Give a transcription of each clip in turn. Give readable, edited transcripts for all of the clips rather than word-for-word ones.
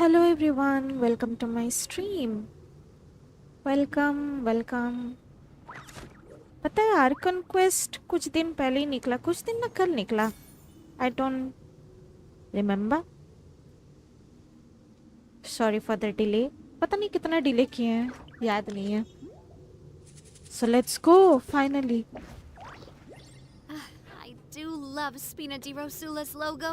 Hello everyone, welcome to my stream. Welcome पता है Arkan quest कुछ दिन पहले ही निकला, कुछ दिन ना कल निकला. I don't remember, sorry for the delay. पता नहीं कितना डिले किए हैं, याद नहीं है. So let's go finally. I do love Spina di Rosula's logo.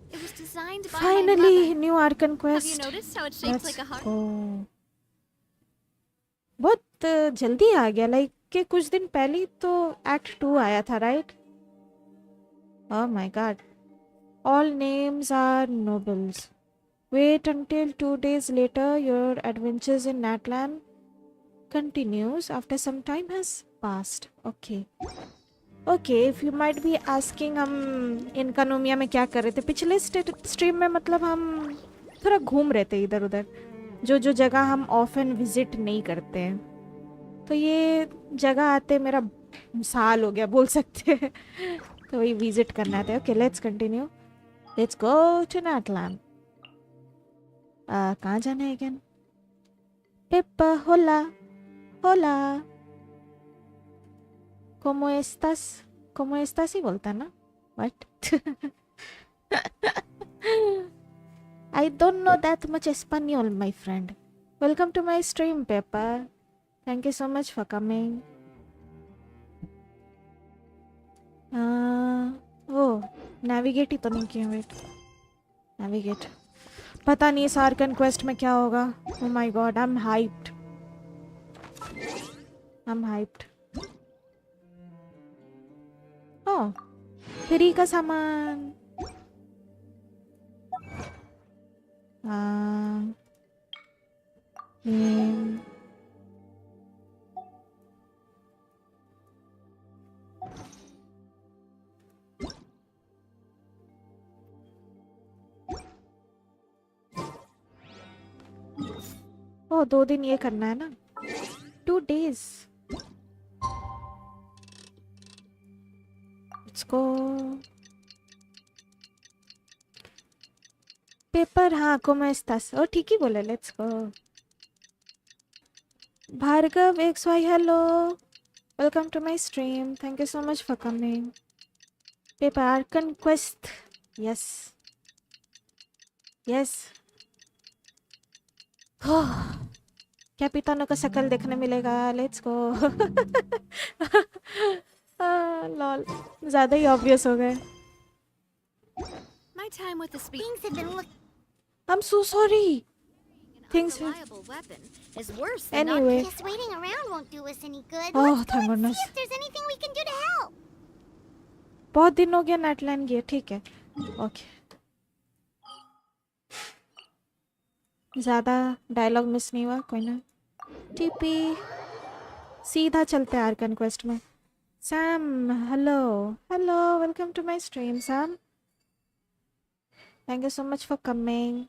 It was designed by my finally mother. New Arkan quest. Have you noticed how it's shaped like a heart? बहुत जल्दी आ गया, like के कुछ दिन पहले तो act 2 आया था, right? Oh my God. All names are nobles. Wait until 2 days later. Your adventures in Natlan continues after some time has passed. Okay. Okay, if you might be asking, हम इनकानोमिया में क्या कर रहे थे पिछले स्ट्रीम में? मतलब हम थोड़ा घूम रहे थे इधर उधर, जो जो जगह हम ऑफन विजिट नहीं करते हैं. तो ये जगह आते मेरा साल हो गया बोल सकते हैं. तो वही विजिट करना था. Okay, let's continue. Let's go to Natlan. कहाँ जाना है अगेन? पेपा होला होला. ¿Cómo estás? ¿Cómo estás? ही बोलता ना? What? I don't know that much Espanol, my friend. Welcome to my stream, Peppa. Thank you so much for coming. Oh, navigate ही तो नहीं किया. Wait, navigate. पता नहीं इस आर्कन क्वेस्ट में क्या होगा. Oh my god, I'm hyped. I'm hyped. Oh, free का सामान. ओह, 2 दिन ये करना है ना. 2 days. Let's go. पेपर. हाँ, ¿cómo estás? ओ ठीक ही बोले. Let's go. Bhargav XY, hello. Welcome to my stream. Thank you so much for coming. Paper Archon quest. Yes yes. Capitano का शकल देखने मिलेगा. Let's go. लॉल, ज्यादा ही ऑब्वियस हो गए. My time with the Things have been looking I'm so sorry. Things unreliable weapon is worse than Anyway. Guess waiting around won't do us any good. Oh, Let's thank go and goodness. see if there's anything we can do to help. बहुत दिन हो गया नाटलैंड गए. ठीक है, okay. ज़्यादा dialogue miss नहीं हुआ. कोई ना. टीपी. सीधा चलते हैं आर्कन क्वेस्ट में. Sam, hello hello. Welcome to my stream Sam. Thank you so much for coming.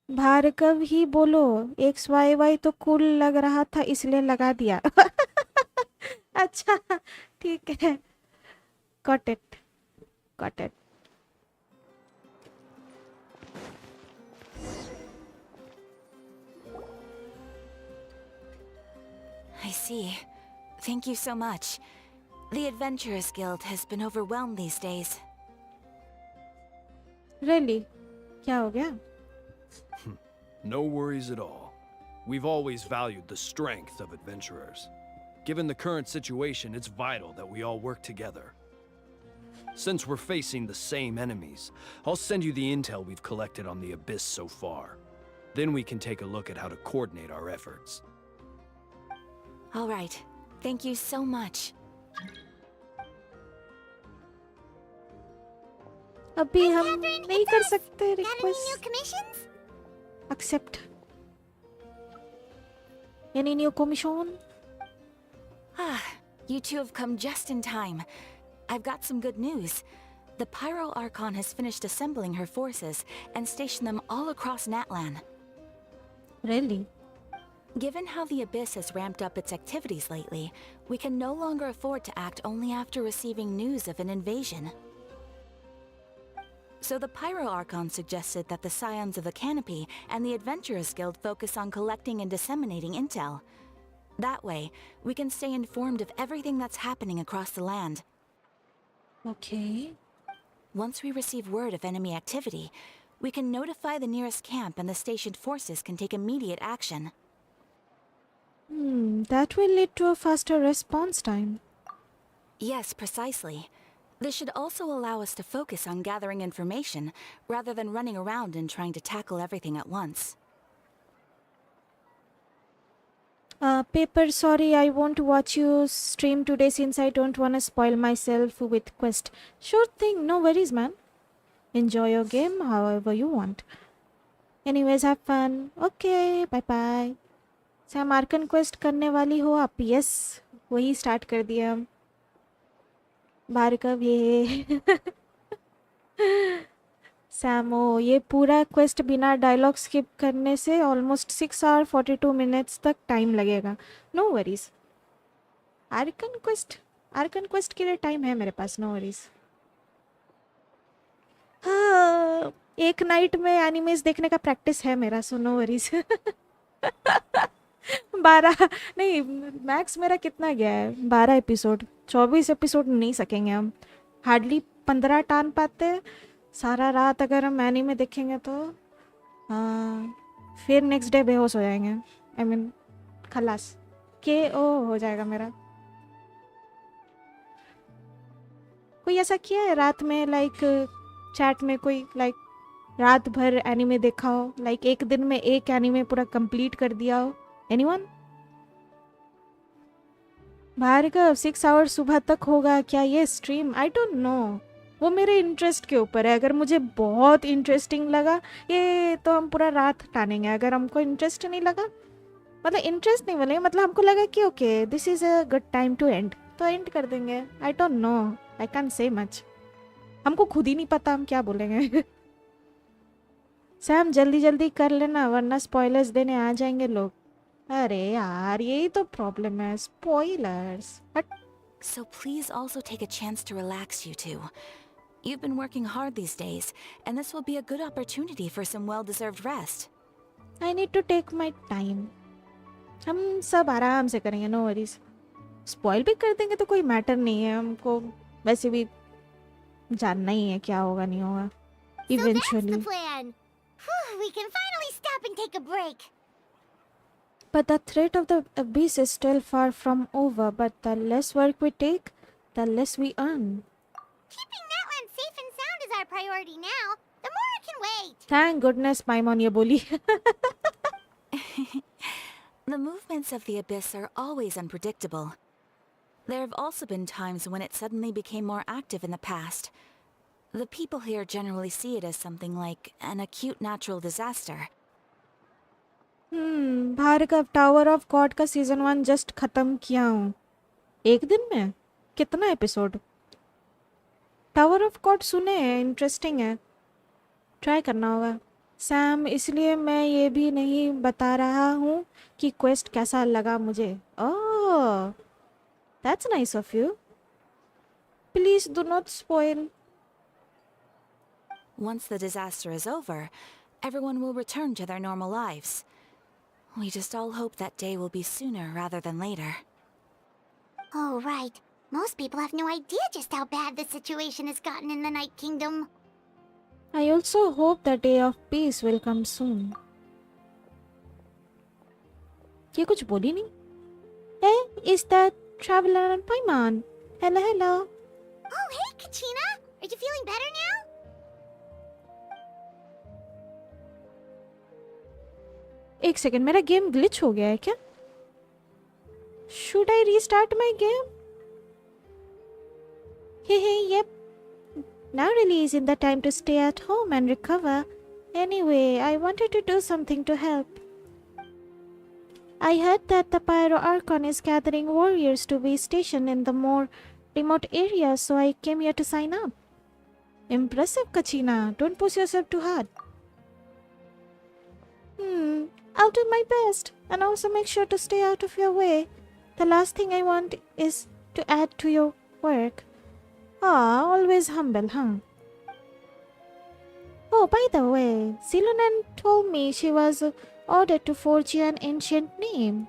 Bhargav ही बोलो. XYY तो कूल लग रहा था इसलिए लगा दिया. अच्छा, ठीक है. Got it. Got it. I see. Thank you so much. The Adventurers Guild has been overwhelmed these days. Really? क्या हो गया? No worries at all. We've always valued the strength of adventurers. Given the current situation, it's vital that we all work together. Since we're facing the same enemies, I'll send you the intel we've collected on the Abyss so far. Then we can take a look at how to coordinate our efforts. All right. Thank you so much. अभी हम Catherine, नहीं it's कर us. सकते Got any new request. commissions? Accept. Any new commission? Ah, you two have come just in time. I've got some good news. The Pyro Archon has finished assembling her forces and stationed them all across Natlan. Really? Given how the Abyss has ramped up its activities lately, we can no longer afford to act only after receiving news of an invasion. So the Pyro Archon suggested that the Scions of the Canopy and the Adventurers Guild focus on collecting and disseminating intel. That way, we can stay informed of everything that's happening across the land. Okay. Once we receive word of enemy activity, we can notify the nearest camp and the stationed forces can take immediate action. That will lead to a faster response time. Yes, precisely. This should also allow us to focus on gathering information, rather than running around and trying to tackle everything at once. Paper, sorry, I won't watch you stream today since I don't want to spoil myself with quest. Sure thing, no worries, man. Enjoy your game however you want. Anyways, have fun. Okay, bye-bye. Sam Arkan quest करने वाली हो आप? Yes, वही start कर दिया हम। भार्गव ये सैमो, ये पूरा क्वेस्ट बिना डायलॉग स्किप करने से ऑलमोस्ट 6 आवर 42 मिनट्स तक टाइम लगेगा। नो वरीज, आर्कन क्वेस्ट के लिए टाइम है मेरे पास, नो वरीज। हाँ, एक नाइट में एनिमेस देखने का प्रैक्टिस है मेरा, सो नो वरीज। 12 नहीं, मैक्स मेरा कितना गया है? 12 एपिसोड। 24 एपिसोड नहीं सकेंगे हम, हार्डली 15 टान पाते हैं। सारा रात अगर हम एनीमे देखेंगे तो फिर नेक्स्ट डे बेहोश हो जाएंगे। आई मीन खलास के ओ हो जाएगा मेरा। कोई ऐसा किया है रात में, लाइक चैट में कोई लाइक रात भर एनीमे देखा हो, लाइक एक दिन में एक एनीमे पूरा कंप्लीट कर दिया हो? एनीवन? भार्गव 6 आवर सुबह तक होगा क्या ये स्ट्रीम? आई डोंट नो, वो मेरे इंटरेस्ट के ऊपर है। अगर मुझे बहुत इंटरेस्टिंग लगा ये तो हम पूरा रात टानेंगे। अगर हमको इंटरेस्ट नहीं लगा, मतलब इंटरेस्ट नहीं बोलेंगे, मतलब हमको लगा कि okay this is a good time to end, तो एंड कर देंगे। I don't know, I can say much. हमको खुद ही नहीं पता हम क्या बोलेंगे। सैम जल्दी जल्दी कर लेना वरना स्पॉयलर्स देने आ जाएंगे लोग। अरे यार, यही तो प्रॉब्लम है, spoilers. So please also take a chance to relax, you two. You've been working hard these days, and this will be a good opportunity for some well-deserved rest. I need to take my time. हम सब आराम से करेंगे, no worries. Spoil भी कर देंगे तो कोई मैटर नहीं है, हमको वैसे भी जानना ही है क्या होगा नहीं होगा eventually. So that's the plan. Whew, we can finally stop and take a break. But the threat of the abyss is still far from over, but the less work we take, the less we earn. Keeping that land safe and sound is our priority now. The more it can wait. Thank goodness Paimon ये बोली। The movements of the Abyss are always unpredictable. There have also been times when it suddenly became more active in the past. The people here generally see it as something like an acute natural disaster. Bhargav, tower of God का season 1 just खत्म किया हूँ एक दिन में। कितना episode? Tower of God सुने हैं, इंटरेस्टिंग है, ट्राई करना होगा। सैम, इसलिए मैं ये भी नहीं बता रहा हूँ कि क्वेस्ट कैसा लगा मुझे। Oh, that's nice of you. Please do not spoil. Once the disaster is over, everyone will return to their normal lives. We just all hope that day will be sooner rather than later. Oh, right. Most people have no idea just how bad the situation has gotten in the Night Kingdom. I also hope the day of peace will come soon. ये कुछ बोली नहीं? Hey, is that traveler on Paimon? Hello, hello. Oh, hey, Kachina! Are you feeling better now? एक second, मेरा game glitch हो गया है क्या? Should I restart my game? Hey, yep. Now really isn't the time to stay at home and recover. Anyway, I wanted to do something to help. I heard that the Pyro Archon is gathering warriors to be stationed in the more remote areas, so I came here to sign up. Impressive, Kachina. Don't push yourself too hard. I'll do my best and also make sure to stay out of your way. The last thing I want is to add to your work. Ah, always humble, huh? Oh, by the way, Zilonen told me she was ordered to forge you an ancient name.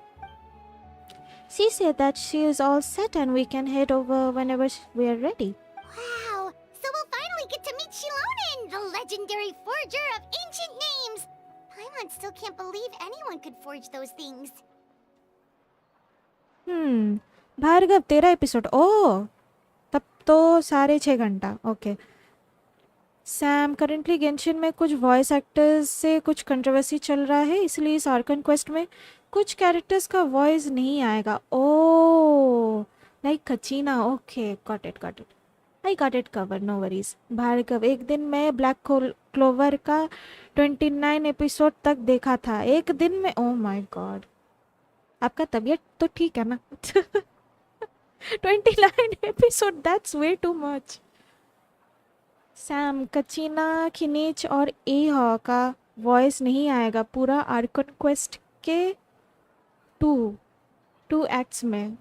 She said that she is all set and we can head over whenever we are ready. Wow, so we'll finally get to meet Shilonen, the legendary forger of ancient names. Paimon still can't believe anyone could forge those things. Bhargav 13 episode oh तब तो 6.5 घंटा okay Sam currently Genshin में कुछ voice actors से कुछ controversy चल रहा है इसलिए इस आर्कन क्वेस्ट में कुछ कैरेक्टर्स का वॉइस नहीं आएगा oh like Kachina okay got it I got it cover no worries Bhargav एक दिन मैं ब्लैक क्लोवर का 29 एपिसोड तक देखा था एक दिन में ओह माय गॉड आपका तबीयत तो ठीक है ना 29 episode that's way too much Sam Kachina Kinich और एहा का वॉइस नहीं आएगा पूरा आर्कन क्वेस्ट के टू एक्ट्स में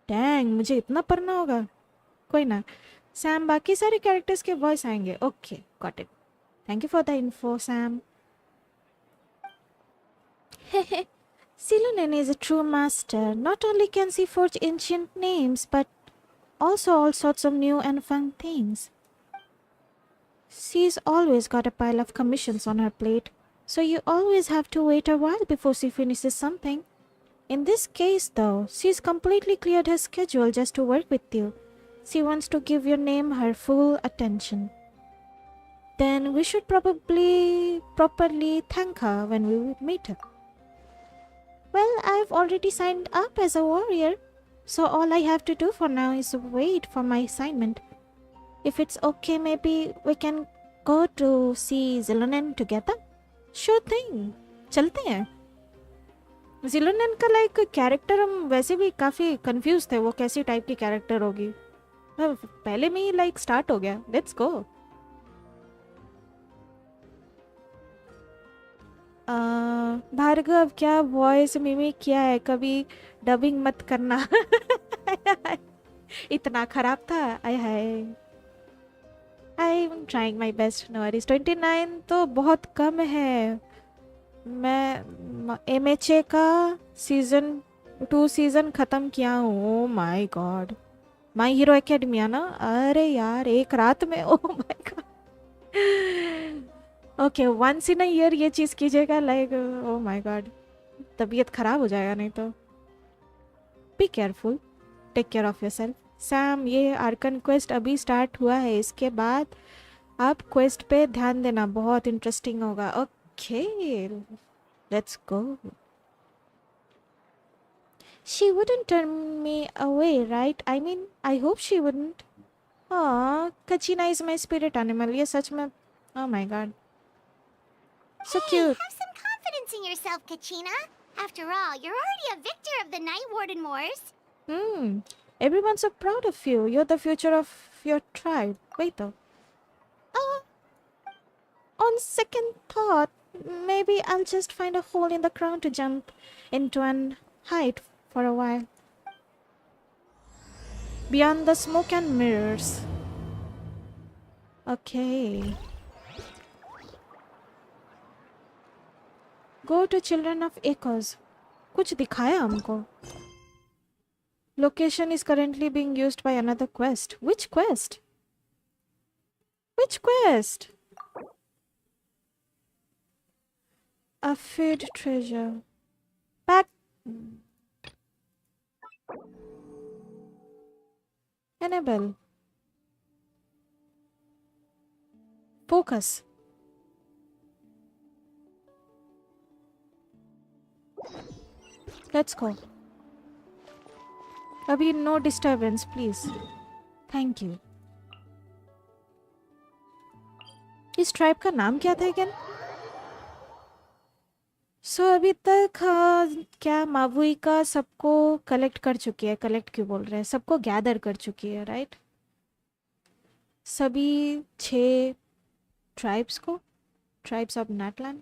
डैंग मुझे इतना पढ़ना होगा कोई ना सैम बाकी सारे कैरेक्टर्स के वॉइस आएंगे okay got it thank you for the info Sam Silunen is a true master. Not only can she forge ancient names, but also all sorts of new and fun things. She's always got a pile of commissions on her plate, so you always have to wait a while before she finishes something. In this case, though, she's completely cleared her schedule just to work with you. She wants to give your name her full attention. Then we should probably properly thank her when we meet her. Well, I've already signed up as a warrior, so all I have to do for now is wait for my assignment. If it's okay, maybe we can go to see Zilonen together? Sure thing. चलते हैं Zilonen का like character हम वैसे भी काफ़ी confuse थे वो कैसी टाइप की कैरेक्टर होगी पहले में ही लाइक स्टार्ट हो गया लेट्स गो भार्गव क्या वॉइस मिमिक किया है कभी डबिंग मत करना इतना खराब था आय हाय I am trying my best no worries 29 तो बहुत कम है मैं एमएचए का सीजन 2 सीजन ख़त्म किया हूँ oh my God my hero academia ना अरे यार एक रात में oh my God okay once in a year ये चीज़ कीजिएगा लाइक ओ माय गॉड तबीयत ख़राब हो जाएगा नहीं तो be careful take care of yourself Sam ये आर्कन क्वेस्ट अभी स्टार्ट हुआ है इसके बाद आप क्वेस्ट पे ध्यान देना बहुत इंटरेस्टिंग होगा okay let's go She wouldn't turn me away, right? I mean, I hope she wouldn't. Aw, Kachina is my spirit animal. ये सच में oh my god. So Hey, cute. have some confidence in yourself, Kachina. After all, you're already a victor of the Night Warden Wars. Everyone's so proud of you. You're the future of your tribe. Wait though. On second thought, maybe I'll just find a hole in the ground to jump into and hide for a while. Beyond the smoke and mirrors. Okay. Go to Children of Echoes. कुछ दिखाया हमको. Location is currently being used by another quest. Which quest? Which quest? A fed treasure. Back. Enable. Focus. Let's go. Abhi, no disturbance, please. Thank you. इस tribe का नाम क्या था again? सो अभी तक क्या मावुई का सबको कलेक्ट कर चुकी है कलेक्ट क्यों बोल रहे हैं सबको गैदर कर चुकी है राइट सभी 6 ट्राइब्स को ट्राइब्स ऑफ नाटलैंड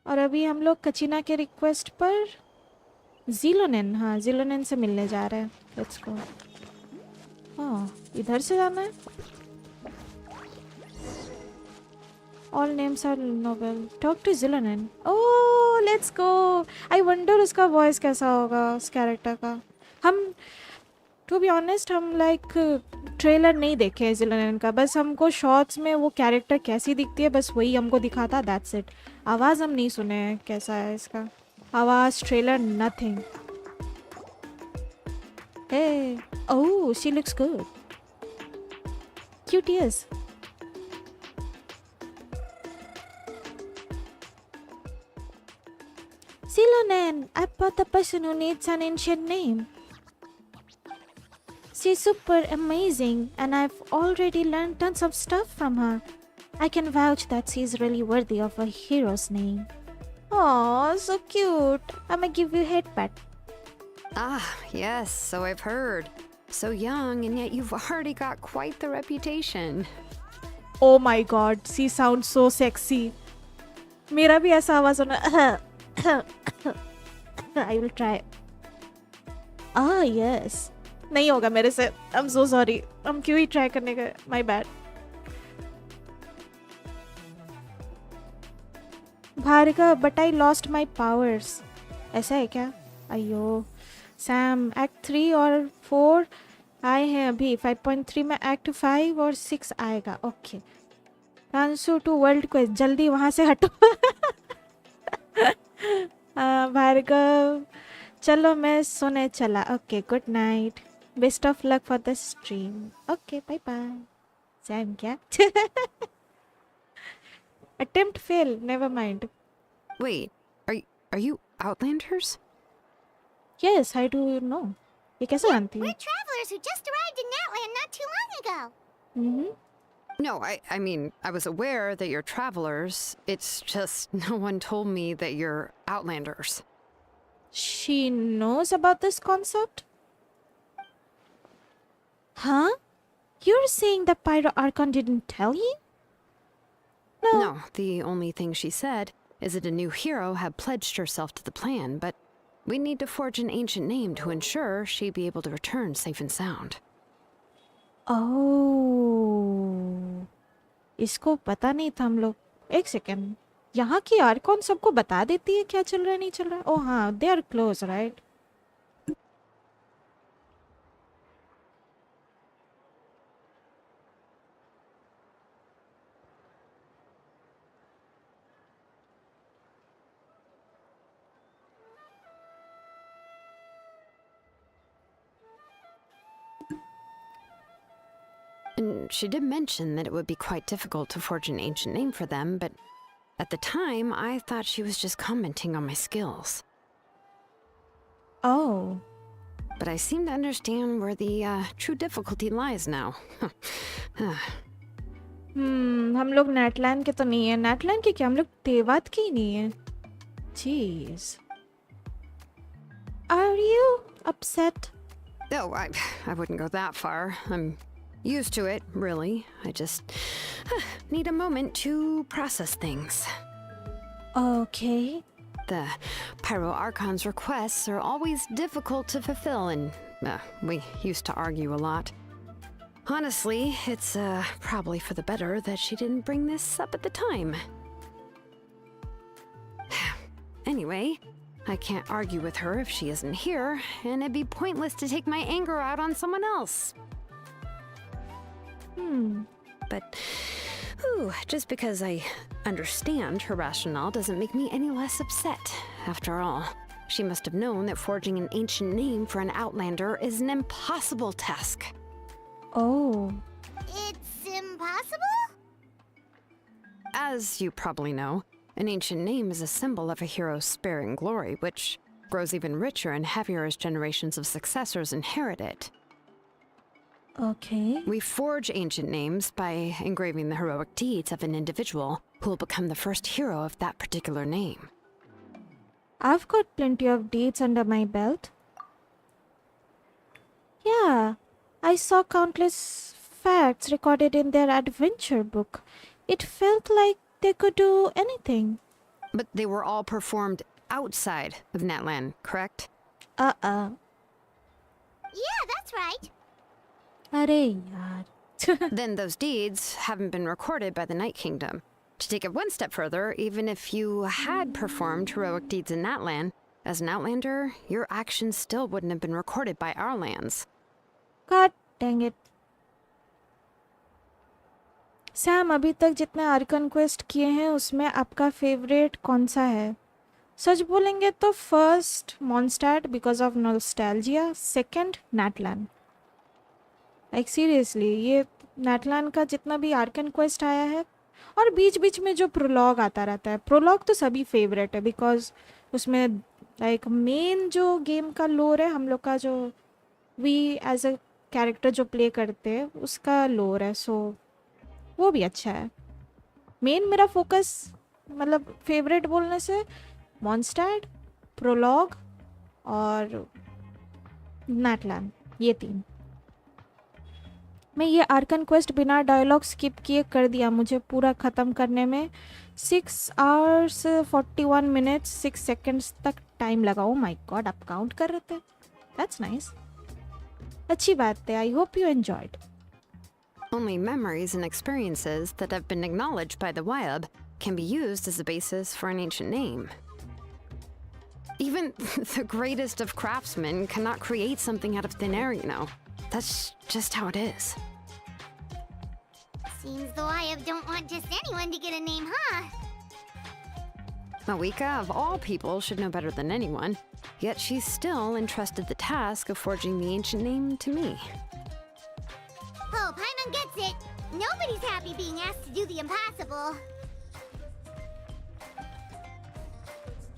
और अभी हम लोग कचीना के रिक्वेस्ट पर जिलोनिन, हाँ जिलोनिन से मिलने जा रहे हैं. Let's go. हाँ इधर से जाना है. All names are noble. Talk to Xilonen. Oh let's go. I wonder उसका वॉइस कैसा होगा उस कैरेक्टर का. हम टू बी ऑनेस्ट हम लाइक ट्रेलर नहीं देखे हैं जिलोनिन का. बस हमको शॉर्ट्स में वो कैरेक्टर कैसी दिखती है बस वही हमको दिखाता. That's it. आवाज़ हम नहीं सुने हैं कैसा है इसका. आवाज़ trailer nothing. Hey, oh, she looks good. Cute is. Silonen, I bought the person who needs an ancient name. She's super amazing, and I've already learned tons of stuff from her. I can vouch that she's really worthy of a hero's name. Aw, so cute. I'ma give you a head pat. Ah, yes, so I've heard. So young, and yet you've already got quite the reputation. Oh my god, she sounds so sexy. मेरा भी ऐसा आवाज होना. I will try. Ah yes. नहीं होगा मेरे से. I'm so sorry. हम क्यों ही try करने का. My bad. Bhargava, but I lost my powers. ऐसा है क्या? अयो. सैम एक्ट 3 और 4 आए हैं अभी. 5.3 में एक्ट 5 और 6 आएगा. Okay. Pranshu to world quest. जल्दी वहाँ से हटो. भार्गव चलो मैं सोने चला. Okay good night. Best of luck for the stream. Okay bye bye. Sam क्या? Attempt fail. Never mind. Wait, are you Outlanders? Yes, I do know. ये कैसे जानती है? We're travelers who just arrived in Natland not too long ago. Mm-hmm. No, I mean, I was aware that you're travelers. It's just no one told me that you're Outlanders. She knows about this concept? Huh? You're saying that Pyro Archon didn't tell you? No, the only thing she said is that a new hero had pledged herself to the plan, but we need to forge an ancient name to ensure she'd be able to return safe and sound. Oh, इसको पता नहीं था हम लोग. एक second. यहाँ की Arcon सबको बता देती है क्या चल रहा है नहीं चल रहा है. ओह हाँ, they are close, right? And she did mention that it would be quite difficult to forge an ancient name for them, but at the time, I thought she was just commenting on my skills. Oh. But I seem to understand where the true difficulty lies now. हम लोग नेटलैंड के तो नहीं है. नेटलैंड के क्या? हम लोग तेवात के ही नहीं है. Jeez. Are you upset? Oh, I wouldn't go that far. I'm used to it, really. I just need a moment to process things. Okay. The Pyro Archon's requests are always difficult to fulfill, and we used to argue a lot. Honestly, it's probably for the better that she didn't bring this up at the time. Anyway, I can't argue with her if she isn't here, and it'd be pointless to take my anger out on someone else. But just because I understand her rationale doesn't make me any less upset. After all, she must have known that forging an ancient name for an Outlander is an impossible task. Oh. It's impossible? As you probably know, an ancient name is a symbol of a hero's sparing glory, which grows even richer and heavier as generations of successors inherit it. Okay. We forge ancient names by engraving the heroic deeds of an individual who will become the first hero of that particular name. I've got plenty of deeds under my belt. Yeah, I saw countless facts recorded in their adventure book. It felt like they could do anything. But they were all performed outside of Natlan, correct? Uh-uh. Yeah, that's right. अरे यार. Then those deeds haven't been recorded by the Night Kingdom. To take it one step further, even if you had performed heroic deeds in Natlan, as an Outlander, your actions still wouldn't have been recorded by our lands. God dang it. Sam, अभी तक जितने Arkan quest किए हैं उसमें आपका favourite कौन सा है? सच बोलेंगे तो first Mondstadt because of nostalgia, second Natlan. Like seriously, ये नैटलैन का जितना भी आर्कन क्वेस्ट आया है, और बीच बीच में जो प्रोलॉग आता रहता है, प्रोलॉग तो सभी फेवरेट है बिकॉज उसमें लाइक मेन जो गेम का लोर है, हम लोग का जो वी एज अ कैरेक्टर जो प्ले करते हैं उसका लोर है, सो वो भी अच्छा है. मेन मेरा फोकस मतलब फेवरेट बोलने से मॉन्स्टैट, प्रोलॉग और नैटलैन, ये 3. मैं ये आर्कन क्वेस्ट बिना डायलॉग स्किप किए कर दिया. मुझे पूरा ख़त्म करने में 6 hours 41 minutes 6 seconds तक टाइम लगा. ओ माय गॉड, आप काउंट कर रहे थे? That's nice. अच्छी बात है. I hope you enjoyed. Only memories and experiences that have been acknowledged by the YUB can be used as a basis for an ancient name. Even the greatest of craftsmen cannot create something out of thin air, you know. That's just how it is. Seems the YF don't want just anyone to get a name, huh? Mawika, of all people, should know better than anyone, yet she's still entrusted the task of forging the ancient name to me. Oh, Paimon gets it. Nobody's happy being asked to do the impossible.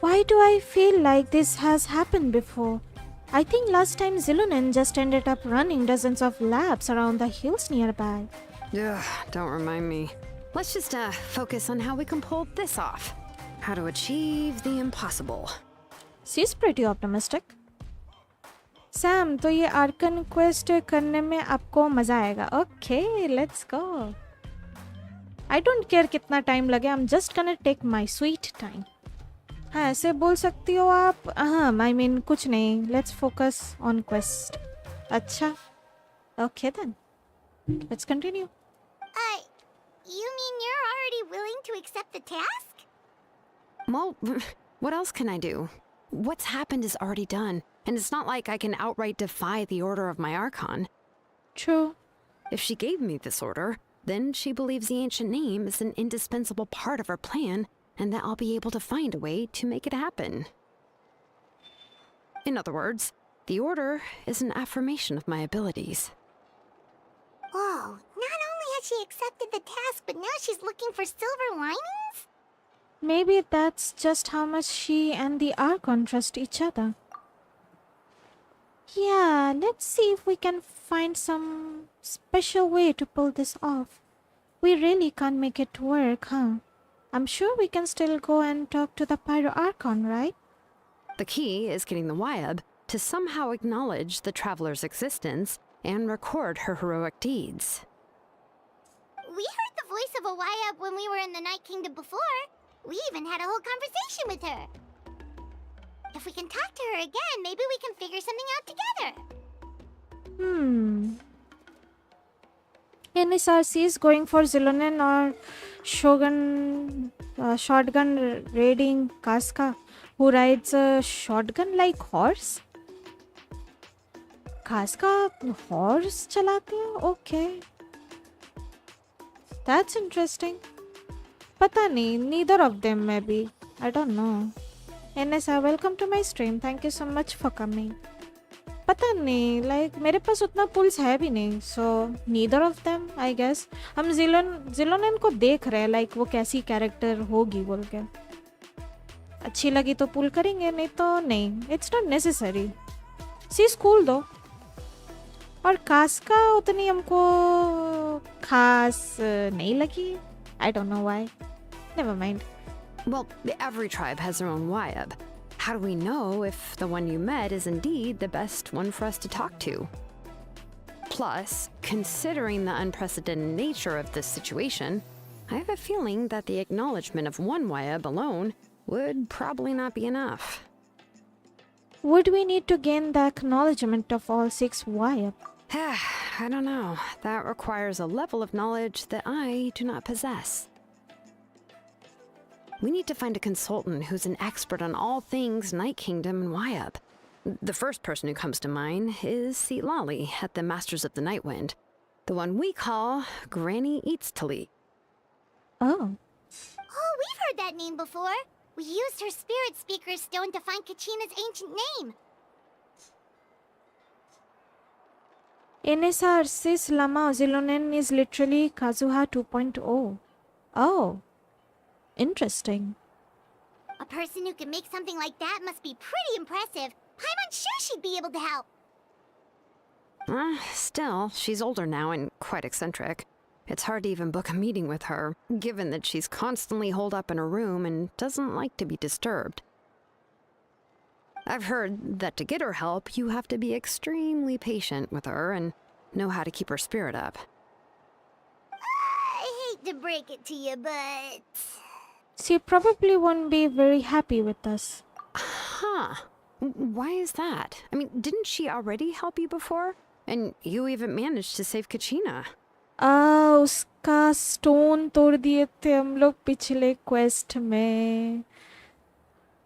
Why do I feel like this has happened before? I think last time Zilunin just ended up running dozens of laps around the hills nearby. Ugh, don't remind me. Let's just focus on how we can pull this off. How to achieve the impossible. She's pretty optimistic. Sam, तो ये arcane quest करने में आपको मज़ा आएगा. Okay, let's go. I don't care कितना time लगे. I am just gonna take my sweet time. हाँ, ऐसे बोल सकती हो आप. हाँ, आई मीन कुछ नहीं. Let's focus on quest. अच्छा, okay then, let's continue. You mean you're already willing to accept the task? Well, what else can I do? What's happened is already done, and it's not like I can outright defy the order of my Archon. True. If she gave me this order, then she believes the ancient name is an indispensable part of her plan, and that I'll be able to find a way to make it happen. In other words, the order is an affirmation of my abilities. Whoa, not only has she accepted the task, but now she's looking for silver linings? Maybe that's just how much she and the Archon trust each other. Yeah, let's see if we can find some special way to pull this off. We really can't make it work, huh? I'm sure we can still go and talk to the Pyro Archon, right? The key is getting the YUB to somehow acknowledge the traveler's existence and record her heroic deeds. We heard the voice of a YUB when we were in the Night Kingdom before. We even had a whole conversation with her. If we can talk to her again, maybe we can figure something out together. NSRC is going for Zilonen or Shogun shotgun raiding Casca, who rides a shotgun like horse. Casca horse चलाती है? Okay. That's interesting. पता नहीं, neither of them maybe. I don't know. NSR, welcome to my stream. Thank you so much for coming. पता नहीं, like मेरे पास उतना pools है भी नहीं, so neither of them, I guess. हम जिलोनेन को देख रहे हैं, like वो कैसी कैरेक्टर होगी बोल के. अच्छी लगी तो पुल करेंगे, नहीं तो नहीं. It's not necessary. She's cool though. और कास्का उतनी हमको खास नहीं लगी. I don't know why. Never mind. Well, every tribe has their own YUB. How do we know if the one you met is indeed the best one for us to talk to? Plus, considering the unprecedented nature of this situation, I have a feeling that the acknowledgement of one YUB alone would probably not be enough. Would we need to gain the acknowledgement of all 6 YF? I don't know. That requires a level of knowledge that I do not possess. We need to find a consultant who's an expert on all things Night Kingdom and Wyup. The first person who comes to mind is Lali at the Masters of the Nightwind. The one we call Granny Eats Tali. Oh. Oh, we've heard that name before. We used her spirit speaker stone to find Kachina's ancient name. Inesa Arsis Lama Zilonen is literally Kazuha 2.0. Oh. Interesting. A person who can make something like that must be pretty impressive. I'm unsure she'd be able to help. Still, she's older now and quite eccentric. It's hard to even book a meeting with her, given that she's constantly holed up in her room and doesn't like to be disturbed. I've heard that to get her help, you have to be extremely patient with her and know how to keep her spirit up. I hate to break it to you, but... She probably won't be very happy with us. Huh. Why is that? I mean, didn't she already help you before? And you even managed to save Kachina. उसका stone तोड़ दिए थे हम लोग पिछले quest में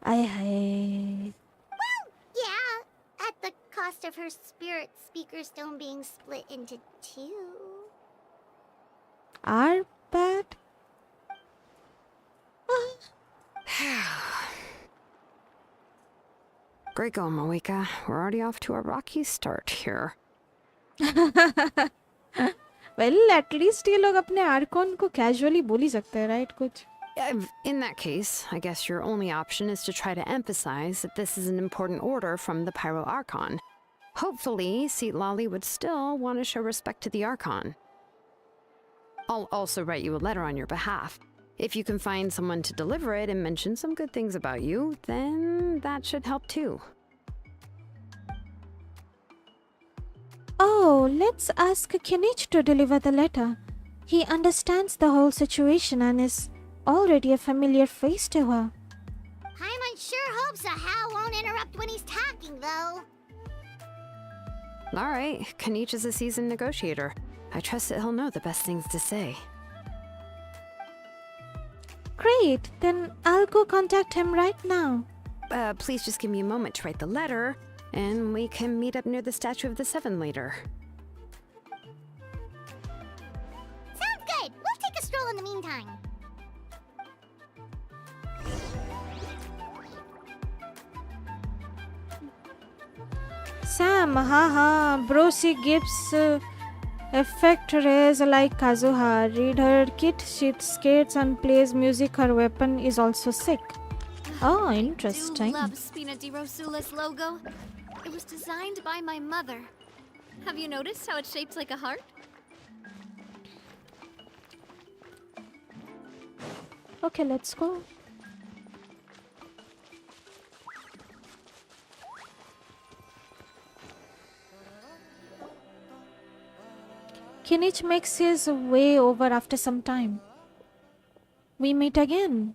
आय हाय Well, yeah, at the cost of her spirit speaker stone being split into 2. Our bad? Great going, Moeka. We're already off to a rocky start here. Well, at least ये लोग अपने आर्कॉन को casually बोल ही सकते हैं, right? कुछ In that case, I guess your only option is to try to emphasize that this is an important order from the Pyro Archon. Hopefully, Lali would still want to show respect to the Archon. I'll also write you a letter on your behalf. If you can find someone to deliver it and mention some good things about you, then that should help too. Oh, let's ask Kinich to deliver the letter. He understands the whole situation and is already a familiar face to her. Paimon sure hopes a Hal won't interrupt when he's talking, though. Alright, Kanich is a seasoned negotiator. I trust that he'll know the best things to say. Great, then I'll go contact him right now. Please just give me a moment to write the letter, and we can meet up near the Statue of the Seven later. Sounds good. We'll take a stroll in the meantime. Sam, haha, Brosi gives effect raise like Kazuha. Read her kit, she skates and plays music. Her weapon is also sick. Oh, interesting. I do love Spina di Rosula's logo. It was designed by my mother. Have you noticed how it's shaped like a heart? Okay, let's go. Kinich makes his way over after some time. We meet again.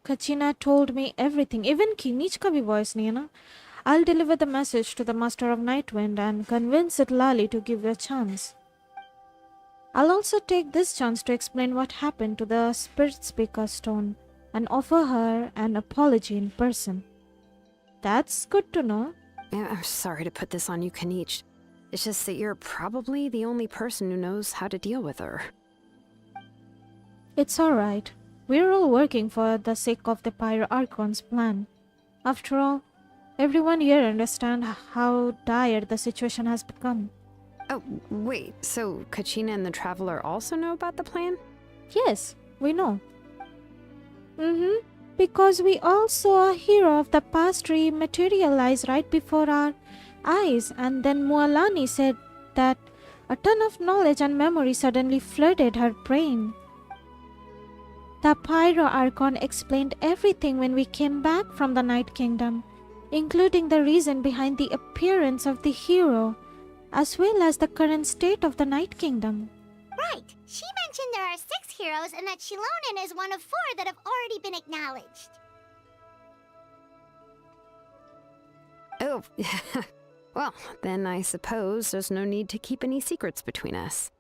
Kachina told me everything. Even Kinich ka bhi voice nahi hai na. I'll deliver the message to the Master of Nightwind and convince Lali to give you a chance. I'll also take this chance to explain what happened to the Spirit Speaker Stone and offer her an apology in person. That's good to know. I'm sorry to put this on you, Kanich. It's just that you're probably the only person who knows how to deal with her. It's alright. We're all working for the sake of the Pyro Archon's plan. After all, everyone here understands how dire the situation has become. Oh, wait, so Kachina and the Traveler also know about the plan? Yes, we know. Because we all saw a hero of the past materialize right before our eyes, and then Mualani said that a ton of knowledge and memory suddenly flooded her brain. The Pyro Archon explained everything when we came back from the Night Kingdom, including the reason behind the appearance of the hero, as well as the current state of the Night Kingdom. Right. She mentioned there are 6 heroes and that Shilonen is one of 4 that have already been acknowledged. Oh, well, then I suppose there's no need to keep any secrets between us.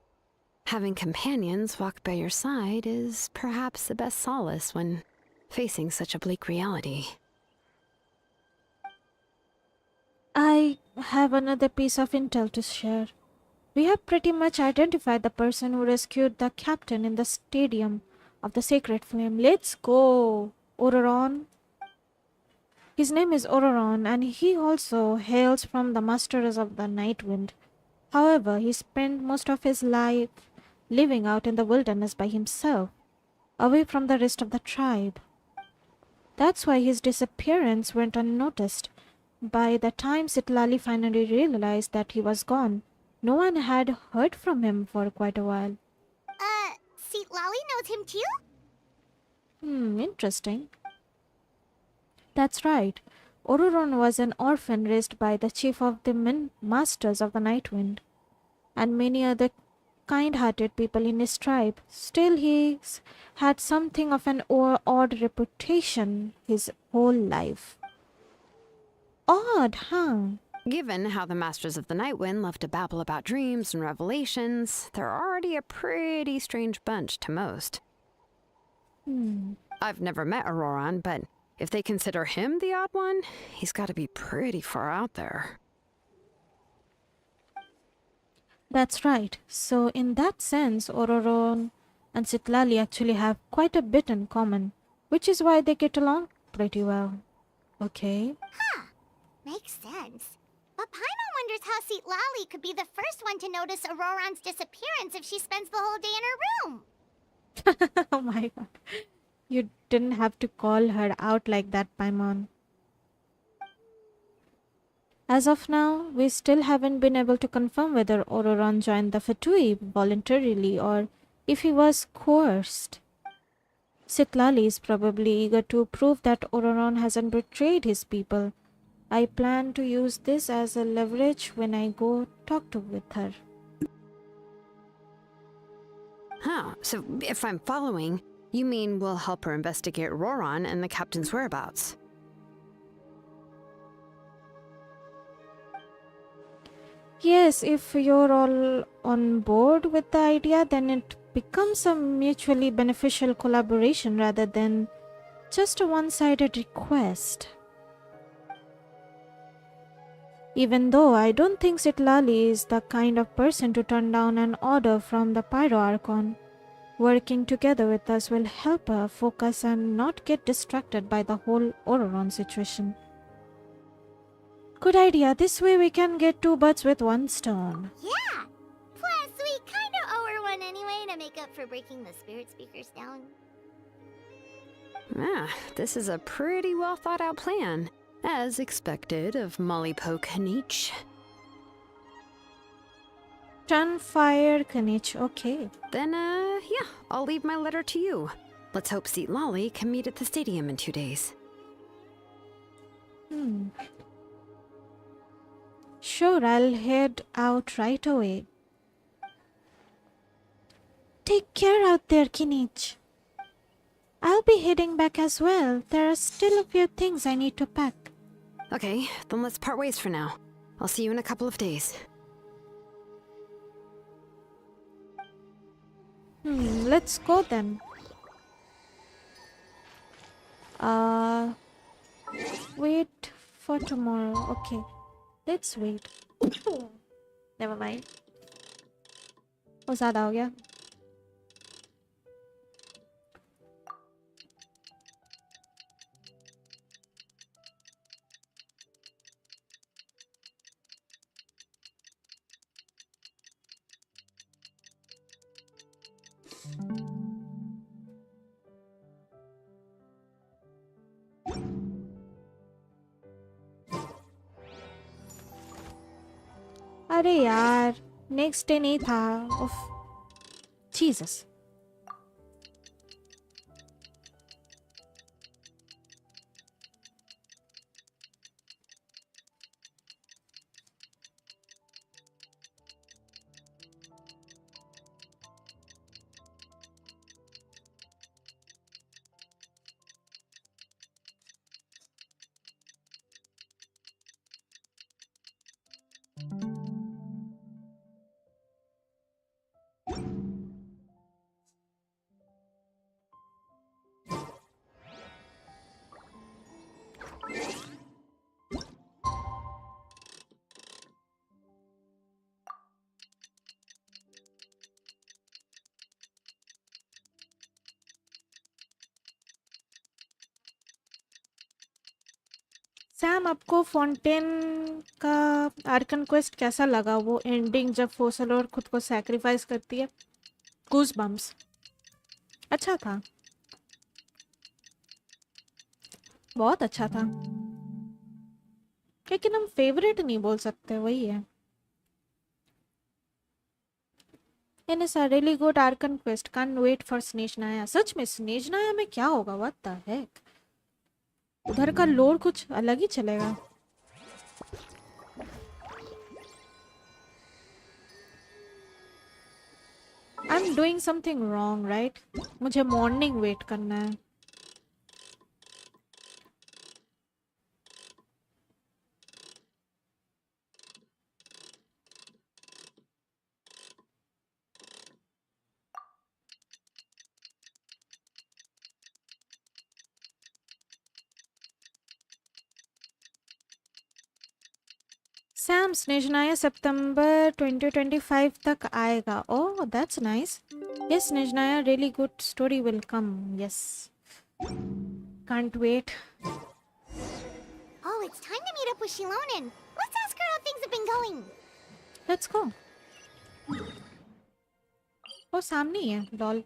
Having companions walk by your side is perhaps the best solace when facing such a bleak reality. I have another piece of intel to share. We have pretty much identified the person who rescued the captain in the stadium of the Sacred Flame. Let's go, Ororon. His name is Ororon, and he also hails from the Masters of the Night Wind. However, he spent most of his life living out in the wilderness by himself, away from the rest of the tribe. That's why his disappearance went unnoticed. By the time Sitlali finally realized that he was gone, no one had heard from him for quite a while. Seat Lolly knows him too? Interesting. That's right. Ororon was an orphan raised by the chief of the Masters of the Night Wind, and many other kind-hearted people in his tribe. Still, he's had something of an odd reputation his whole life. Odd, huh? Given how the Masters of the Night Wind love to babble about dreams and revelations, they're already a pretty strange bunch to most. I've never met Auroron, but if they consider him the odd one, he's got to be pretty far out there. That's right. So in that sense, Ororon and Sitlali actually have quite a bit in common, which is why they get along pretty well. Okay. Makes sense. But Paimon wonders how Seat Lolly could be the first one to notice Auroron's disappearance if she spends the whole day in her room. Oh my god. You didn't have to call her out like that, Paimon. As of now, we still haven't been able to confirm whether Ororon joined the Fatui voluntarily or if he was coerced. Sitlali is probably eager to prove that Ororon hasn't betrayed his people. I plan to use this as a leverage when I go talk with her. Huh, so if I'm following, you mean we'll help her investigate Roron and the captain's whereabouts? Yes, if you're all on board with the idea, then it becomes a mutually beneficial collaboration rather than just a one-sided request. Even though I don't think Sitlali is the kind of person to turn down an order from the Pyro Archon, working together with us will help her focus and not get distracted by the whole Ororon situation. Good idea. This way we can get two birds with one stone. Yeah! Plus, we kinda owe her one anyway to make up for breaking the spirit speakers down. Ah, this is a pretty well thought out plan. As expected of Molly Poke Nietzsche. Fire Kanich, okay. Then, yeah, I'll leave my letter to you. Let's hope Seat Lolly can meet at the stadium in 2 days. Sure, I'll head out right away. Take care out there, Kinich. I'll be heading back as well. There are still a few things I need to pack. Okay, then let's part ways for now. I'll see you in a couple of days. Let's go then. Wait for tomorrow. Okay, let's wait. Never mind. वो ज़्यादा हो गया. अरे यार next day नहीं था. उफ Jesus. Sam, आपको फाउंटेन का आर्कन क्वेस्ट कैसा लगा? वो एंडिंग जब फोसलोर खुद को सैक्रिफाइस करती है, गूज बम्स। अच्छा था, बहुत अच्छा था, लेकिन हम फेवरेट नहीं बोल सकते, वही है। And it's a really good Archon quest, can wait for Snezhnaya. सच में स्नेशनाया में क्या होगा? व्हाट द हेक, उधर का लोड कुछ अलग ही चलेगा। I am doing something wrong right? मुझे मॉर्निंग वेट करना है। सैम, स्नेजनाया सितंबर 2025 तक आएगा। Oh that's nice. Yes, Snezhnaya really good story will come. Yes, can't wait. Oh, it's time to meet up with Shilonen. Let's ask her how things have been going. Let's go. वो सामने ही है doll.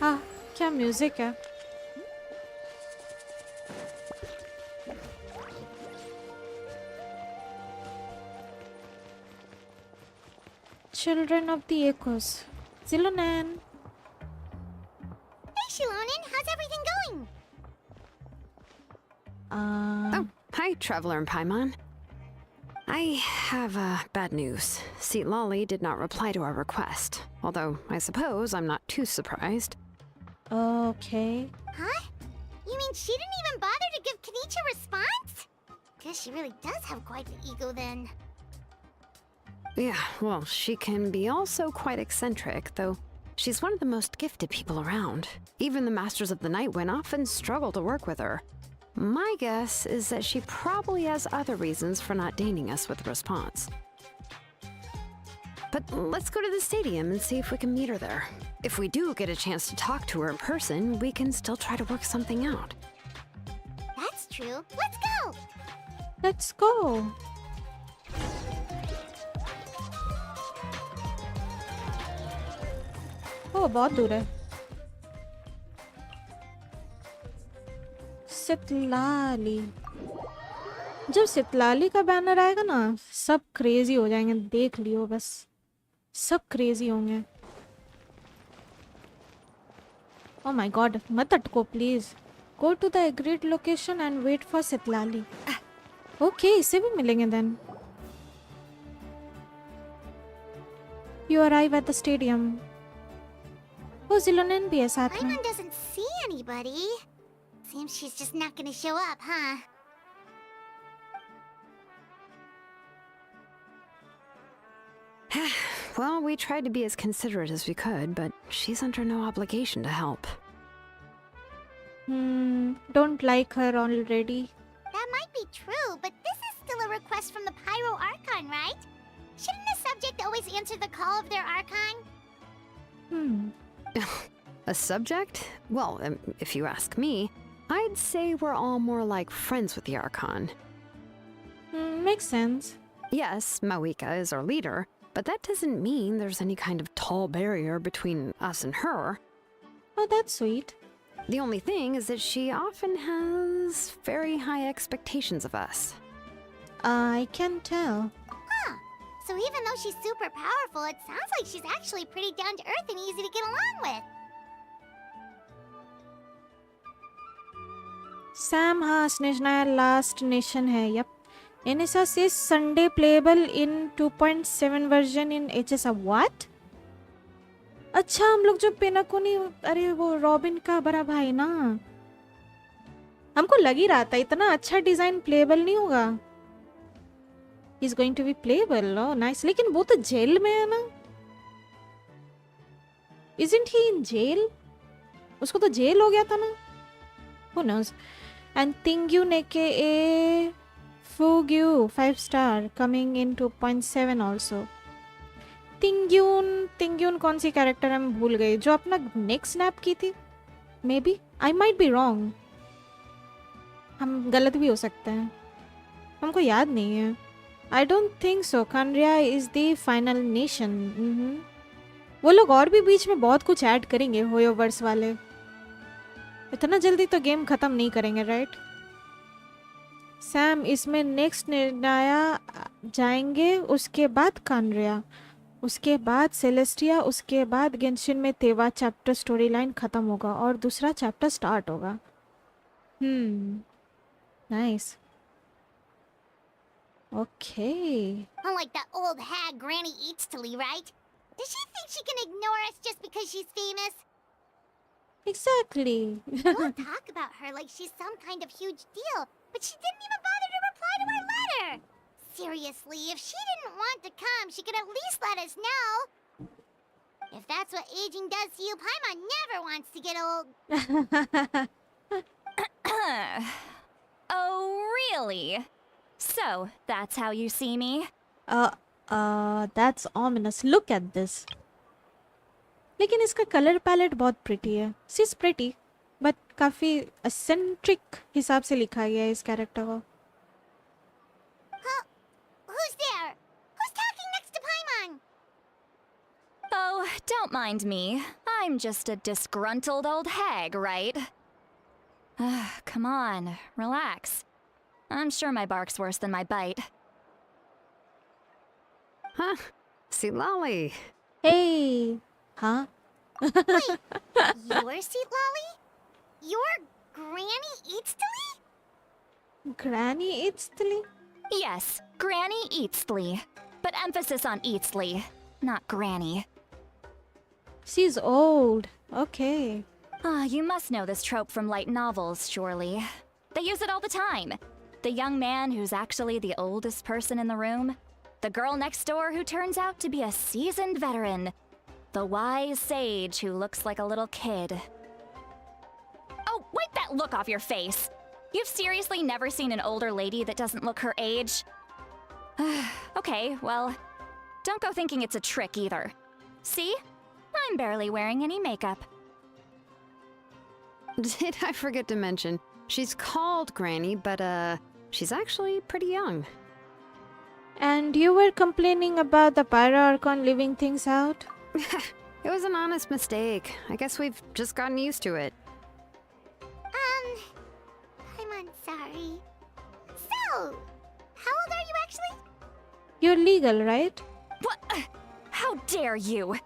हाँ, क्या music है। Children of the Echoes. Zilonan. Hey, Shilonen, how's everything going? Oh, hi, Traveler and Paimon. I have bad news. Lolly did not reply to our request. Although, I suppose I'm not too surprised. Okay. Huh? You mean she didn't even bother to give Kenichi a response? Guess she really does have quite the ego then. Yeah, well, she can be also quite eccentric, though she's one of the most gifted people around. Even the Masters of the Night Wind often struggle to work with her. My guess is that she probably has other reasons for not deigning us with a response. But let's go to the stadium and see if we can meet her there. If we do get a chance to talk to her in person, we can still try to work something out. That's true. Let's go! Let's go. ओह, बहुत दूर है। सितलाली। जब सितलाली का banner आएगा ना, सब crazy हो जाएंगे, देख लियो बस, सब क्रेजी होंगे। ओह माय गॉड, मत अटको please. Go to the agreed location and wait for Citlali. Okay, इसे भी मिलेंगे then. You arrive at the stadium. Oh, Zilonen भी है साथ में। Paimon doesn't see anybody. Seems she's just not gonna show up, huh? Well, we tried to be as considerate as we could, but she's under no obligation to help. Don't like her already. That might be true, but this is still a request from the Pyro Archon, right? Shouldn't a subject always answer the call of their Archon? A subject? Well, if you ask me, I'd say we're all more like friends with the Archon. Makes sense. Yes, Mawika is our leader, but that doesn't mean there's any kind of tall barrier between us and her. Oh, that's sweet. The only thing is that she often has very high expectations of us. I can tell. Huh. So even though she's super powerful, it sounds like she's actually pretty down to earth and easy to get along with. Sam, हाँ, स्नेजनाया last nation है। Yup. NSA says Sunday playable in 2.7 version in HSA. What? अच्छा हम लोग जो पेनाकोनी, अरे वो robin का बड़ा भाई ना, हमको लग ही रहा था इतना अच्छा डिजाइन प्लेबल नहीं होगा. He's going to be playable. Oh, nice. लेकिन वो तो जेल में है ना? Isn't he in jail? उसको तो जेल हो गया था ना? Who knows? And Tingyun aka Fugyu 5 star coming in 2.7 also. Tingyun कौन सी कैरेक्टर है मैं भूल गई, जो अपना नेक स्नैप की थी. Maybe I might be wrong. हम गलत भी हो सकते हैं, हमको याद नहीं है. I don't think so. Kandria is the final nation. वो लोग और भी बीच में बहुत कुछ ऐड करेंगे होयोवर्स वाले. इतना जल्दी तो गेम खत्म नहीं करेंगे, राइट? सैम इसमें नेक्स्ट निर्णया जाएंगे, उसके बाद कांड्रिया, उसके बाद सेलेस्टिया, उसके बाद गेंशिन में तेवा चैप्टर स्टोरी लाइन खत्म होगा और दूसरा चैप्टर स्टार्ट होगा. Nice. Okay. Unlike that old hag Granny Eatstily, right? Does she think she can ignore us just because she's famous? Exactly. We'll talk about her like she's some kind of huge deal, but she didn't even bother to reply to our letter. Seriously, if she didn't want to come, she could at least let us know. If that's what aging does to you, Paimon never wants to get old. Oh, really? So, that's how you see me? That's ominous. Look at this. लेकिन इसका colour palette बहुत pretty है. She's pretty, but काफी eccentric हिसाब से लिखा गया है इस कैरेक्टर को. Huh? Who's there? Who's talking next to Paimon? Oh, don't mind me. I'm just a disgruntled old hag, right? Come on, relax. I'm sure my bark's worse than my bite. Huh? See Lolly. Hey. Huh? Your seat, Lolly? Your Granny Eatstily? Granny Eatstily? Yes, Granny Eatstly. But emphasis on Eatstly, not Granny. She's old. Okay. You must know this trope from light novels, surely. They use it all the time. The young man who's actually the oldest person in the room. The girl next door who turns out to be a seasoned veteran. The wise sage who looks like a little kid. Oh, wipe that look off your face! You've seriously never seen an older lady that doesn't look her age? Okay, well, don't go thinking it's a trick either. See? I'm barely wearing any makeup. Did I forget to mention, she's called Granny, but she's actually pretty young. And you were complaining about the Pyro Archon leaving things out? It was an honest mistake. I guess we've just gotten used to it. I'm sorry. So, how old are you actually? You're legal, right? What? How dare you?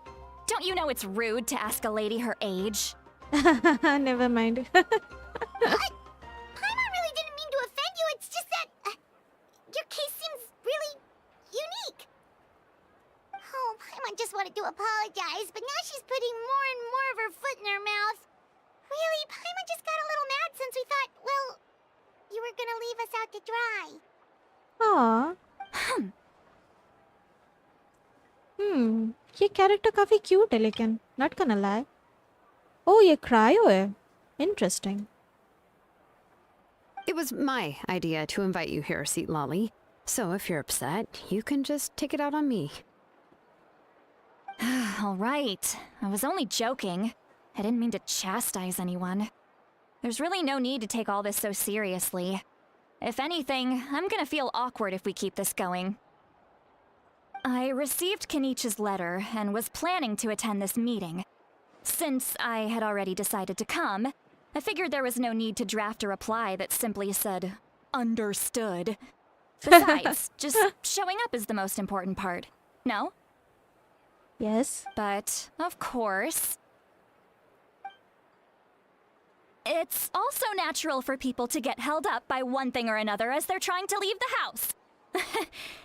Don't you know it's rude to ask a lady her age? Never mind. What? Paimon really didn't mean to offend you. It's just that your case seems really unique. Oh, Paimon just wanted to apologize, but now she's putting more and more of her foot in her mouth. Really, Paimon just got a little mad since we thought, well, you were gonna leave us out to dry. Aww. ये character काफी cute है लेकिन, not gonna lie. Oh, ये cryo है. Interesting. It was my idea to invite you here, Seat Lolly. So if you're upset, you can just take it out on me. All right. I was only joking. I didn't mean to chastise anyone. There's really no need to take all this so seriously. If anything, I'm gonna feel awkward if we keep this going. I received Kenichi's letter and was planning to attend this meeting. Since I had already decided to come, I figured there was no need to draft a reply that simply said, understood. Besides, just showing up is the most important part. No? Yes. But, of course, it's also natural for people to get held up by one thing or another as they're trying to leave the house.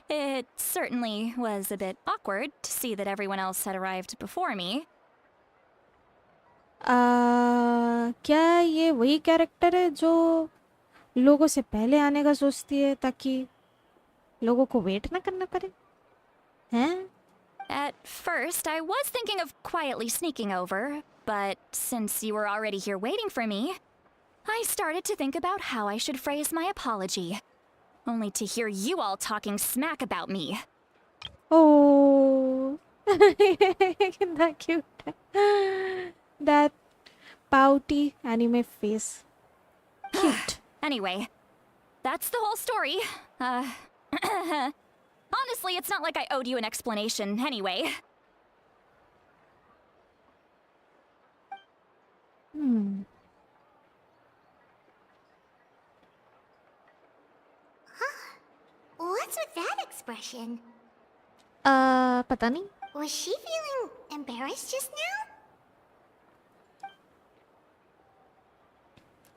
It certainly was a bit awkward to see that everyone else had arrived before me. क्या ये वही character है जो लोगों से पहले आने का सोचती है ताकि लोगों को वेट ना करना पड़े? हैं? At first, I was thinking of quietly sneaking over, but since you were already here waiting for me, I started to think about how I should phrase my apology. Only to hear you all talking smack about me. Oh, that cute. That pouty anime face. Cute. Anyway, that's the whole story. Honestly, it's not like I owed you an explanation anyway. What's with that expression? पता नहीं. Was she feeling embarrassed just now?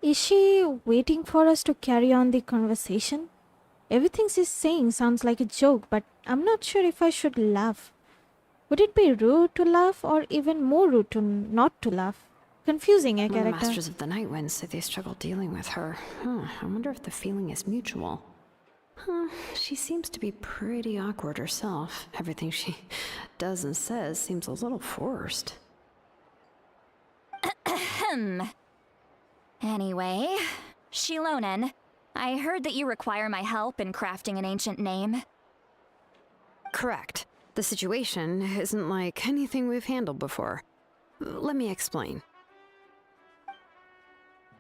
Is she waiting for us to carry on the conversation? Everything she's saying sounds like a joke, but I'm not sure if I should laugh. Would it be rude to laugh or even more rude to not to laugh? Confusing a When the character. Masters of the Night Wind say they struggle dealing with her. I wonder if the feeling is mutual. She seems to be pretty awkward herself. Everything she does and says seems a little forced. Anyway, Shilonen, I heard that you require my help in crafting an ancient name. Correct. The situation isn't like anything we've handled before. Let me explain.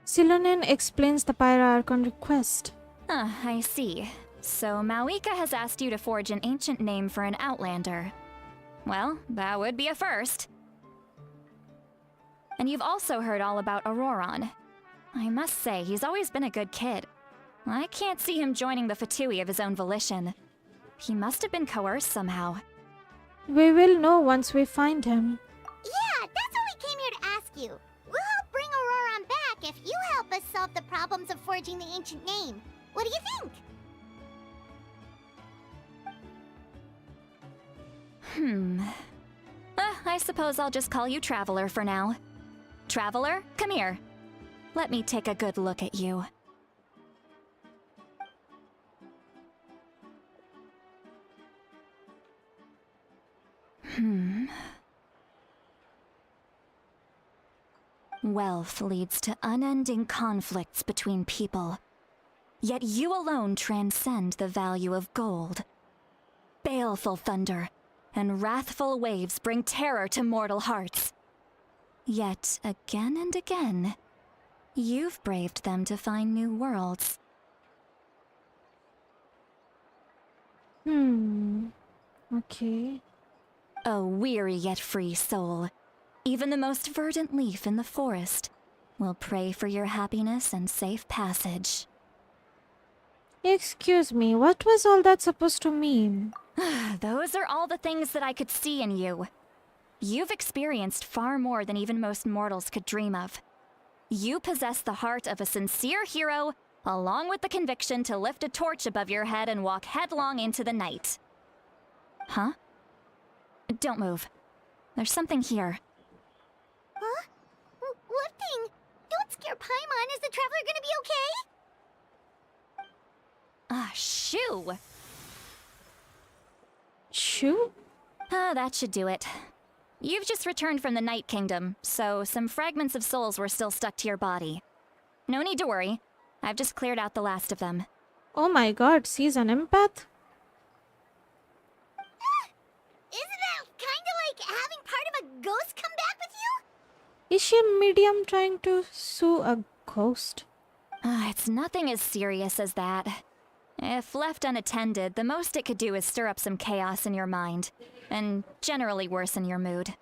Silonen explains the Archon request. I see. So Mawika has asked you to forge an ancient name for an Outlander. Well, that would be a first. And you've also heard all about Auroron. I must say, he's always been a good kid. I can't see him joining the Fatui of his own volition. He must have been coerced somehow. We will know once we find him. Yeah, that's what we came here to ask you. We'll help bring Auroron back if you help us solve the problems of forging the ancient name. What do you think? I suppose I'll just call you Traveler for now. Traveler, come here. Let me take a good look at you. Wealth leads to unending conflicts between people. Yet you alone transcend the value of gold. Baleful thunder and wrathful waves bring terror to mortal hearts. Yet again and again, you've braved them to find new worlds. Okay. A weary yet free soul, even the most verdant leaf in the forest, will pray for your happiness and safe passage. Excuse me, what was all that supposed to mean? Those are all the things that I could see in you. You've experienced far more than even most mortals could dream of. You possess the heart of a sincere hero, along with the conviction to lift a torch above your head and walk headlong into the night. Huh? Don't move. There's something here. Huh? What thing? Don't scare Paimon. Is the traveler gonna be okay? Shoo! Shoe? That should do it. You've just returned from the Night Kingdom, so some fragments of souls were still stuck to your body. No need to worry. I've just cleared out the last of them. Oh my god, she's an empath? Isn't that kinda like having part of a ghost come back with you? Is she a medium trying to sue a ghost? It's nothing as serious as that. If left unattended, the most it could do is stir up some chaos in your mind, and generally worsen your mood.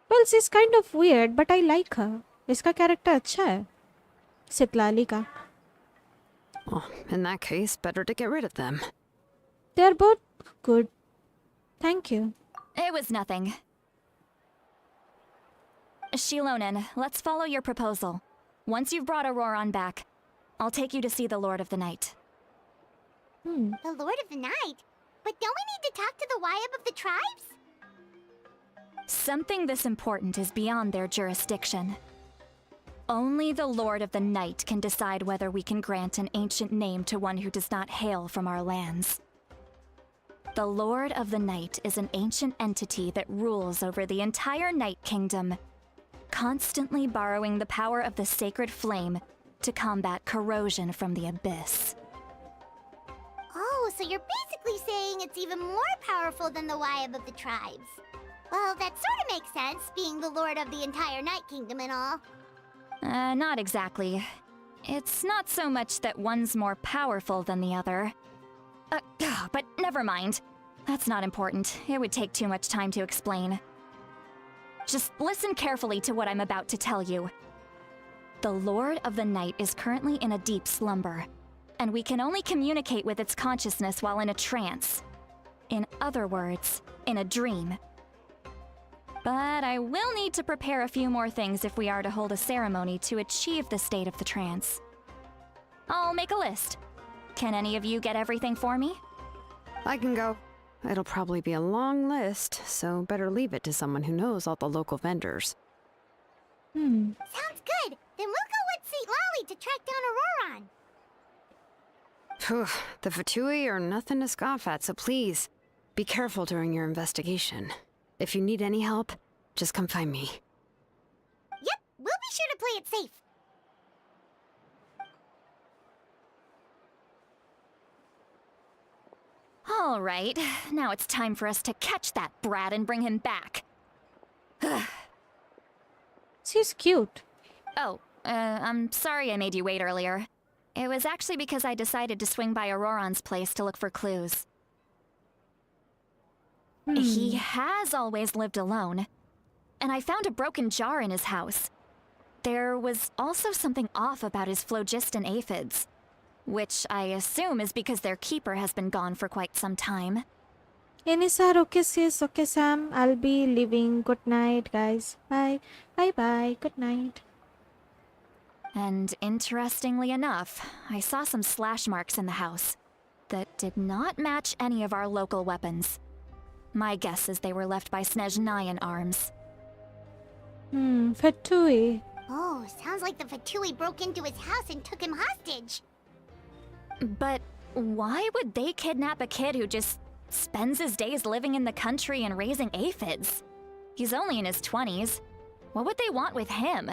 Well, she's kind of weird, but I like her. इसका character अच्छा है. सितलाली का. Well, in that case, better to get rid of them. They're both good. Thank you. It was nothing. Shilonen, let's follow your proposal. Once you've brought Auroron back, I'll take you to see the Lord of the Night. The Lord of the Night? But don't we need to talk to the Wyab of the tribes? Something this important is beyond their jurisdiction. Only the Lord of the Night can decide whether we can grant an ancient name to one who does not hail from our lands. The Lord of the Night is an ancient entity that rules over the entire Night Kingdom, constantly borrowing the power of the sacred flame to combat corrosion from the abyss. Oh, so you're basically saying it's even more powerful than the Wyab of the tribes. Well, that sort of makes sense, being the lord of the entire Night Kingdom and all. Not exactly. It's not so much that one's more powerful than the other. But never mind. That's not important. It would take too much time to explain. Just listen carefully to what I'm about to tell you. The Lord of the Night is currently in a deep slumber, and we can only communicate with its consciousness while in a trance. In other words, in a dream. But I will need to prepare a few more things if we are to hold a ceremony to achieve the state of the trance. I'll make a list. Can any of you get everything for me? I can go. It'll probably be a long list, so better leave it to someone who knows all the local vendors. Sounds good. Then we'll go with St. Lolly to track down Auroron. Phew, the Fatui are nothing to scoff at, so please, be careful during your investigation. If you need any help, just come find me. Yep, we'll be sure to play it safe. All right, now it's time for us to catch that brat and bring him back. She's cute. Oh, I'm sorry I made you wait earlier. It was actually because I decided to swing by Auroron's place to look for clues. He has always lived alone, and I found a broken jar in his house. There was also something off about his phlogiston aphids, which I assume is because their keeper has been gone for quite some time. Anisar, okay sis, okay Sam. I'll be leaving. Good night, guys. Bye. Bye-bye. Good night. And interestingly enough, I saw some slash marks in the house that did not match any of our local weapons. My guess is they were left by Snezhnayan arms. Fatui. Oh, sounds like the Fatui broke into his house and took him hostage. But why would they kidnap a kid who just spends his days living in the country and raising aphids? He's only in his 20s. What would they want with him?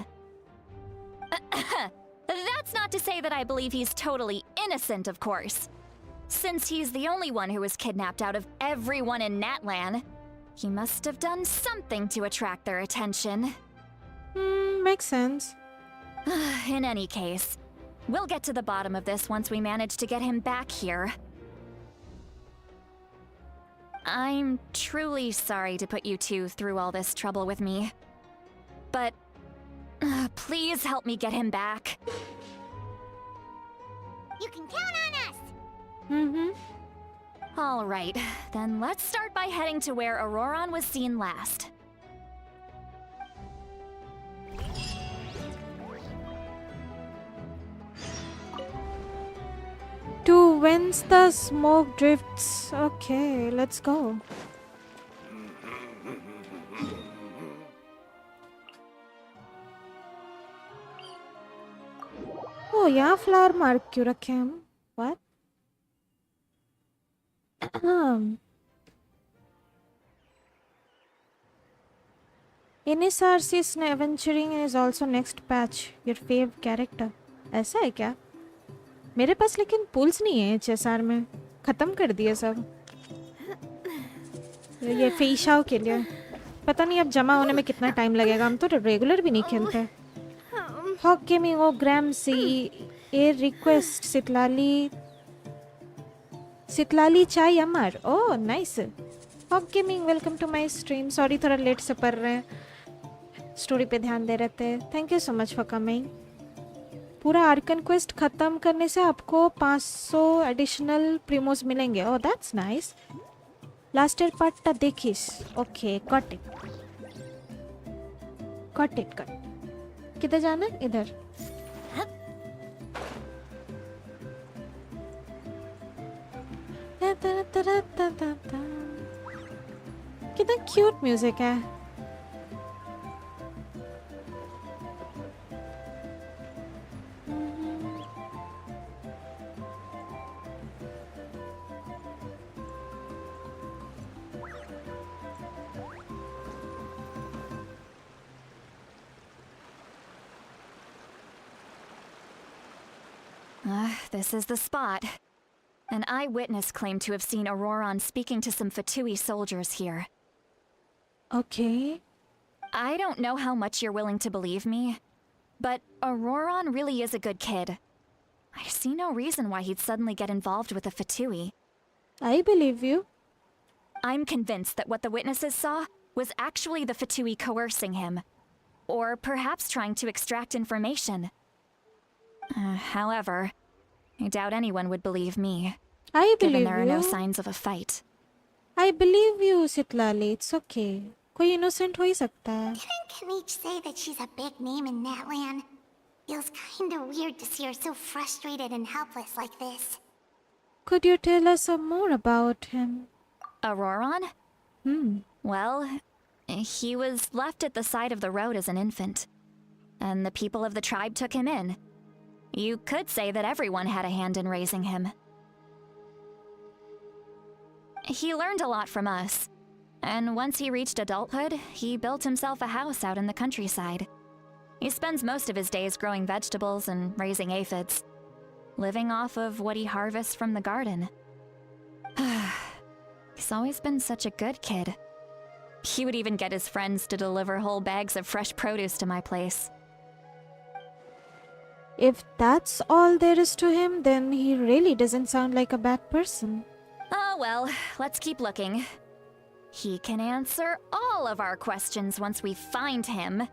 That's not to say that I believe he's totally innocent, of course. Since he's the only one who was kidnapped out of everyone in Natlan, he must have done something to attract their attention. Makes sense. In any case, we'll get to the bottom of this once we manage to get him back here. I'm truly sorry to put you two through all this trouble with me. But please help me get him back. You can count on us. All right, then let's start by heading to where Auroron was seen last. To whence the smoke drifts. Okay, let's go. Oh, यहाँ flower mark क्यों रखे हैं हम? What? NSRC's Adventuring is also next patch. Your fave character. ऐसा है क्या? मेरे पास लेकिन पूल्स नहीं है HSR में. खत्म कर दिए सब. ये फेशाओ के लिए. पता नहीं अब जमा होने में कितना टाइम लगेगा. हम तो रेगुलर भी नहीं खेलते. Hawk Gaming, oh Gramsci, a request, Sitlali Chai Amar. Oh, nice. Hawk Gaming, welcome to my stream. Sorry, थोड़ा लेट से पढ़ रहे हैं. स्टोरी पे ध्यान दे रहे थे. Thank you so much for coming. पूरा आर्कन क्वेस्ट खत्म करने से आपको 500 एडिशनल प्रीमोस मिलेंगे. Oh, that's nice. Last year part देखिस. Okay, got it. Got it. किधर जाना है? इधर. कितना क्यूट म्यूजिक है. This is the spot. An eyewitness claimed to have seen Auroron speaking to some Fatui soldiers here. Okay. I don't know how much you're willing to believe me, but Auroron really is a good kid. I see no reason why he'd suddenly get involved with a Fatui. I believe you. I'm convinced that what the witnesses saw was actually the Fatui coercing him. Or perhaps trying to extract information. However, I doubt anyone would believe me, I given believe there are you. no signs of a fight. I believe you, Sitlali. It's okay. कोई innocent हो ही सकता है. Didn't Kanich say that she's a big name in that land? Feels kinda weird to see her so frustrated and helpless like this. Could you tell us some more about him? Auroron? Hmm. Well, he was left at the side of the road as an infant. And the people of the tribe took him in. You could say that everyone had a hand in raising him. He learned a lot from us. And once he reached adulthood, he built himself a house out in the countryside. He spends most of his days growing vegetables and raising aphids, living off of what he harvests from the garden. He's always been such a good kid. He would even get his friends to deliver whole bags of fresh produce to my place. If that's all there is to him, then he really doesn't sound like a bad person. Oh well, let's keep looking. He can answer all of our questions once we find him.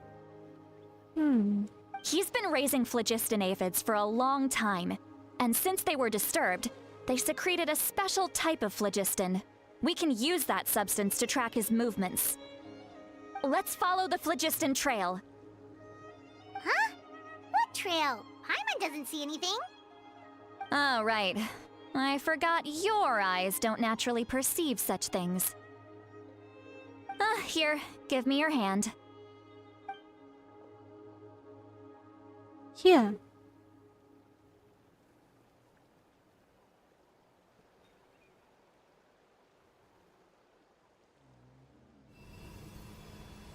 He's been raising phlogiston aphids for a long time, and since they were disturbed, they secreted a special type of phlogiston. We can use that substance to track his movements. Let's follow the phlogiston trail. Huh? What trail? Paimon doesn't see anything. Oh, right. I forgot your eyes don't naturally perceive such things. Here, give me your hand. Here.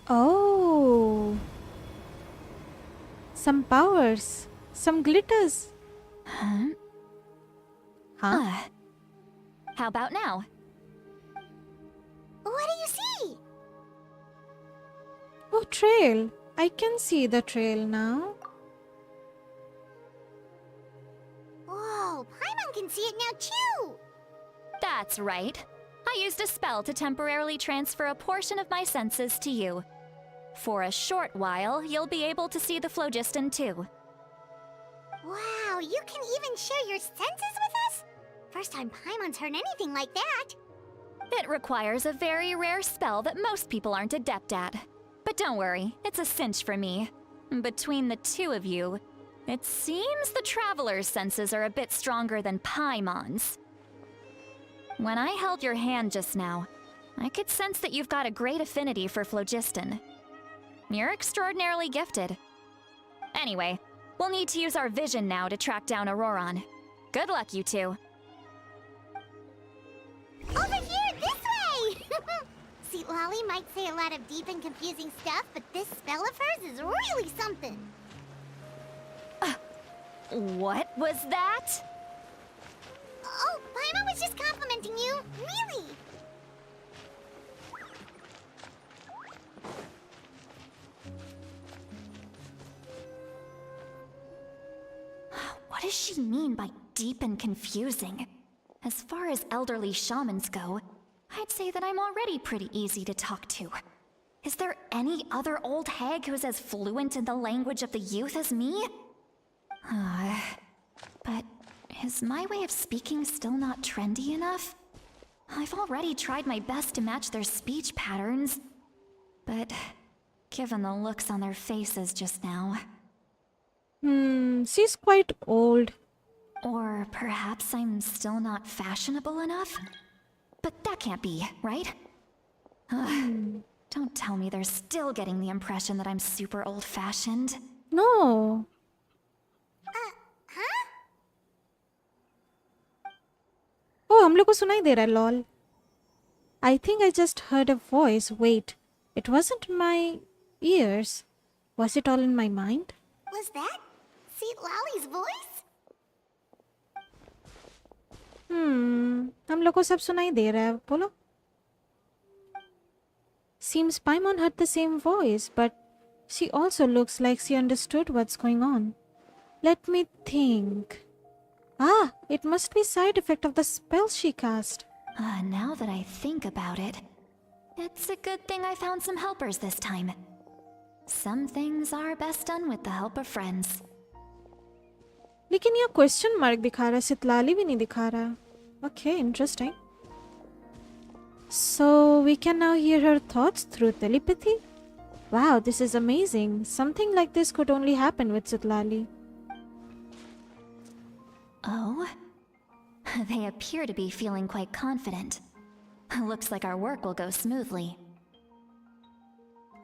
Oh. Some powers. Some glitters. Huh? How about now? What do you see? Oh, trail. I can see the trail now. Whoa, Paimon can see it now too! That's right. I used a spell to temporarily transfer a portion of my senses to you. For a short while, you'll be able to see the phlogiston too. Wow, you can even share your senses with us? First time Paimon's heard anything like that. It requires a very rare spell that most people aren't adept at. But don't worry, it's a cinch for me. Between the two of you, it seems the Traveler's senses are a bit stronger than Paimon's. When I held your hand just now, I could sense that you've got a great affinity for phlogiston. You're extraordinarily gifted. Anyway, we'll need to use our vision now to track down Auroron. Good luck, you two. Over here, this way! See, Lolly might say a lot of deep and confusing stuff, but this spell of hers is really something. What was that? Oh, Paimon was just complimenting you. Really? What does she mean by deep and confusing? As far as elderly shamans go, I'd say that I'm already pretty easy to talk to. Is there any other old hag who's as fluent in the language of the youth as me? But is my way of speaking still not trendy enough? I've already tried my best to match their speech patterns. But given the looks on their faces just now... She's quite old. Or perhaps I'm still not fashionable enough? But that can't be, right? Don't tell me they're still getting the impression that I'm super old-fashioned. No. Huh? Oh, हम लोग को सुनाई दे रहा है, lol. I think I just heard a voice. Wait, it wasn't my ears. Was it all in my mind? Was that Seat Lolly's voice? हम लोग को सब सुनाई दे रहा है, बोलो. Seems Paimon had the same voice, but she also looks like she understood what's going on. Let me think. Ah, it must be side effect of the spell she cast. Now that I think about it, it's a good thing I found some helpers this time. Some things are best done with the help of friends. लेकिन यहाँ question mark दिखा रहा है, सितलाली भी नहीं दिखा रहा. Okay, interesting. So we can now hear her thoughts through telepathy? Wow, this is amazing. Something like this could only happen with Sitlali. Oh? They appear to be feeling quite confident. Looks like our work will go smoothly.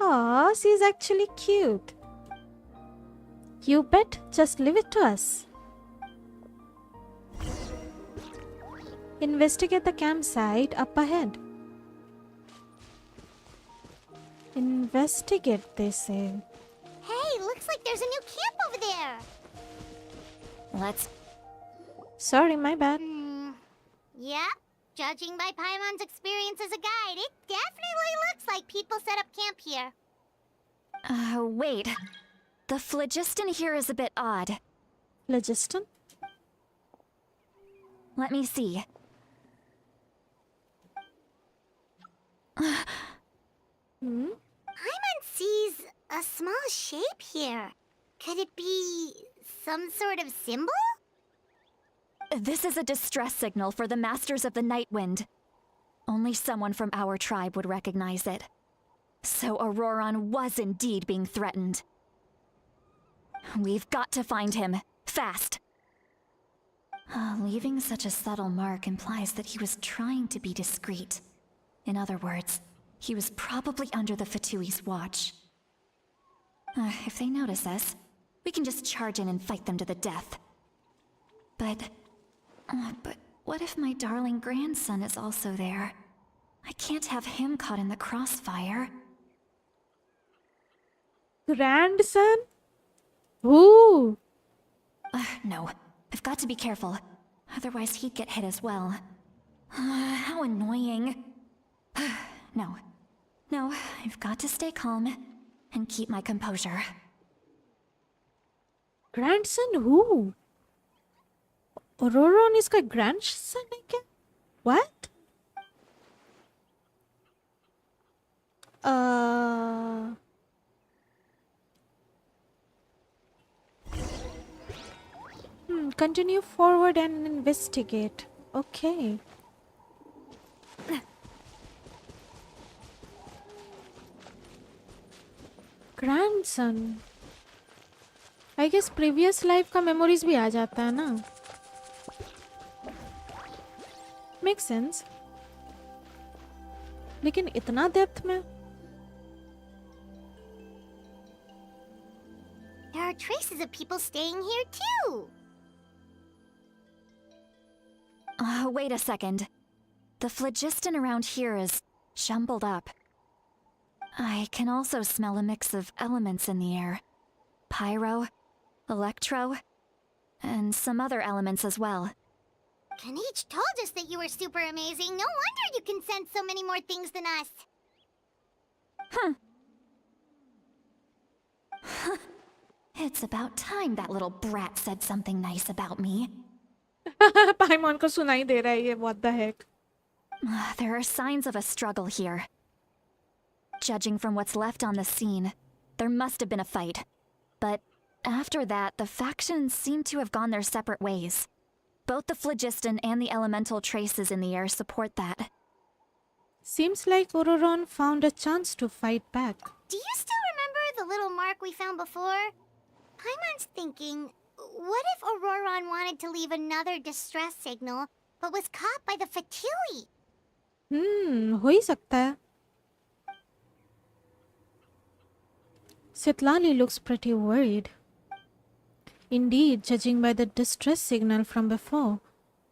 Aw, she's actually cute. You bet, just leave it to us. Investigate the campsite up ahead. Investigate, they say. Hey, looks like there's a new camp over there. Let's... Sorry, my bad. Yep. Judging by Paimon's experience as a guide, it definitely looks like people set up camp here. Wait. The phlogiston here is a bit odd. Phlogiston? Let me see. Paimon sees a small shape here. Could it be some sort of symbol? This is a distress signal for the Masters of the Night Wind. Only someone from our tribe would recognize it. So Auroron was indeed being threatened. We've got to find him. Fast! Leaving such a subtle mark implies that he was trying to be discreet. In other words, he was probably under the Fatui's watch. If they notice us, we can just charge in and fight them to the death. But what if my darling grandson is also there? I can't have him caught in the crossfire. Grandson? Ooh. No, I've got to be careful. Otherwise he'd get hit as well. How annoying. No, I've got to stay calm and keep my composure. Grandson who? Auroron is का grandson है क्या? What? Continue forward and investigate. Okay. Grandson. I guess previous life का memories भी आ जाता है ना? Makes sense. लेकिन इतना depth में? There are traces of people staying here too. Wait a second. The phlogiston around here is jumbled up. I can also smell a mix of elements in the air. Pyro, electro, and some other elements as well. Kanich told us that you were super amazing. No wonder you can sense so many more things than us. It's about time that little brat said something nice about me. Paimon को सुनाई दे रहा है ये. What the heck? There are signs of a struggle here. Judging from what's left on the scene, there must have been a fight. But after that, the factions seem to have gone their separate ways. Both the phlogiston and the elemental traces in the air support that. Seems like Auroron found a chance to fight back. Do you still remember the little mark we found before? Paimon's thinking, what if Auroron wanted to leave another distress signal, but was caught by the Fatui? हो ही सकता है. Sitlali looks pretty worried. Indeed, judging by the distress signal from before,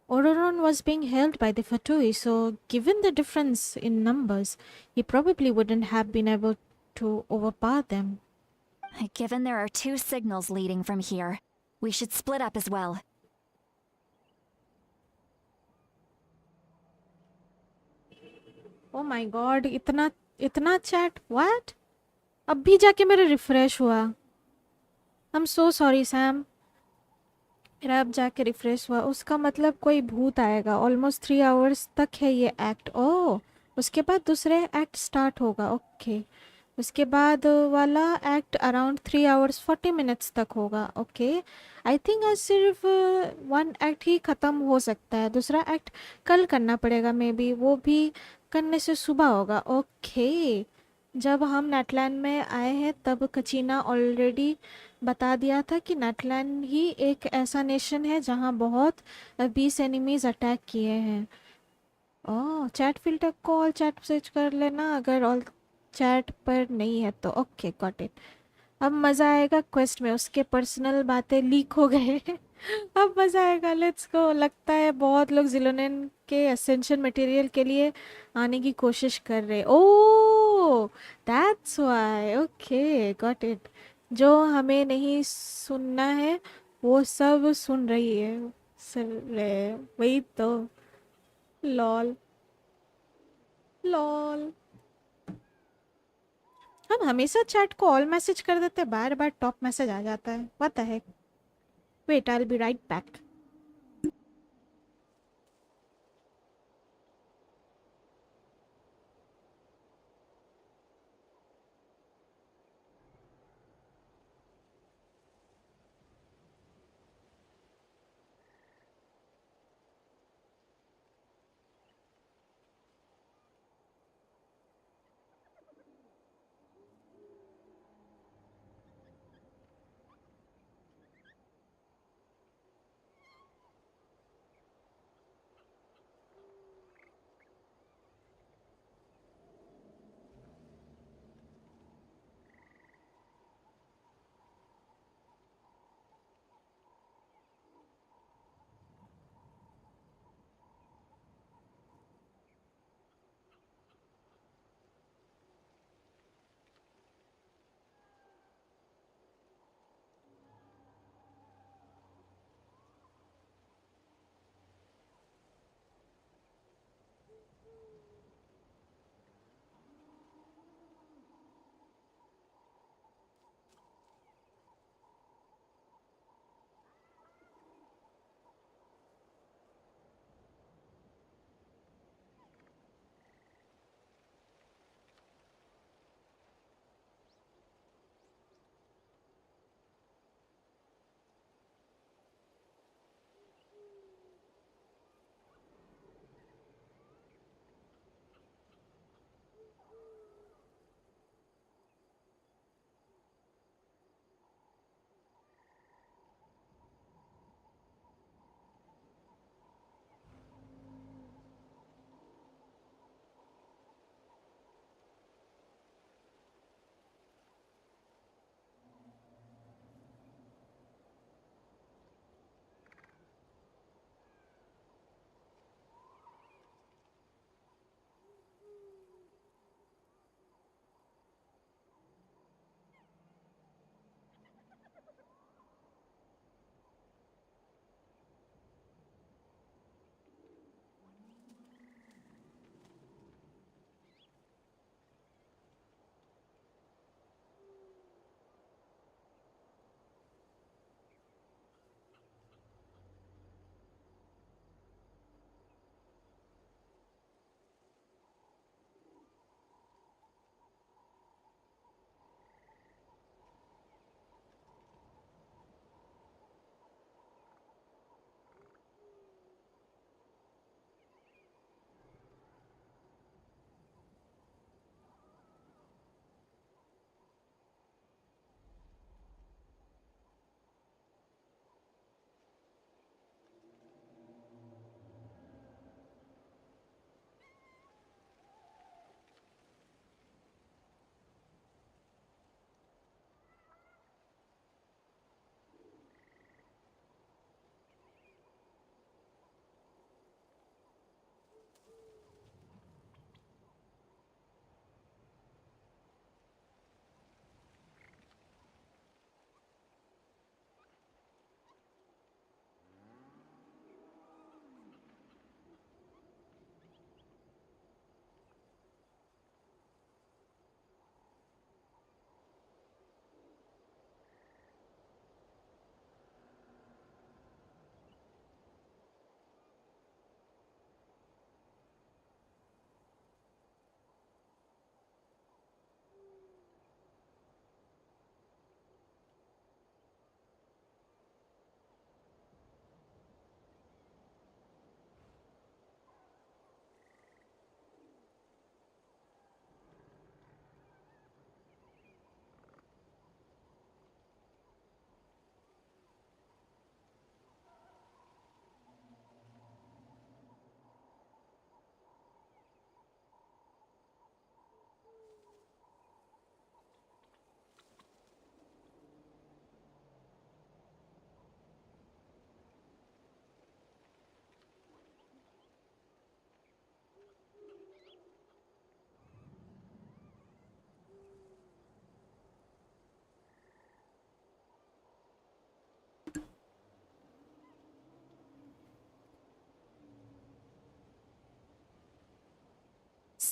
Auroron was being held by the Fatui, so given the difference in numbers, he probably wouldn't have been able to overpower them. Given there are two signals leading from here, we should split up as well. O my God, इतना इतना chat, what? अभी जाके मेरा refresh हुआ। I am so sorry Sam. मेरा अब जाके refresh हुआ, उसका मतलब कोई भूत आएगा। ऑलमोस्ट 3 आवर्स तक है ये एक्ट। ओह, उसके बाद दूसरे एक्ट स्टार्ट होगा। ओके, उसके बाद वाला एक्ट अराउंड 3 आवर्स 40 मिनट्स तक होगा। ओके, आई थिंक आज सिर्फ 1 एक्ट ही ख़त्म हो सकता है। दूसरा एक्ट कल करना पड़ेगा, मे बी वो भी करने से सुबह होगा। ओके, जब हम नेटलैंड में आए हैं तब कचीना ऑलरेडी बता दिया था कि नेटलैंड ही एक ऐसा नेशन है जहाँ बहुत 20 एनिमीज अटैक किए हैं। ओह, चैट फिल्टर को ऑल चैट स्विच कर लेना अगर ऑल चैट पर नहीं है तो। Okay, got it. अब मज़ा आएगा क्वेस्ट में, उसके पर्सनल बातें लीक हो गए। अब मज़ा आएगा, लेट्स गो। लगता है बहुत लोग जिलोनियन के एसेंशियल मटेरियल के लिए आने की कोशिश कर रहे। Oh, that's why. Okay, got it. जो हमें नहीं सुनना है वो सब सुन रही है। सुन रहे, वही तो। Lol lol. हम हमेशा चैट को ऑल मैसेज कर देते, बार बार टॉप मैसेज आ जाता है। What the heck. Wait, I will be right back.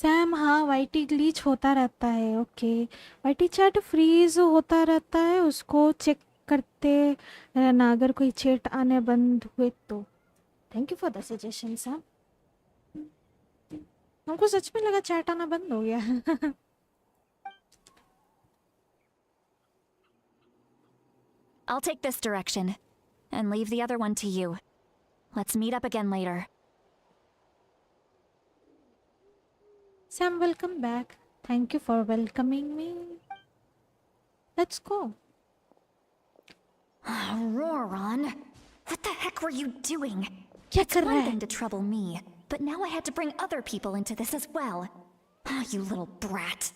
Sam, हाँ वाईटी ग्लीच होता रहता है. ओके, वाईटी चैट फ्रीज होता रहता है, उसको चेक करते रहना अगर कोई चैट आने बंद हुए तो. Thank you for the suggestion Sam. हमको सच में लगा चैट आना बंद हो गया. I'll take this direction, and leave the other one to you. Let's meet up again later. Sam, welcome back. Thank you for welcoming me. Let's go. Roran, what the heck were you doing? क्या It's कर रहा one है? thing to trouble me, but now I had to bring other people into this as well. Ah, you little brat.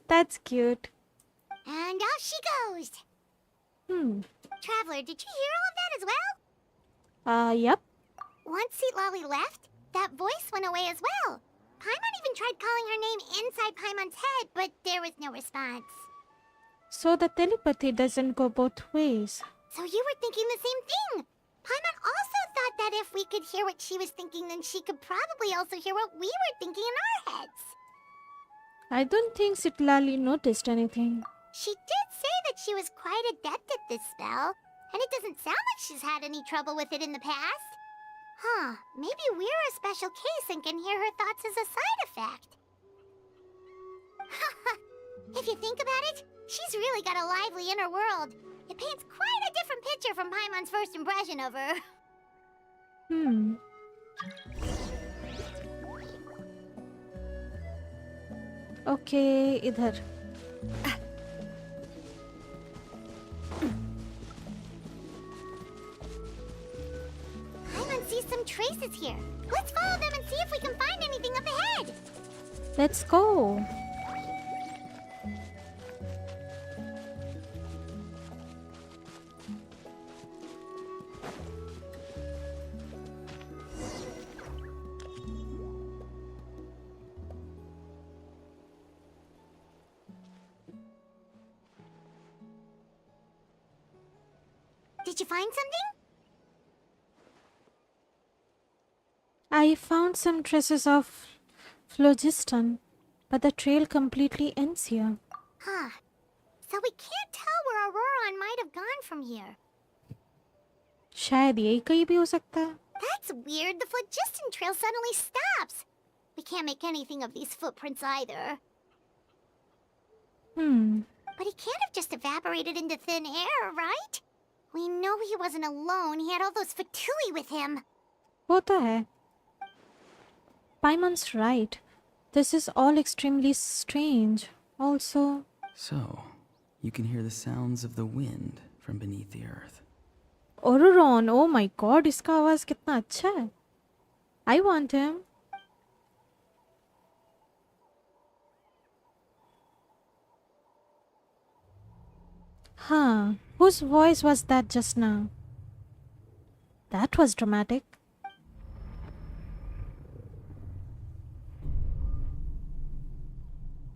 That's cute. And off she goes. Traveler, did you hear all of that as well? Yep. Once Seat Lolly left, that voice went away as well. Paimon even tried calling her name inside Paimon's head, but there was no response. So the telepathy doesn't go both ways. So you were thinking the same thing. Paimon also thought that if we could hear what she was thinking, then she could probably also hear what we were thinking in our heads. I don't think Sitlali noticed anything. She did say that she was quite adept at this spell, and it doesn't sound like she's had any trouble with it in the past. Huh, maybe we're a special case and can hear her thoughts as a side effect. If you think about it, she's really got a lively inner world. It paints quite a different picture from Paimon's first impression of her. Okay, इधर. Paimon sees some traces here. Let's follow them and see if we can find anything up ahead. Let's go. Did you find something? I found some traces of phlogiston, but the trail completely ends here. Huh. So we can't tell where Auroron might have gone from here. शायद यही कहीं भी हो सकता है. That's weird. The phlogiston trail suddenly stops. We can't make anything of these footprints either. But he can't have just evaporated into thin air, right? We know he wasn't alone. He had all those Fatui with him. वो तो है. Paimon's right. This is all extremely strange. Also, So, you can hear the sounds of the wind from beneath the earth. Auroron, oh my god, इसका आवाज कितना अच्छा है. I want him. Huh, whose voice was that just now? That was dramatic.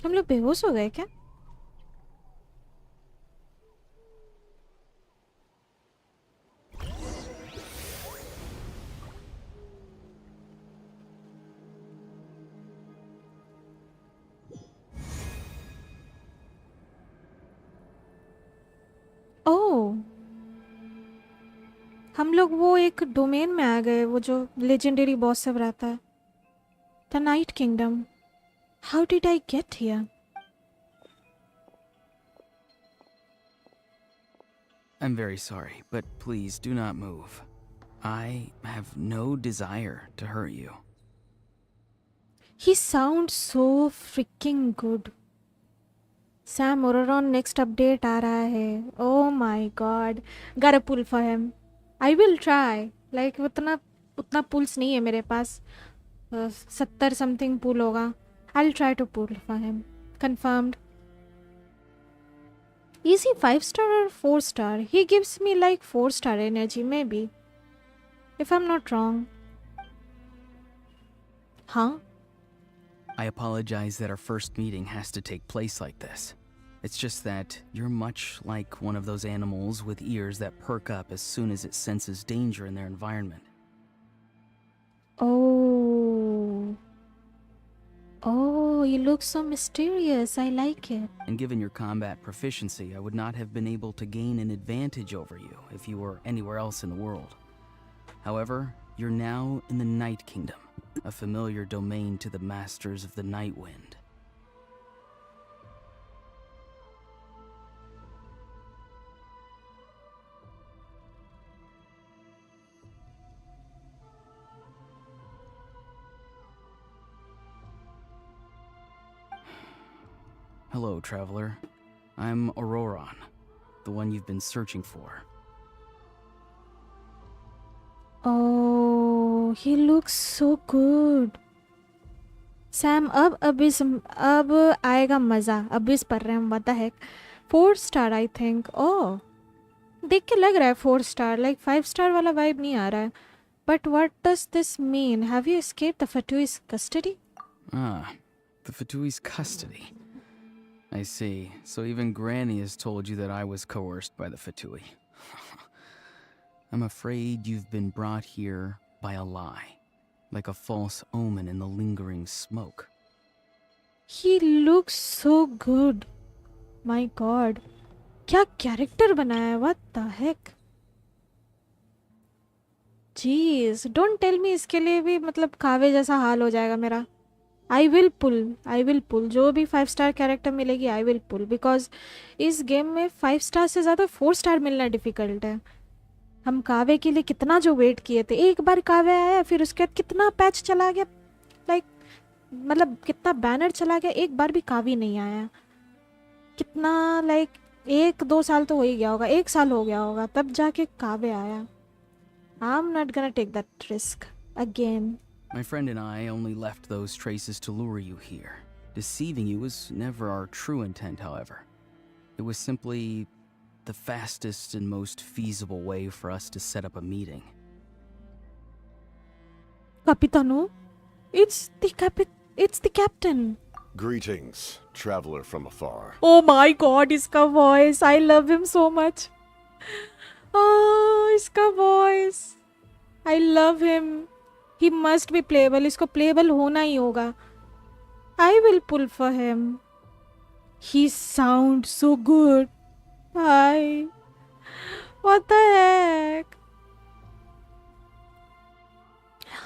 हम लोग बेहोश हो गए क्या? ओह, हम लोग वो एक डोमेन में आ गए, वो जो लेजेंडरी बॉस सब रहता है. The night kingdom. How did I get here? I'm very sorry, but please do not move. I have no desire to hurt you. He sounds so freaking good. Sam, Auroron next update आ रहा है. Oh my god. Gotta pull for him. I will try. Like उतना pulls नहीं है मेरे पास. 70 something pull होगा. I'll try to pull for him. Confirmed. Is he 5-star or 4-star? He gives me like 4-star energy, maybe. If I'm not wrong. Huh? I apologize that our first meeting has to take place like this. It's just that you're much like one of those animals with ears that perk up as soon as it senses danger in their environment. Oh. Oh, he looks so mysterious. I like it. And given your combat proficiency, I would not have been able to gain an advantage over you if you were anywhere else in the world. However, you're now in the Night Kingdom, a familiar domain to the Masters of the Night Wind. Hello, traveler. I'm Auroron, the one you've been searching for. Oh, he looks so good. Sam, अब आएगा मजा. अबिस पढ़ रहे हैं. What the heck? 4 star I think. Oh, देख के लग रहा है 4 star. Like 5 star वाला vibe नहीं आ रहा है. But what does this mean? Have you escaped the Fatui's custody? Ah, the Fatui's custody. I see. So even Granny has told you that I was coerced by the Fatui. I'm afraid you've been brought here by a lie, like a false omen in the lingering smoke. He looks so good. My God. क्या character बनाया है? What the heck? Jeez, don't tell me इसके लिए भी मतलब कावे जैसा हाल हो जाएगा मेरा. I will pull. जो भी 5 star कैरेक्टर मिलेगी I will pull because इस गेम में 5 star से ज़्यादा 4 star मिलना डिफ़िकल्ट है. हम कावे के लिए कितना जो वेट किए थे. एक बार कावे आया फिर उसके बाद कितना पैच चला गया. लाइक मतलब कितना बैनर चला गया. एक बार भी कावी नहीं आया. कितना लाइक 1-2 साल तो हो ही गया होगा. 1 साल हो गया होगा तब जाके कावे आया. I'm not gonna take that risk again. My friend and I only left those traces to lure you here. Deceiving you was never our true intent, however. It was simply the fastest and most feasible way for us to set up a meeting. Capitano? It's the captain. Greetings, traveler from afar. Oh my God, iska voice. I love him so much. Oh, iska voice. I love him. He must be playable. इसको playable होना ही होगा. I will pull for him. He sounds so good. Hi. What the heck?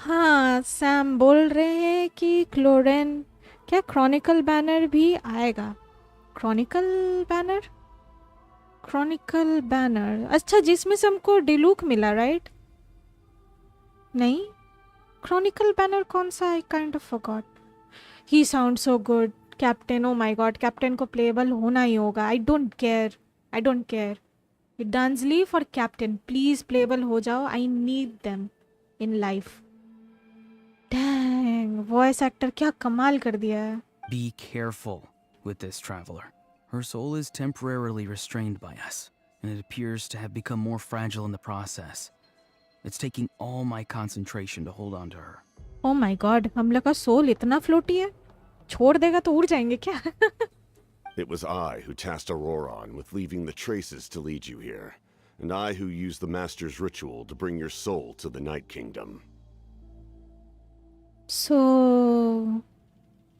हाँ, Sam बोल रहे हैं कि क्लोरेन क्या क्रॉनिकल बैनर भी आएगा. Chronicle banner. अच्छा, जिसमें से हमको डिलूक मिला, राइट? नहीं, क्रॉनिकल बैनर कौन सा? I kind of forgot. He sound so good. Captain, oh my god, captain को प्लेबल होना ही होगा. I don't care. डांसली फॉर कैप्टन, प्लीज प्लेबल हो जाओ. I need them in life. Dang, voice actor क्या कमाल कर दिया है. Be careful with this traveler. Her soul is temporarily restrained by us, and it appears to have become more fragile in the process. It's taking all my concentration to hold on to her. O my God, हम लोग का soul इतना फ्लोटी है. छोड़ देगा तो उड़ जाएंगे क्या? It was I who tasked Auroron with leaving the traces to lead you here, and I who used the Master's ritual to bring your soul to the Night Kingdom. So,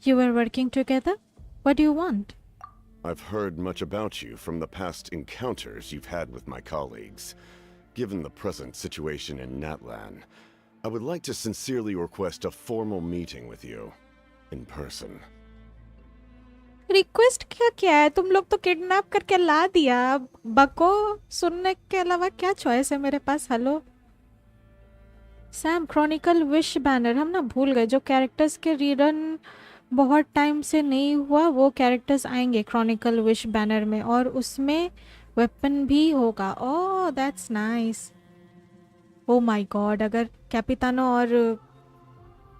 you were working together? What do you want? I've heard much about you from the past encounters you've had with my colleagues. Given the present situation in Natlan, I would like to sincerely request a formal meeting with you, in person. Request क्या है? तुम लोग तो kidnap करके ला दिया. बको सुनने के अलावा क्या चॉइस है मेरे पास? Hello Sam, chronicle wish banner हम ना भूल गए. जो कैरेक्टर्स के रीरन बहुत टाइम से नहीं हुआ वो कैरेक्टर्स आएंगे क्रॉनिकल विश बैनर में, और उसमें वेपन भी होगा. ओह that's nice. O my God, अगर कैपिटानो और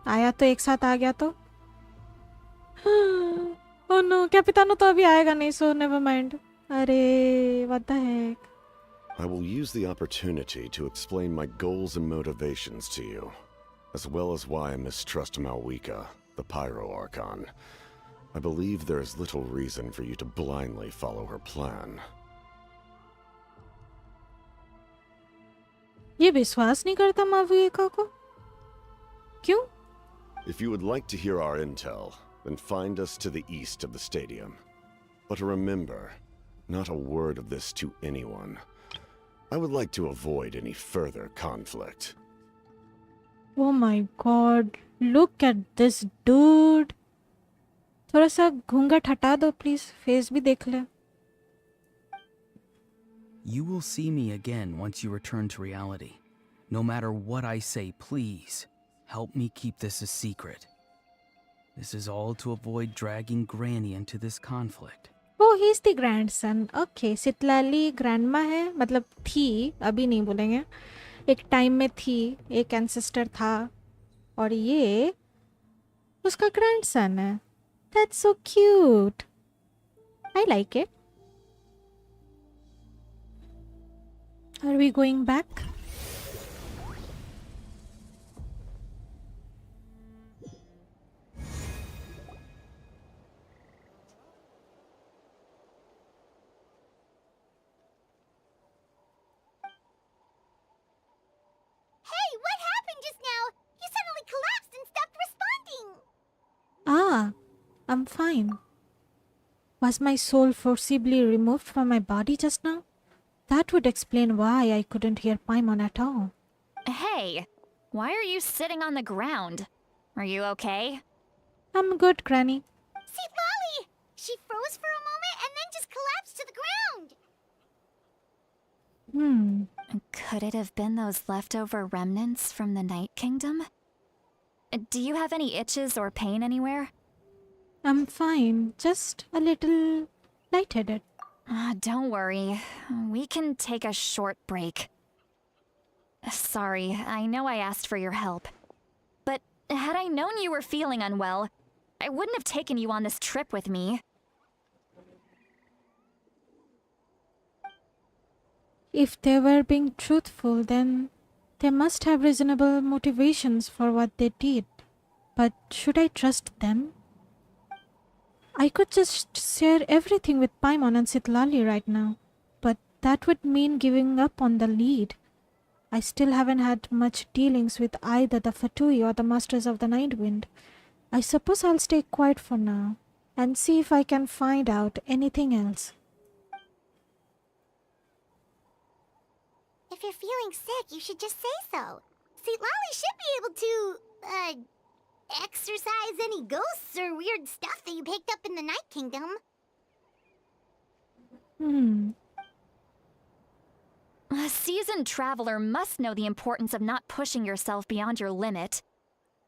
आया तो एक साथ आ गया तो. ओह नो, कैपिटानो तो अभी आएगा नहीं, सो नेवर माइंड. अरे what the Keck. I will use the opportunity to explain my goals and motivations to you, as well as why I mistrust Malwika, the Pyro Archon. I believe there is little reason for you to blindly follow her plan. ये विश्वास नहीं करता मालविका को. क्यों? If you would like to hear our intel, then find us to the east of the stadium. But remember, not a word of this to anyone. I would like to avoid any further conflict. Oh my god, look at this dude. थोड़ा सा घूंघट हटा दो please, face भी देख ले. You will see me again once you return to reality. No matter what I say, please, help me keep this a secret. This is all to avoid dragging Granny into this conflict. Oh, he's the grandson. Okay, सितलाली grandma है, मतलब थी, अभी नहीं बोलेंगे. एक time में थी, एक ancestor था, और ये उसका grandson है. That's so cute. I like it. Are we going back? Hey, what happened just now? You suddenly collapsed and stopped responding. Ah, I'm fine. Was my soul forcibly removed from my body just now? That would explain why I couldn't hear Paimon at all. Hey, why are you sitting on the ground? Are you okay? I'm good, Granny. See, Lolly! She froze for a moment and then just collapsed to the ground. Could it have been those leftover remnants from the Night Kingdom? Do you have any itches or pain anywhere? I'm fine, just a little lightheaded. Don't worry. We can take a short break. Sorry, I know I asked for your help. But had I known you were feeling unwell, I wouldn't have taken you on this trip with me. If they were being truthful, then they must have reasonable motivations for what they did. But should I trust them? I could just share everything with Paimon and Citlali right now, but that would mean giving up on the lead. I still haven't had much dealings with either the Fatui or the Masters of the Nightwind. I suppose I'll stay quiet for now and see if I can find out anything else. If you're feeling sick, you should just say so. See, Lolly should be able to, exorcise any ghosts or weird stuff that you picked up in the Night Kingdom. A seasoned traveler must know the importance of not pushing yourself beyond your limit.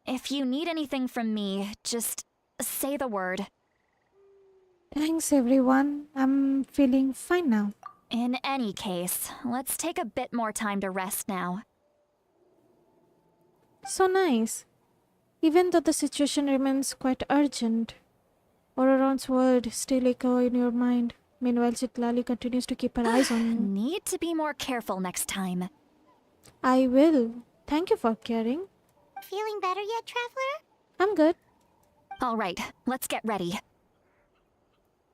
If you need anything from me, just say the word. Thanks everyone. I'm feeling fine now. In any case, let's take a bit more time to rest now. So nice. Even though the situation remains quite urgent, Auroron's words still echo in your mind. Meanwhile, Citlali continues to keep her eyes on you. Need to be more careful next time. I will. Thank you for caring. Feeling better yet, Traveler? I'm good. All right, let's get ready.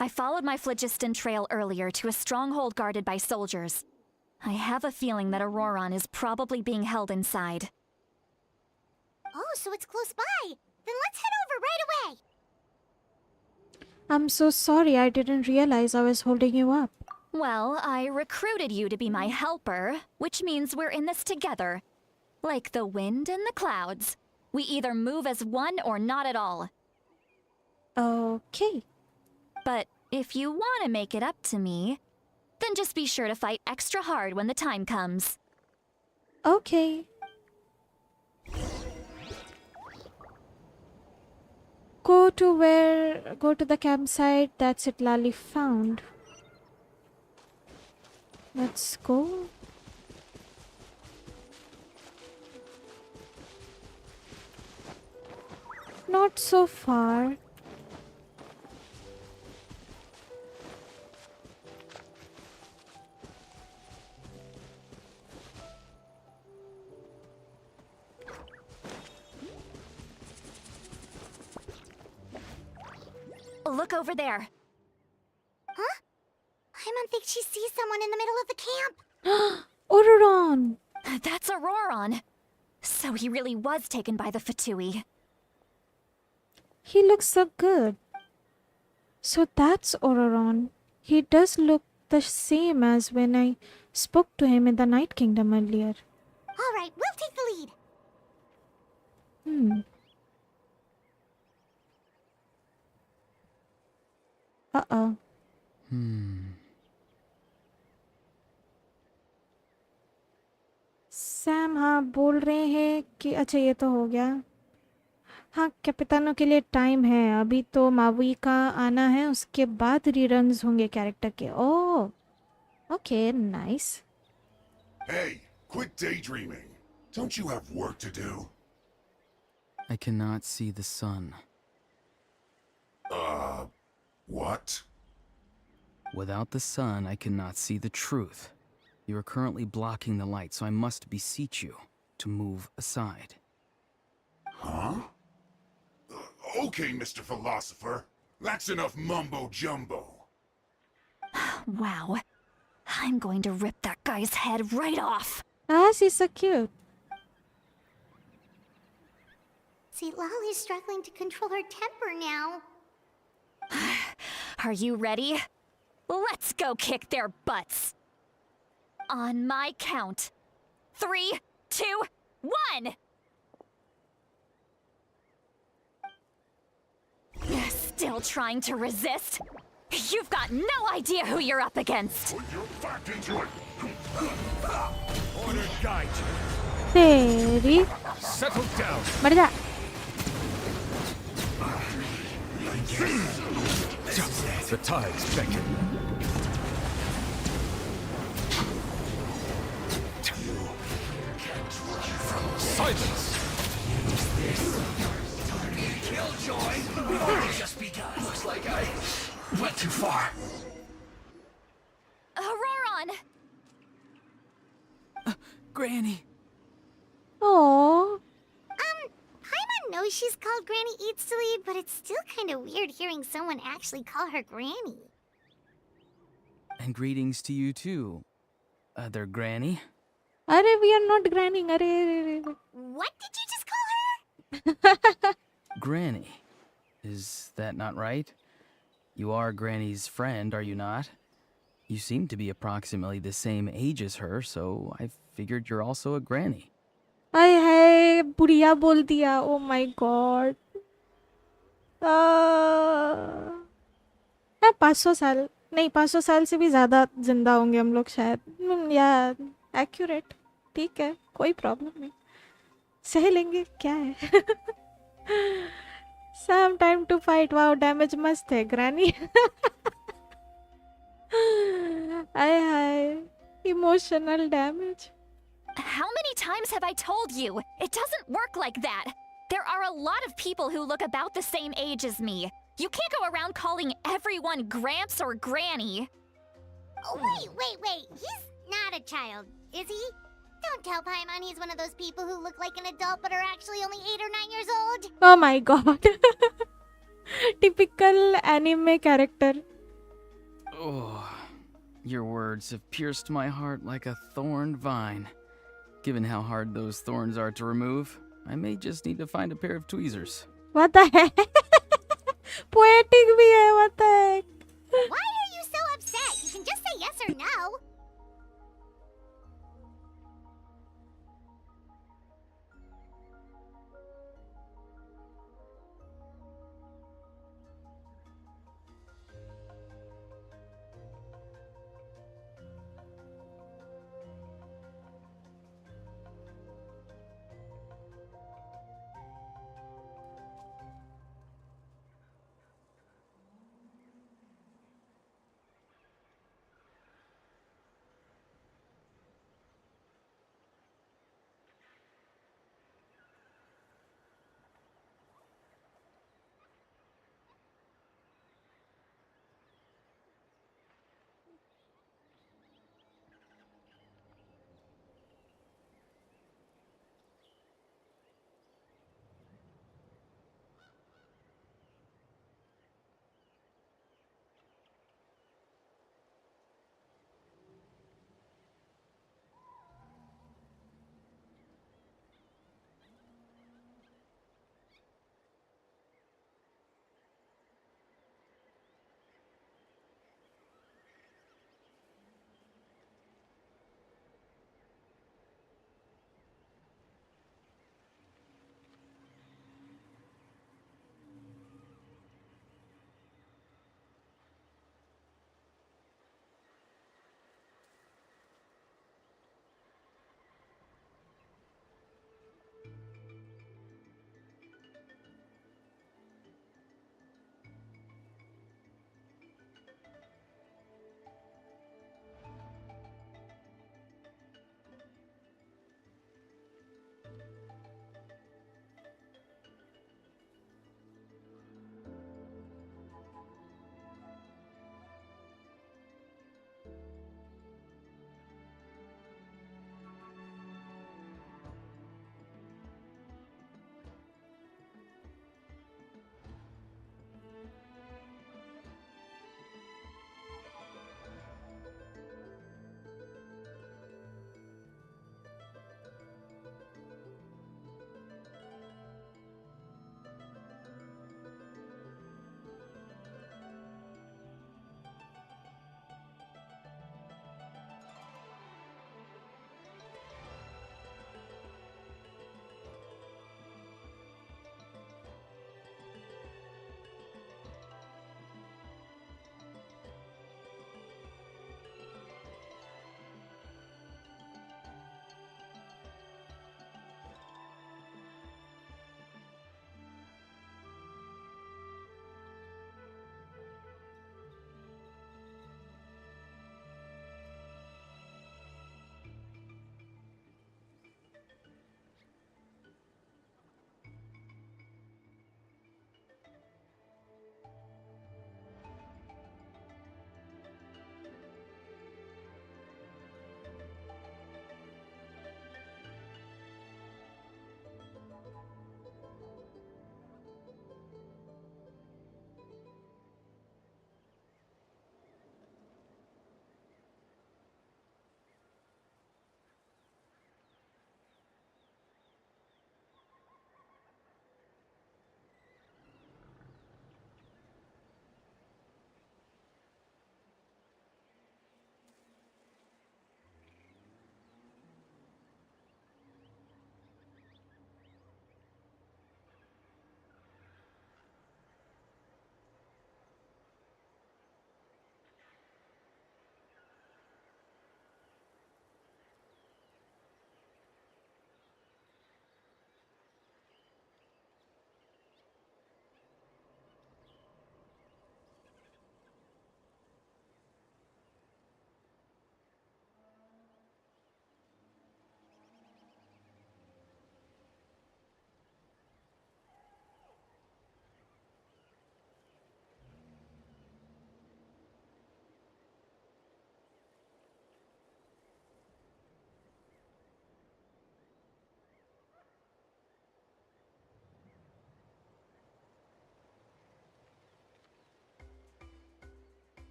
I followed my phlogiston trail earlier to a stronghold guarded by soldiers. I have a feeling that Auroron is probably being held inside. Oh, so it's close by. Then let's head over right away. I'm so sorry, I didn't realize I was holding you up. Well, I recruited you to be my helper, which means we're in this together. Like the wind and the clouds. We either move as one or not at all. Okay. But if you want to make it up to me, then just be sure to fight extra hard when the time comes. Okay. Go to the campsite that Citlali found. Let's go. Not so far. Look over there. Huh? I don't think she sees someone in the middle of the camp. Auroron! That's Auroron. So he really was taken by the Fatui. He looks so good. So that's Auroron. He does look the same as when I spoke to him in the Night Kingdom earlier. All right, we'll take the lead. Hmm. Uh-oh. Sam हाँ बोल रहे हैं कि अच्छा ये तो हो गया. हाँ कैपिटानो के लिए टाइम है अभी तो मावी का आना है उसके बाद रीरन्स होंगे कैरेक्टर के. Oh okay nice. Hey, quit daydreaming. Don't you have work to do? I cannot see the sun. What? Without the sun, I cannot see the truth. You are currently blocking the light, so I must beseech you to move aside. Huh? Okay, Mr. Philosopher. That's enough mumbo-jumbo. Wow. I'm going to rip that guy's head right off. Ah, she's so cute. See, Lolly's struggling to control her temper now. Are you ready? Let's go kick their butts. On my count. 3, 2, 1! Still trying to resist? You've got no idea who you're up against. Put your back into it. Order guide. तेरी Settle down. बढ़ जा. The tides beckon. Silence. Killjoy! Just begun. Looks like I went too far. Auroron! Granny! Oh, Paimon knows she's called Granny Eats to Lead, but it's still kind of weird hearing someone actually call her Granny. And greetings to you too, other Granny. अरे we are not granning. अरे What did you just call her? Granny. Is that not right? You are Granny's friend, are you not? You seem to be approximately the same age as her, so I figured you're also a Granny. आय हाय बुढ़िया बोल दिया. Oh my god. 500 साल नहीं 500 साल से भी ज़्यादा जिंदा होंगे हम लोग शायद. या एक्यूरेट. ठीक है कोई प्रॉब्लम नहीं. सह लेंगे क्या है. Some time to fight. Wow damage मस्त है ग्रैनी. आय हाय emotional damage. How many times have I told you? It doesn't work like that. There are a lot of people who look about the same age as me. You can't go around calling everyone Gramps or Granny. Oh, wait. He's not a child, is he? Don't tell Paimon he's one of those people who look like an adult but are actually only 8 or 9 years old. Oh my god. Typical anime character. Oh, your words have pierced my heart like a thorned vine. Given how hard those thorns are to remove, I may just need to find a pair of tweezers. What the heck? Poetic भी है. What the heck? Why are you so upset? You can just say yes or no.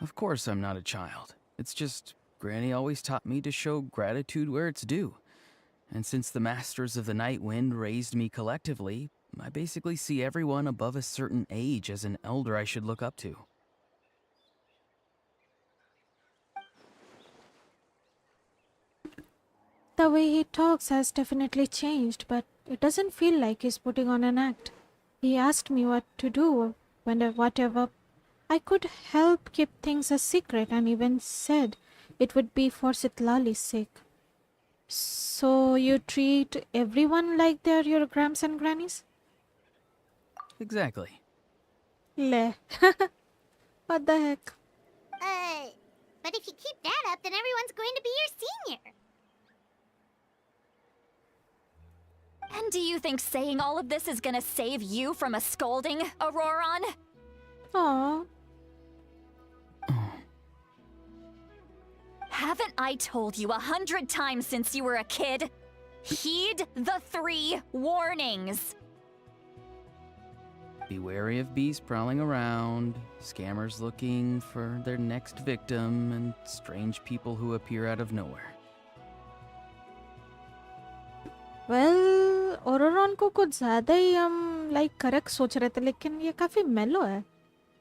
Of course I'm not a child. It's just Granny always taught me to show gratitude where it's due. And since the Masters of the Night Wind raised me collectively, I basically see everyone above a certain age as an elder I should look up to. The way he talks has definitely changed, but it doesn't feel like he's putting on an act. He asked me what to do, whatever I could help keep things a secret, and even said it would be for Sitlali's sake. So you treat everyone like they're your grams and grannies? Exactly. Le. What the heck? But if you keep that up, then everyone's going to be your senior. And do you think saying all of this is gonna save you from a scolding, Auroron? Aww. Haven't I told you 100 times since you were a kid? Heed the 3 warnings. Be wary of bees prowling around, scammers looking for their next victim, and strange people who appear out of nowhere. Well, Auroron को कुछ ज़्यादा ही हम like correct सोच रहे थे, लेकिन ये काफी mellow है.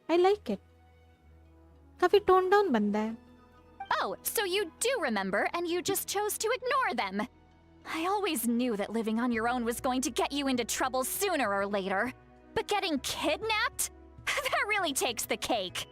I like it. काफी toned down बंदा है. Oh, so you do remember, and you just chose to ignore them. I always knew that living on your own was going to get you into trouble sooner or later. But getting kidnapped? That really takes the cake.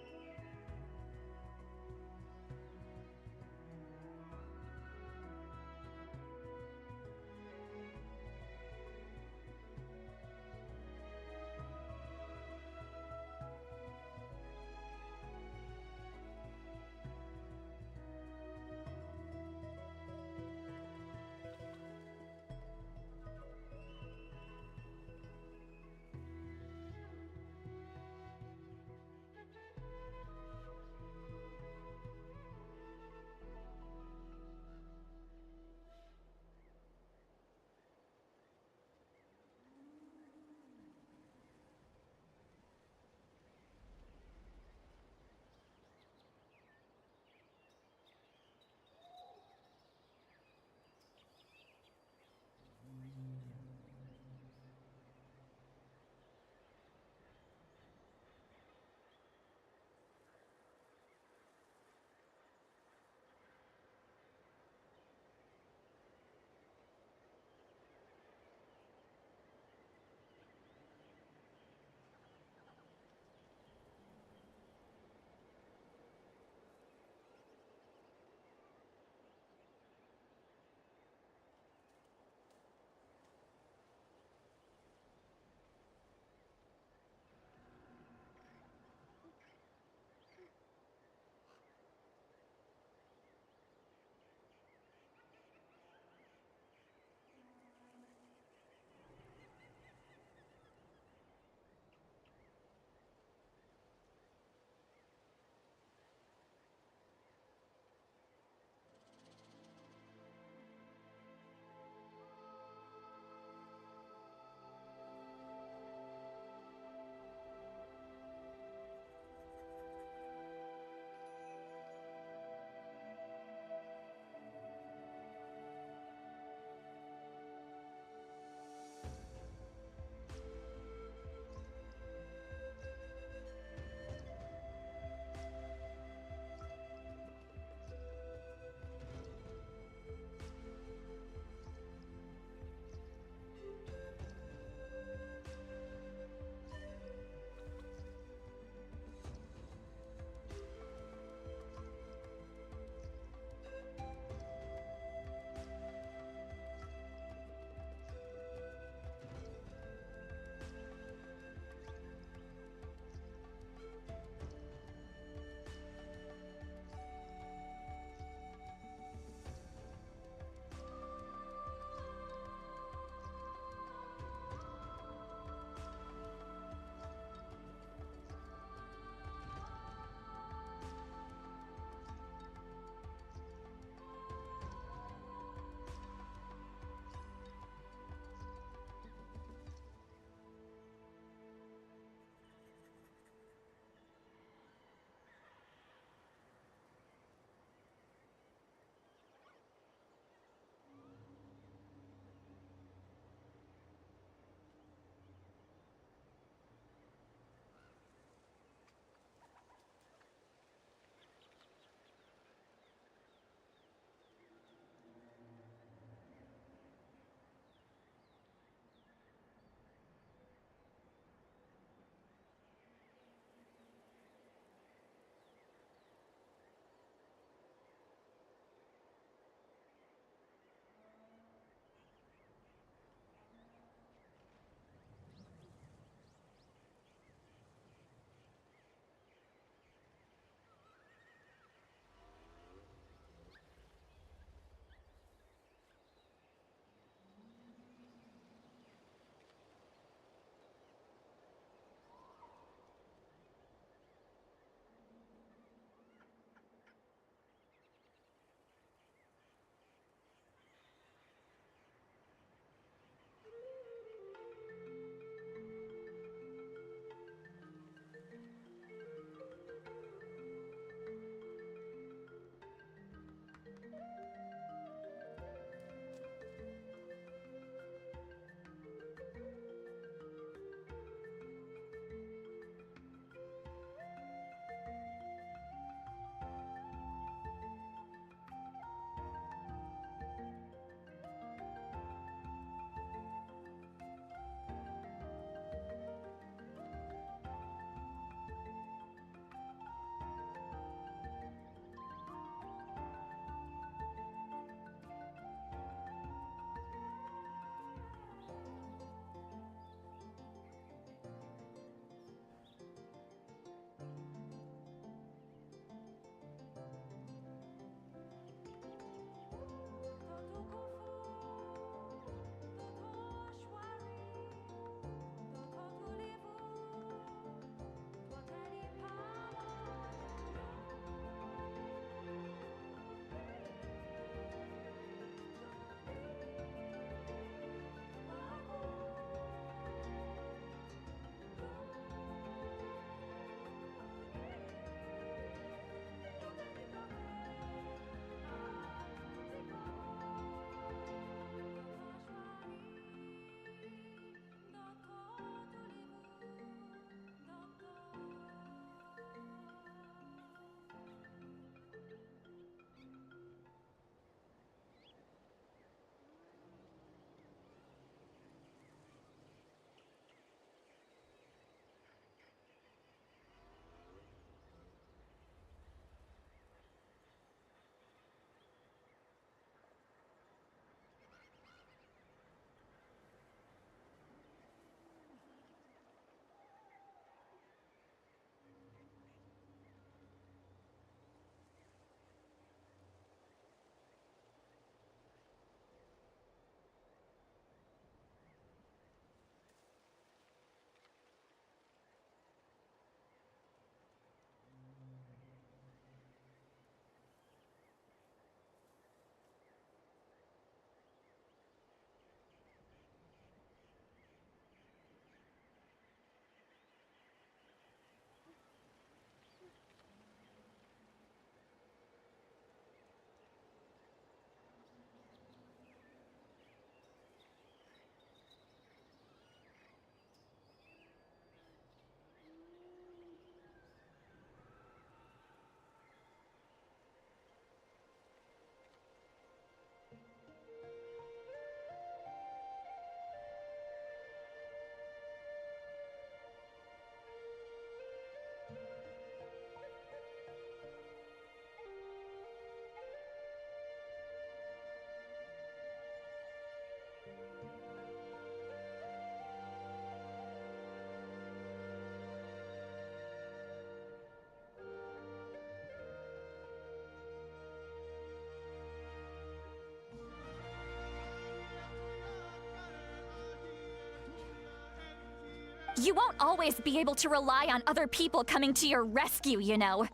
You won't always be able to rely on other people coming to your rescue, you know.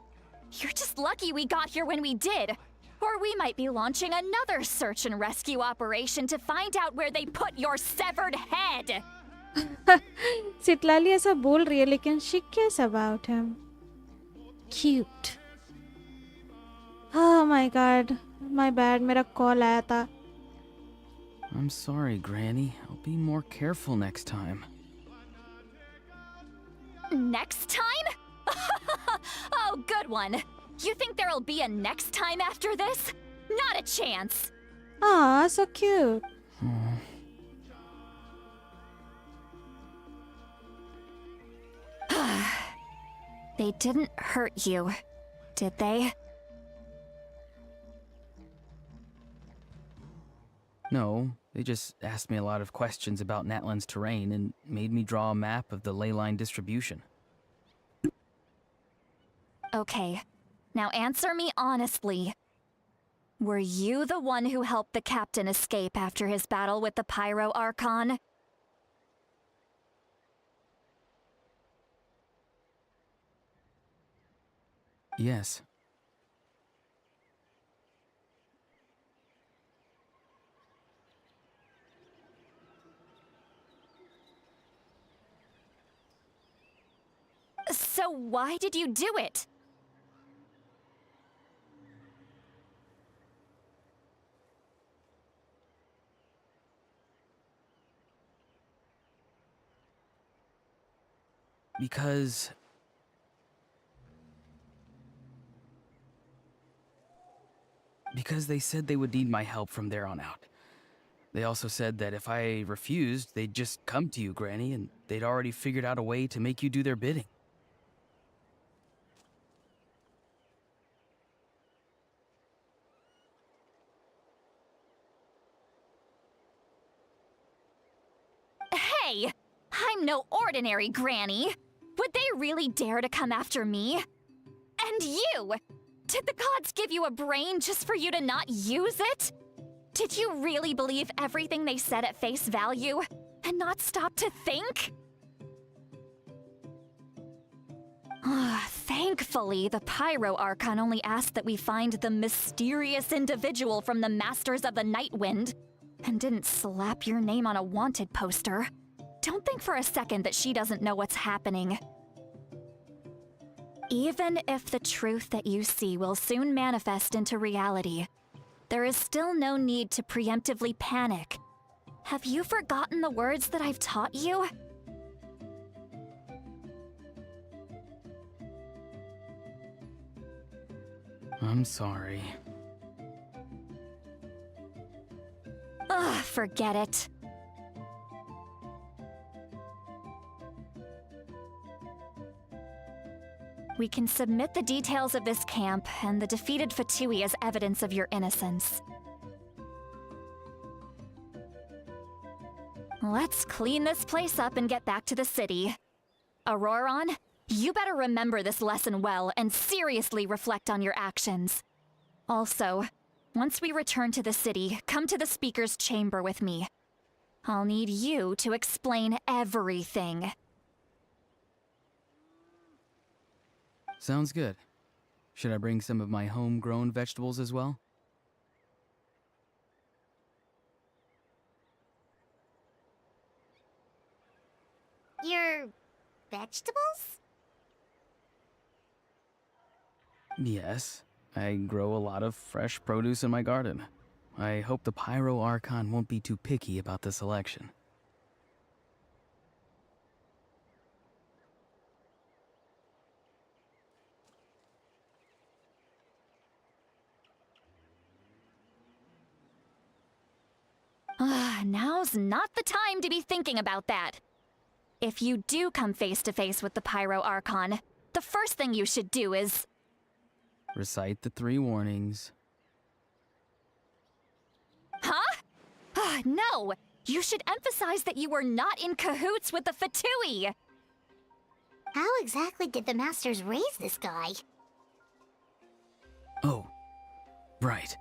You're just lucky we got here when we did. Or we might be launching another search and rescue operation to find out where they put your severed head. सिटलाली ऐसा बोल रही है लेकिन she cares about him. Cute. Oh my god. My bad. मेरा call आया था. I'm sorry, Granny. I'll be more careful next time. Next time? Oh, good one. You think there'll be a next time after this? Not a chance. Aw, so cute. They didn't hurt you, did they? No, they just asked me a lot of questions about Natlan's terrain and made me draw a map of the ley line distribution. Okay, now answer me honestly. Were you the one who helped the captain escape after his battle with the Pyro Archon? Yes. So why did you do it? Because they said they would need my help from there on out. They also said that if I refused, they'd just come to you, Granny, and they'd already figured out a way to make you do their bidding. Hey! I'm no ordinary Granny! Would they really dare to come after me? And you! Did the gods give you a brain just for you to not use it? Did you really believe everything they said at face value, and not stop to think? Thankfully, the Pyro Archon only asked that we find the mysterious individual from the Masters of the Nightwind, and didn't slap your name on a wanted poster. Don't think for a second that she doesn't know what's happening. Even if the truth that you see will soon manifest into reality, there is still no need to preemptively panic. Have you forgotten the words that I've taught you? I'm sorry. Ugh, forget it. We can submit the details of this camp and the defeated Fatui as evidence of your innocence. Let's clean this place up and get back to the city. Auroron, you better remember this lesson well and seriously reflect on your actions. Also, once we return to the city, come to the speaker's chamber with me. I'll need you to explain everything. Sounds good. Should I bring some of my homegrown vegetables as well? Your vegetables? Yes. I grow a lot of fresh produce in my garden. I hope the Pyro Archon won't be too picky about the selection. Now's not the time to be thinking about that. If you do come face to face with the Pyro Archon, the first thing you should do is... Recite the 3 warnings. Huh? No! You should emphasize that you were not in cahoots with the Fatui! How exactly did the Masters raise this guy? Oh, right.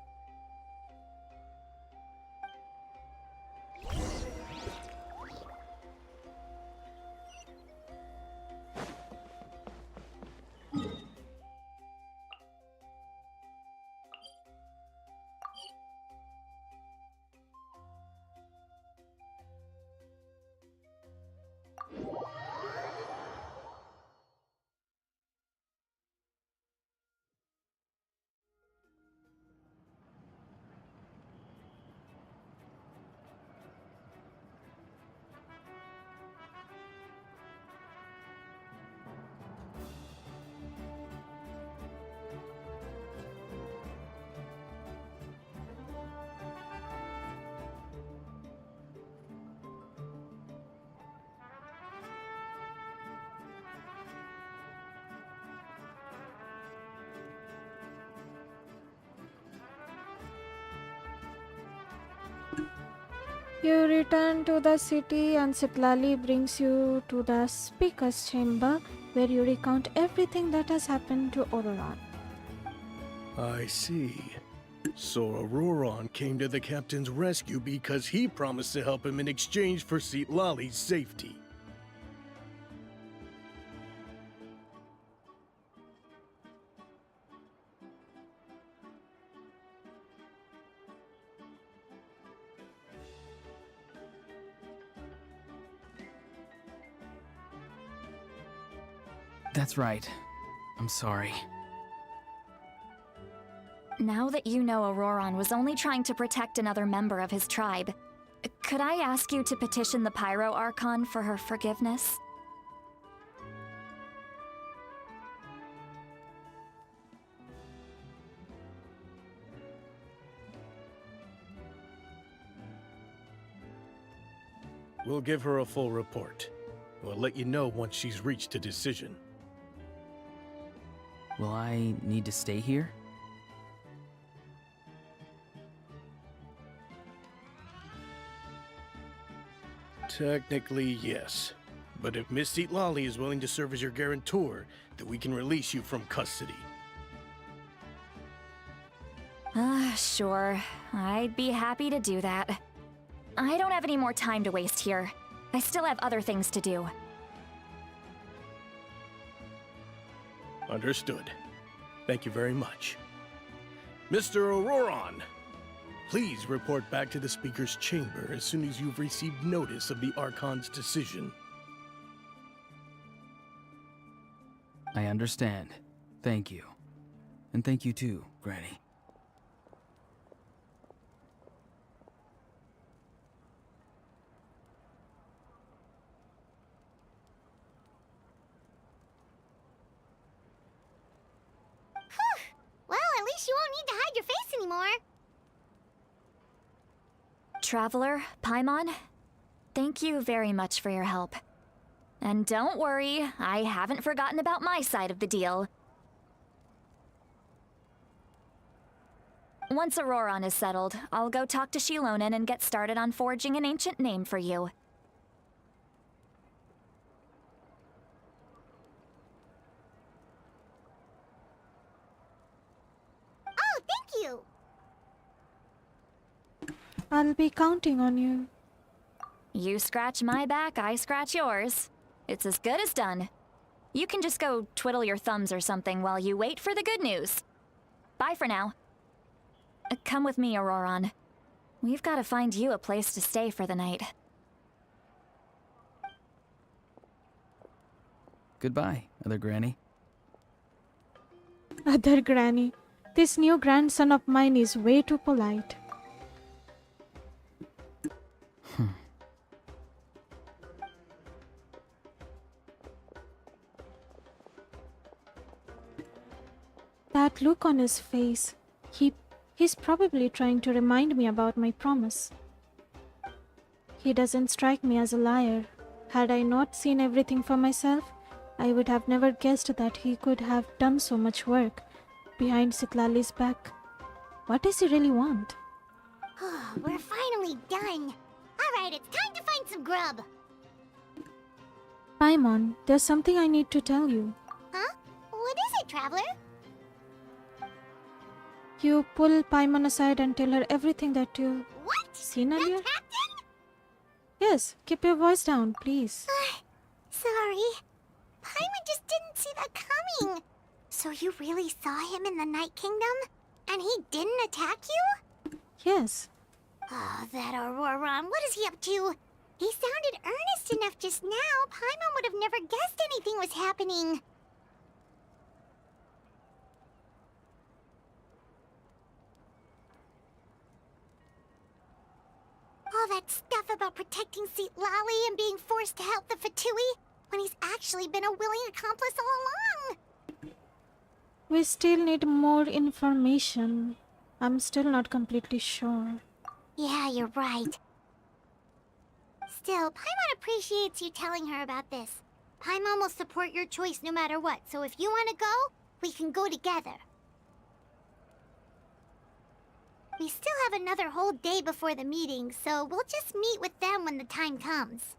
You return to the city and Citlali brings you to the speaker's chamber where you recount everything that has happened to Auroron. I see. So Auroron came to the captain's rescue because he promised to help him in exchange for Citlali's safety. That's right. I'm sorry. Now that you know Auroron was only trying to protect another member of his tribe, could I ask you to petition the Pyro Archon for her forgiveness? We'll give her a full report. We'll let you know once she's reached a decision. Will I need to stay here? Technically, yes. But if Miss Citlali is willing to serve as your guarantor, then we can release you from custody. Sure. I'd be happy to do that. I don't have any more time to waste here. I still have other things to do. Understood. Thank you very much. Mr. Auroron, please report back to the Speaker's chamber as soon as you've received notice of the Archon's decision. I understand. Thank you. And thank you too, Granny. Well, at least you won't need to hide your face anymore. Traveler, Paimon, thank you very much for your help. And don't worry, I haven't forgotten about my side of the deal. Once Auroron is settled, I'll go talk to Shilonen and get started on forging an ancient name for you. Oh, thank you! I'll be counting on you. You scratch my back, I scratch yours. It's as good as done. You can just go twiddle your thumbs or something while you wait for the good news. Bye for now. Come with me, Auroron. We've got to find you a place to stay for the night. Goodbye, other Granny. Other Granny. This new grandson of mine is way too polite. That look on his face. He's probably trying to remind me about my promise. He doesn't strike me as a liar. Had I not seen everything for myself, I would have never guessed that he could have done so much work behind Citlali's back. What does he really want? We're finally done. Alright, it's time to find some grub. Paimon, there's something I need to tell you. Huh? What is it, Traveler? You pull Paimon aside and tell her everything that you What? seen The earlier? captain? Yes, keep your voice down, please. Sorry. Paimon just didn't see that coming. So you really saw him in the Night Kingdom? And he didn't attack you? Yes. Oh, that Auroron, what is he up to? He sounded earnest enough just now. Paimon would have never guessed anything was happening. All that stuff about protecting Citlali and being forced to help the Fatui when he's actually been a willing accomplice all along. We still need more information. I'm still not completely sure. Yeah, you're right. Still, Paimon appreciates you telling her about this. Paimon will support your choice no matter what, so if you want to go, we can go together. We still have another whole day before the meeting, so we'll just meet with them when the time comes.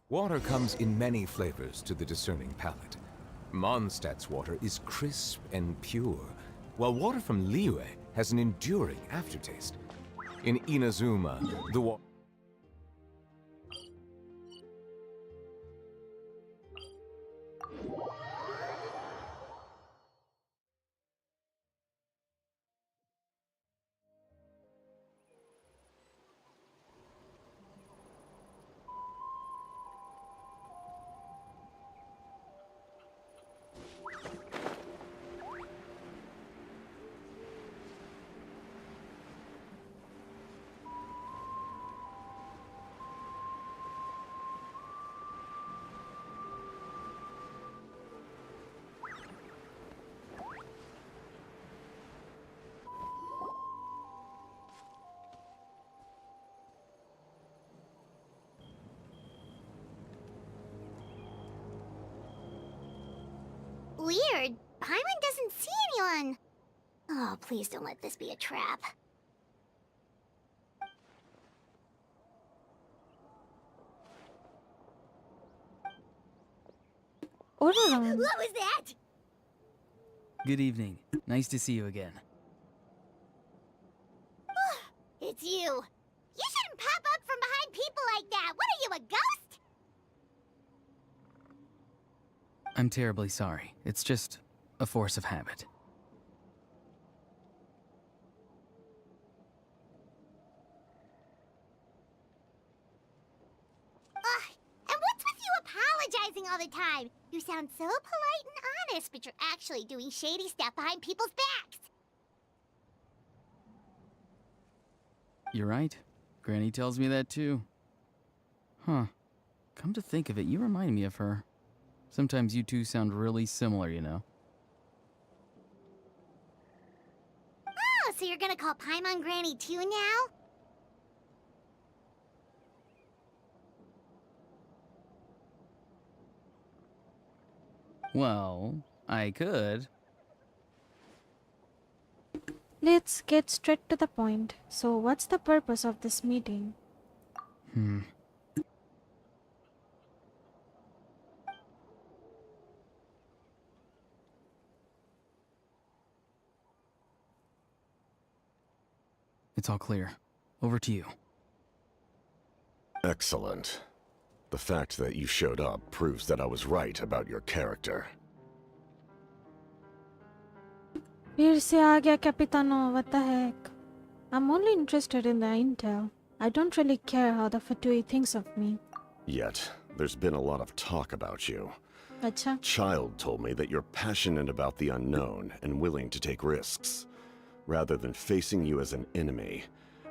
Water comes in many flavors to the discerning palate. Mondstadt's water is crisp and pure, while water from Liyue has an enduring aftertaste. In Inazuma, the water... Weird. Paimon doesn't see anyone. Oh, please don't let this be a trap. Auroron. What was that? Good evening. Nice to see you again. It's you. You shouldn't pop up from behind people like that. What are you, a ghost? I'm terribly sorry. It's just a force of habit. Ugh, and what's with you apologizing all the time? You sound so polite and honest, but you're actually doing shady stuff behind people's backs. You're right. Granny tells me that too. Huh. Come to think of it, you remind me of her. Sometimes you two sound really similar, you know. Oh, so you're gonna call Paimon Granny too now? Well, I could. Let's get straight to the point. So, what's the purpose of this meeting? It's all clear. Over to you. Excellent. The fact that you showed up proves that I was right about your character. फिर से आ गया Capitano, what the heck? I'm only interested in the intel. I don't really care how the Fatui thinks of me. Yet, there's been a lot of talk about you. Acha. Child told me that you're passionate about the unknown and willing to take risks. Rather than facing you as an enemy,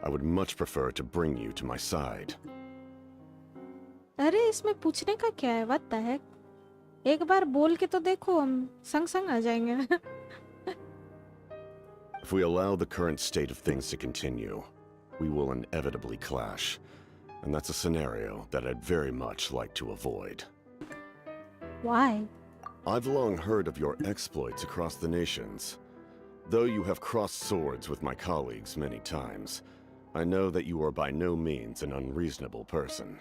I would much prefer to bring you to my side. अरे इसमें पूछने का क्या है? What the heck? एक बार बोल के तो देखो, हम संग संग आ जाएंगे. If we allow the current state of things to continue, we will inevitably clash. And that's a scenario that I'd very much like to avoid. Why? I've long heard of your exploits across the nations. Though you have crossed swords with my colleagues many times, I know that you are by no means an unreasonable person.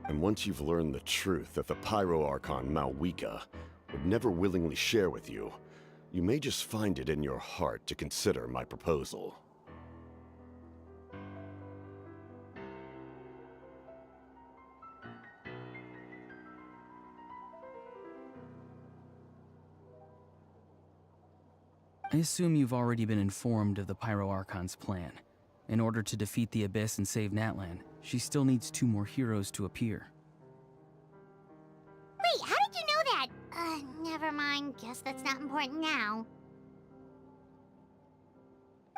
And once you've learned the truth that the Pyro Archon Malwika would never willingly share with you, you may just find it in your heart to consider my proposal. I assume you've already been informed of the Pyro Archon's plan. In order to defeat the Abyss and save Natlan, she still needs 2 more heroes to appear. Wait, how did you know that? Never mind. Guess that's not important now.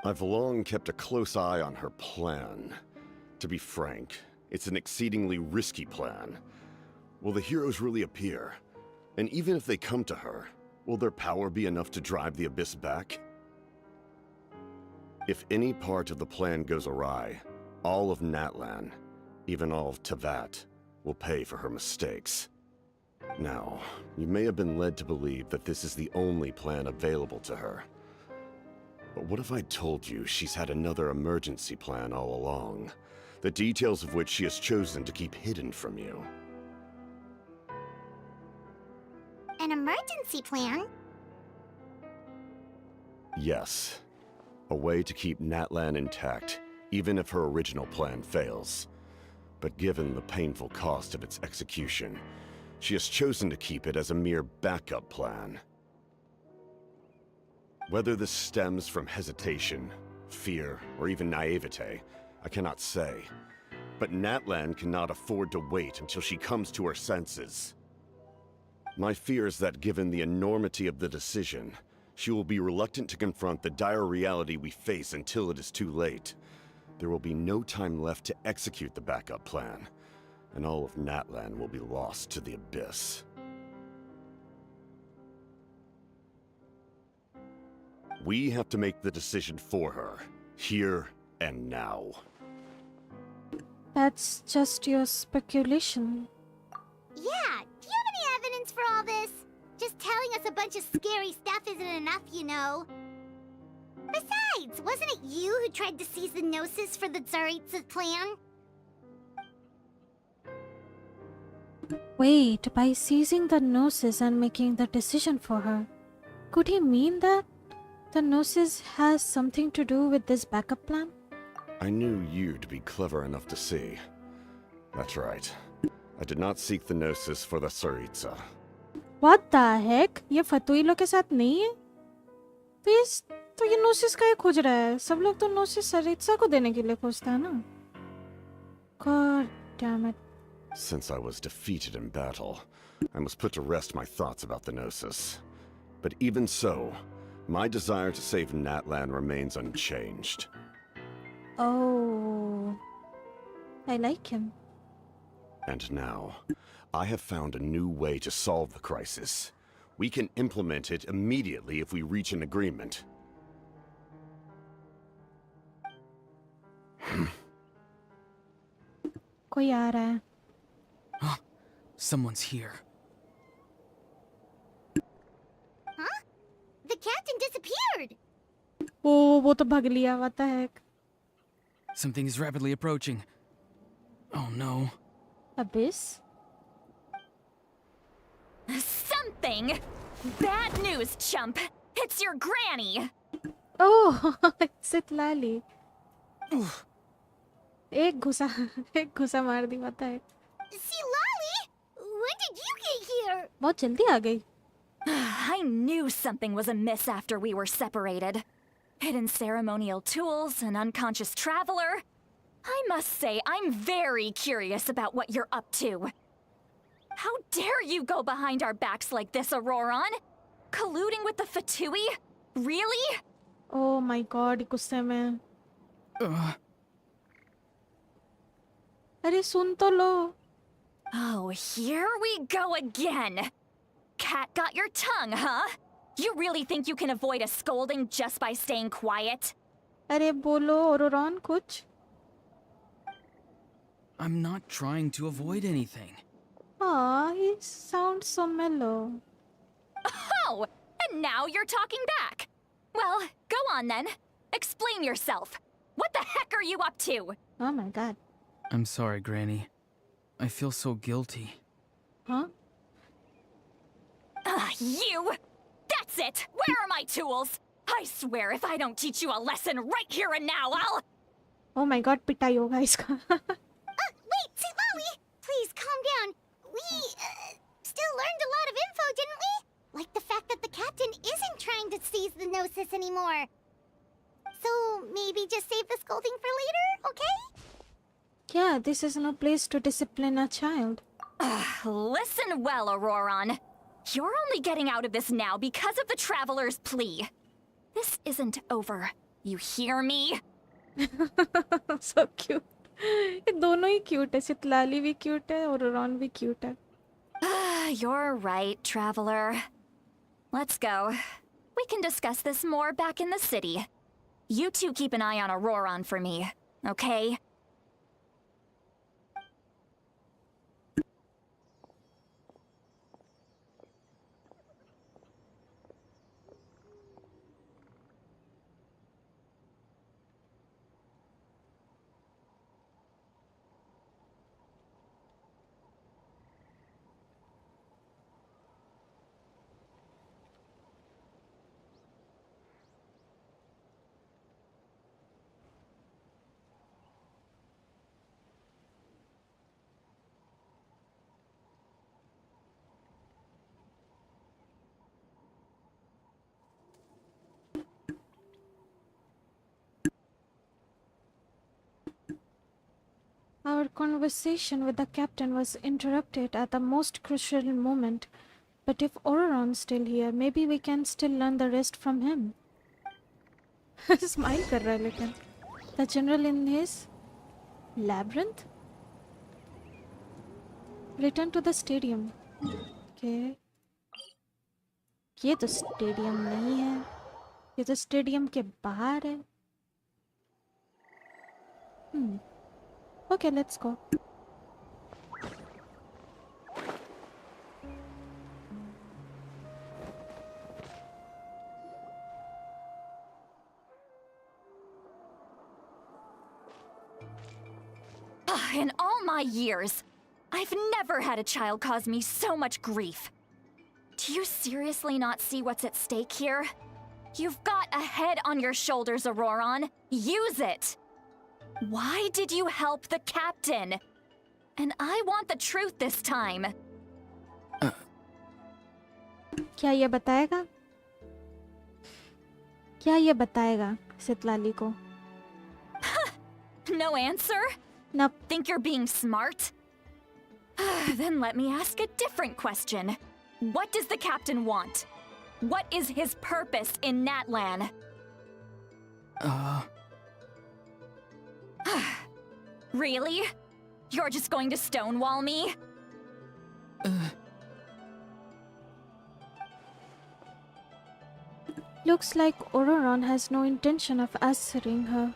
I've long kept a close eye on her plan. To be frank, it's an exceedingly risky plan. Will the heroes really appear? And even if they come to her, will their power be enough to drive the Abyss back? If any part of the plan goes awry, all of Natlan, even all of Teyvat, will pay for her mistakes. Now, you may have been led to believe that this is the only plan available to her. But what if I told you she's had another emergency plan all along, the details of which she has chosen to keep hidden from you? An emergency plan? Yes. A way to keep Natlan intact, even if her original plan fails. But given the painful cost of its execution, she has chosen to keep it as a mere backup plan. Whether this stems from hesitation, fear, or even naivete, I cannot say. But Natlan cannot afford to wait until she comes to her senses. My fear is that given the enormity of the decision, she will be reluctant to confront the dire reality we face until it is too late. There will be no time left to execute the backup plan, and all of Natlan will be lost to the Abyss. We have to make the decision for her, here and now. That's just your speculation. Yeah, do you have any evidence for all this? Just telling us a bunch of scary stuff isn't enough, you know. Besides, wasn't it you who tried to seize the Gnosis for the Tsaritsa's plan? Wait, by seizing the Gnosis and making the decision for her, could he mean that the Gnosis has something to do with this backup plan? I knew you to be clever enough to see. That's right. I did not seek the Gnosis for the Tsaritsa. What the heck? ये फतुई लोग के साथ नहीं है? तो ये Gnosis का ही खोज रहा है. सब लोग तो Gnosis Tsaritsa को देने के लिए खोजता है ना? God damn it. Since I was defeated in battle, I must put to rest my thoughts about the Gnosis. But even so, my desire to save Natlan remains unchanged. Oh, I like him. And now, I have found a new way to solve the crisis. We can implement it immediately if we reach an agreement. कोई आ रहा है. Someone's here. Huh? The captain disappeared! Oh, वो तो भाग लिया. What the heck? Something is rapidly approaching. Oh no. Abyss? Something! Bad news, chump! It's your granny! Oh, it's Lali. एक घुसा मार दी. What the heck? See, Lolly? When did you get here? बहुत जल्दी आ गई. I knew something was amiss after we were separated. Hidden ceremonial tools, an unconscious traveler. I must say, I'm very curious about what you're up to. How dare you go behind our backs like this, Auroron? Colluding with the Fatui? Really? Oh my god, गुस्से में. अरे सुन तो लो. Oh, here we go again. Cat got your tongue, huh? You really think you can avoid a scolding just by staying quiet? अरे बोलो Auroron कुछ. I'm not trying to avoid anything. Aw, he sounds so mellow. Oh, and now you're talking back. Well, go on then. Explain yourself. What the heck are you up to? Oh my god. I'm sorry, Granny. I feel so guilty. Huh? You! That's it! Where are my tools? I swear if I don't teach you a lesson right here and now, I'll... Oh my god, पिटाई होगा इसका. Wait, see, Lolly! Please, calm down. We, still learned a lot of info, didn't we? Like the fact that the captain isn't trying to seize the Gnosis anymore. So maybe just save the scolding for later, okay? Yeah, this is no place to discipline a child. Listen well, Auroron. You're only getting out of this now because of the Traveler's plea. This isn't over. You hear me? So cute. ये दोनों ही cute है. सितलाली भी cute है और Ron भी cute है. You're right, Traveler. Let's go. We can discuss this more back in the city. You two keep an eye on Auroron for me, okay? Our conversation with the captain was interrupted at the most crucial moment. But if Auroron's still here, maybe we can still learn the rest from him. Smile कर रहा है लेकिन. The general in his labyrinth? Return to the stadium. Okay. ये तो stadium नहीं है. ये तो stadium के बाहर है. Okay, let's go. In all my years, I've never had a child cause me so much grief. Do you seriously not see what's at stake here? You've got a head on your shoulders, Auroron. Use it! Why did you help the captain? And I want the truth this time. क्या ये बताएगा? क्या ये बताएगा सितलाली को? No answer? Nope. Think you're being smart? Then let me ask a different question. What does the captain want? What is his purpose in Natlan? Really? You're just going to stonewall me? Looks like Auroron has no intention of answering her.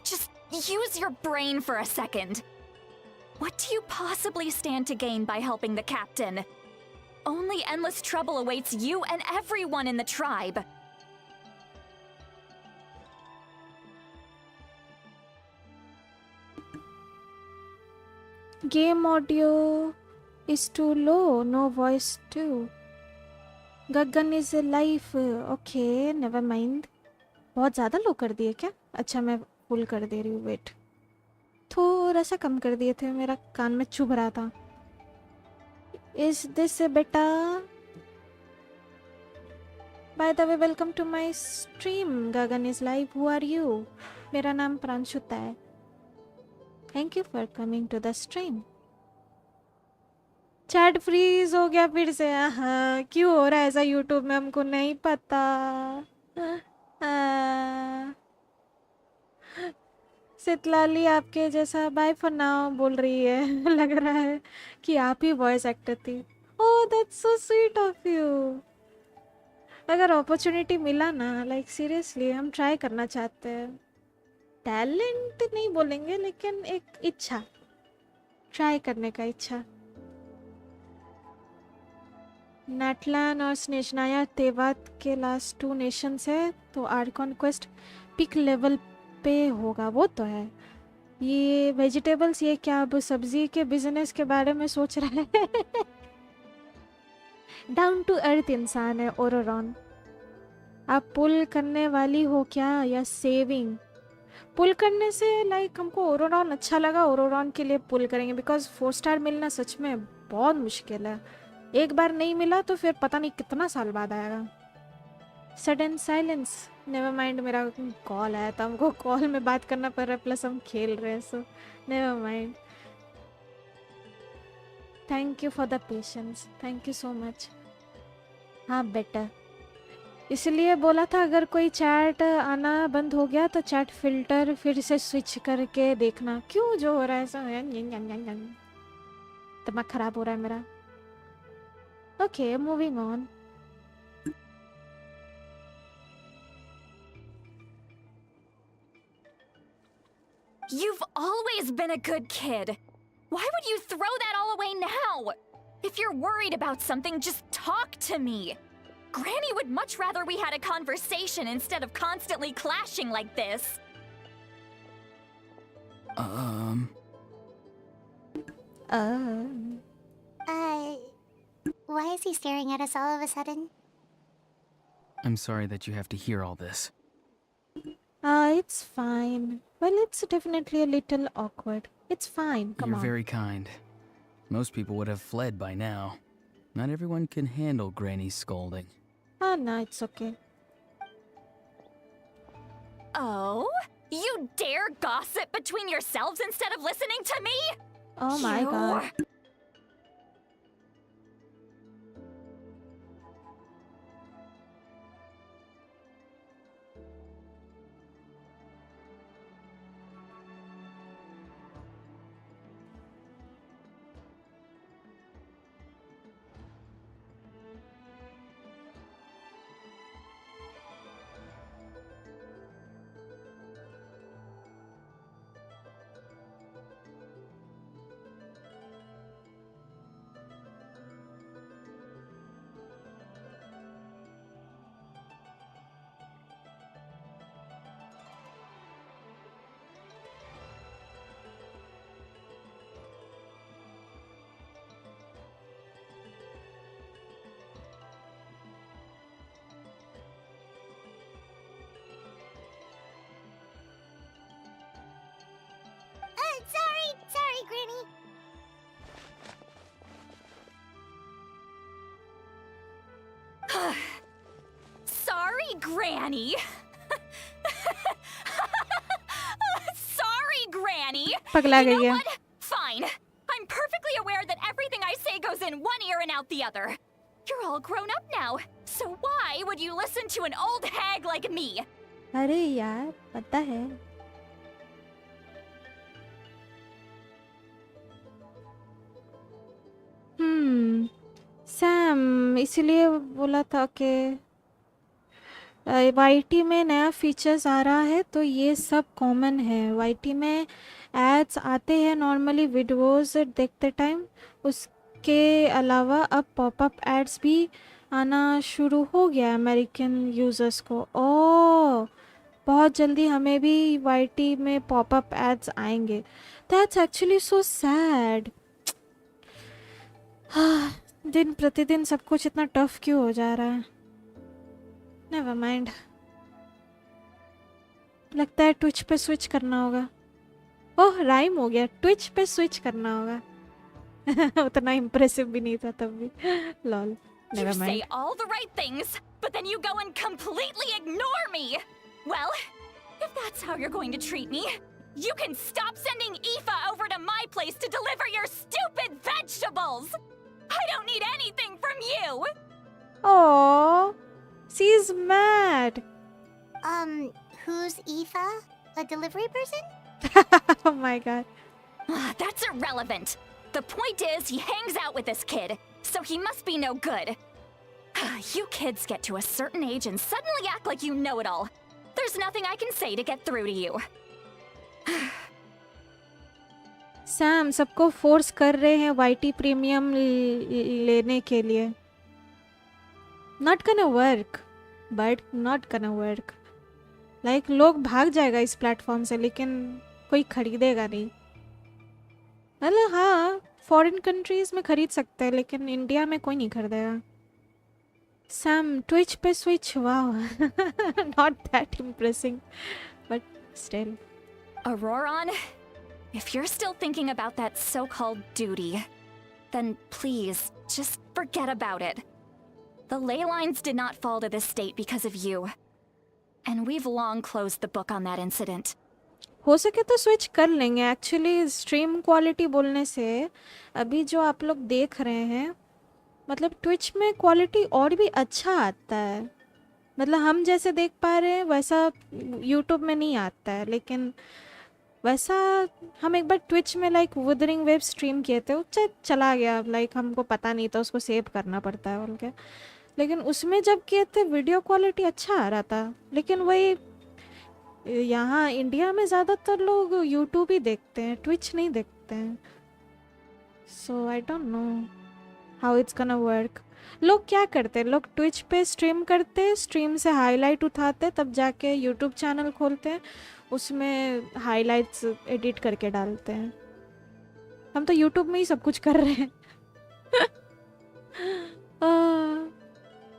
Just use your brain for a second. What do you possibly stand to gain by helping the captain? Only endless trouble awaits you and everyone in the tribe. Game audio is too low, no voice too. Gaggan is alive. Okay, never mind. बहुत ज़्यादा लो कर दिए क्या? अच्छा मैं full कर दे रही हूँ. वेट, थोड़ा सा कम कर दिए थे, मेरा कान में चुभ रहा था. Is this a beta? By the way, welcome to my stream. Gaggan is live. Who are you? मेरा नाम प्रांशुता है. Thank you for coming to the stream. Chat freeze हो गया फिर से. हाँ, क्यों हो रहा है ऐसा यूट्यूब में हमको नहीं पता. सितलाली आपके जैसा बाय फॉर नाउ बोल रही है. लग रहा है कि आप ही वॉइस एक्टर थी. Oh that's so sweet of you. अगर अपॉर्चुनिटी मिला ना, लाइक सीरियसली हम ट्राई करना चाहते हैं. टैलेंट नहीं बोलेंगे लेकिन एक इच्छा, ट्राई करने का इच्छा. नेटलैंड और स्नेशनाया तेवात के लास्ट 2 नेशंस है, तो आर्कॉन क्वेस्ट पिक लेवल पे होगा. वो तो है. ये वेजिटेबल्स, ये क्या अब सब्जी के बिजनेस के बारे में सोच रहा है. डाउन टू अर्थ इंसान है ओरोरॉन. आप पुल करने वाली हो क्या या सेविंग? पुल करने से लाइक हमको ओरोरॉन अच्छा लगा, ओरोरॉन के लिए पुल करेंगे. बिकॉज 4 स्टार मिलना सच में बहुत मुश्किल है. एक बार नहीं मिला तो फिर पता नहीं कितना साल बाद आएगा. Sudden silence. नेवर माइंड, मेरा कॉल आया था, हमको कॉल में बात करना पड़ रहा है, प्लस हम खेल रहे हैं, so never mind. Thank you for the patience, thank you so much. हाँ बेटर, इसलिए बोला था अगर कोई चैट आना बंद हो गया तो चैट फिल्टर फिर से स्विच करके देखना क्यों जो हो रहा है ऐसा. दिमाग खराब हो रहा है मेरा. Okay, moving on. You've always been a good kid. Why would you throw that all away now? If you're worried about something, just talk to me. Granny would much rather we had a conversation instead of constantly clashing like this. Why is he staring at us all of a sudden? I'm sorry that you have to hear all this. It's fine. Well, it's definitely a little awkward. It's fine, come You're on. very kind. Most people would have fled by now. Not everyone can handle Granny's scolding. No, it's okay. Oh? You dare gossip between yourselves instead of listening to me? Oh my god. Sorry, Granny. Sorry, Granny. Sorry, Granny. पगला You गई know है. what? Fine. I'm perfectly aware that everything I say goes in one ear and out the other. You're all grown up now, so why would you listen to an old hag like me? अरे यार, पता है. Sam इसीलिए बोला था कि YT में नया फीचर्स आ रहा है तो ये सब कॉमन है. वाईटी में एड्स आते हैं नॉर्मली वीडियोस देखते टाइम, उसके अलावा अब पॉपअप एड्स भी आना शुरू हो गया अमेरिकन यूज़र्स को. ओह, बहुत जल्दी हमें भी वाईटी में पॉपअप एड्स आएंगे. That's actually so sad. दिन प्रतिदिन सब कुछ इतना टफ क्यों हो जा रहा है. नेवर माइंड, लगता है ट्विच पे स्विच करना होगा. ओह, राइम हो गया. ट्विच पे स्विच करना होगा. उतना इम्प्रेसिव भी नहीं था तब भी. Lol. You never say mind. all the right things, but then you go and completely ignore me. Well, if that's how you're going to treat me, you can stop sending Aoife over to my place to deliver your stupid vegetables. I don't need anything from you. Oh, she's mad. Who's Aoife? A delivery person? Oh my god. That's irrelevant. The point is, he hangs out with this kid, so he must be no good. You kids get to a certain age and suddenly act like you know it all. There's nothing I can say to get through to you. Sam सबको force कर रहे हैं YT premium लेने के लिए. Not gonna work, but not gonna work. Like लोग भाग जाएगा इस प्लेटफॉर्म से, लेकिन कोई खरीदेगा नहीं. मतलब हाँ, फॉरेन कंट्रीज में खरीद सकते हैं, लेकिन इंडिया में कोई नहीं खरीदेगा. सैम ट्विच पे switch, wow. Not that impressing, but still. Auroron, if you're still thinking about that so-called duty, then please, just forget about it. The ley lines did not fall to this state because of you. And we've long closed the book on that incident. हो सके तो switch कर लेंगे actually stream quality बोलने से अभी जो आप लोग देख रहे हैं मतलब ट्विच में क्वालिटी और भी अच्छा आता है मतलब हम जैसे देख पा रहे हैं वैसा यूट्यूब में नहीं आता है लेकिन वैसा हम एक बार ट्विच में लाइक वुदरिंग वेव स्ट्रीम किए थे वो चला गया लाइक हमको पता नहीं था उसको सेव करना पड़ता है बोल के लेकिन उसमें जब किए थे वीडियो क्वालिटी अच्छा आ रहा था लेकिन वही यहाँ इंडिया में ज़्यादातर लोग यूट्यूब ही देखते हैं ट्विच नहीं देखते हैं so I don't know how it's gonna work लोग क्या करते हैं लोग ट्विच पे स्ट्रीम करते हैं स्ट्रीम से हाईलाइट उठाते तब जाके यूट्यूब चैनल खोलते हैं उसमें हाईलाइट्स एडिट करके डालते हैं हम तो यूट्यूब में ही सब कुछ कर रहे हैं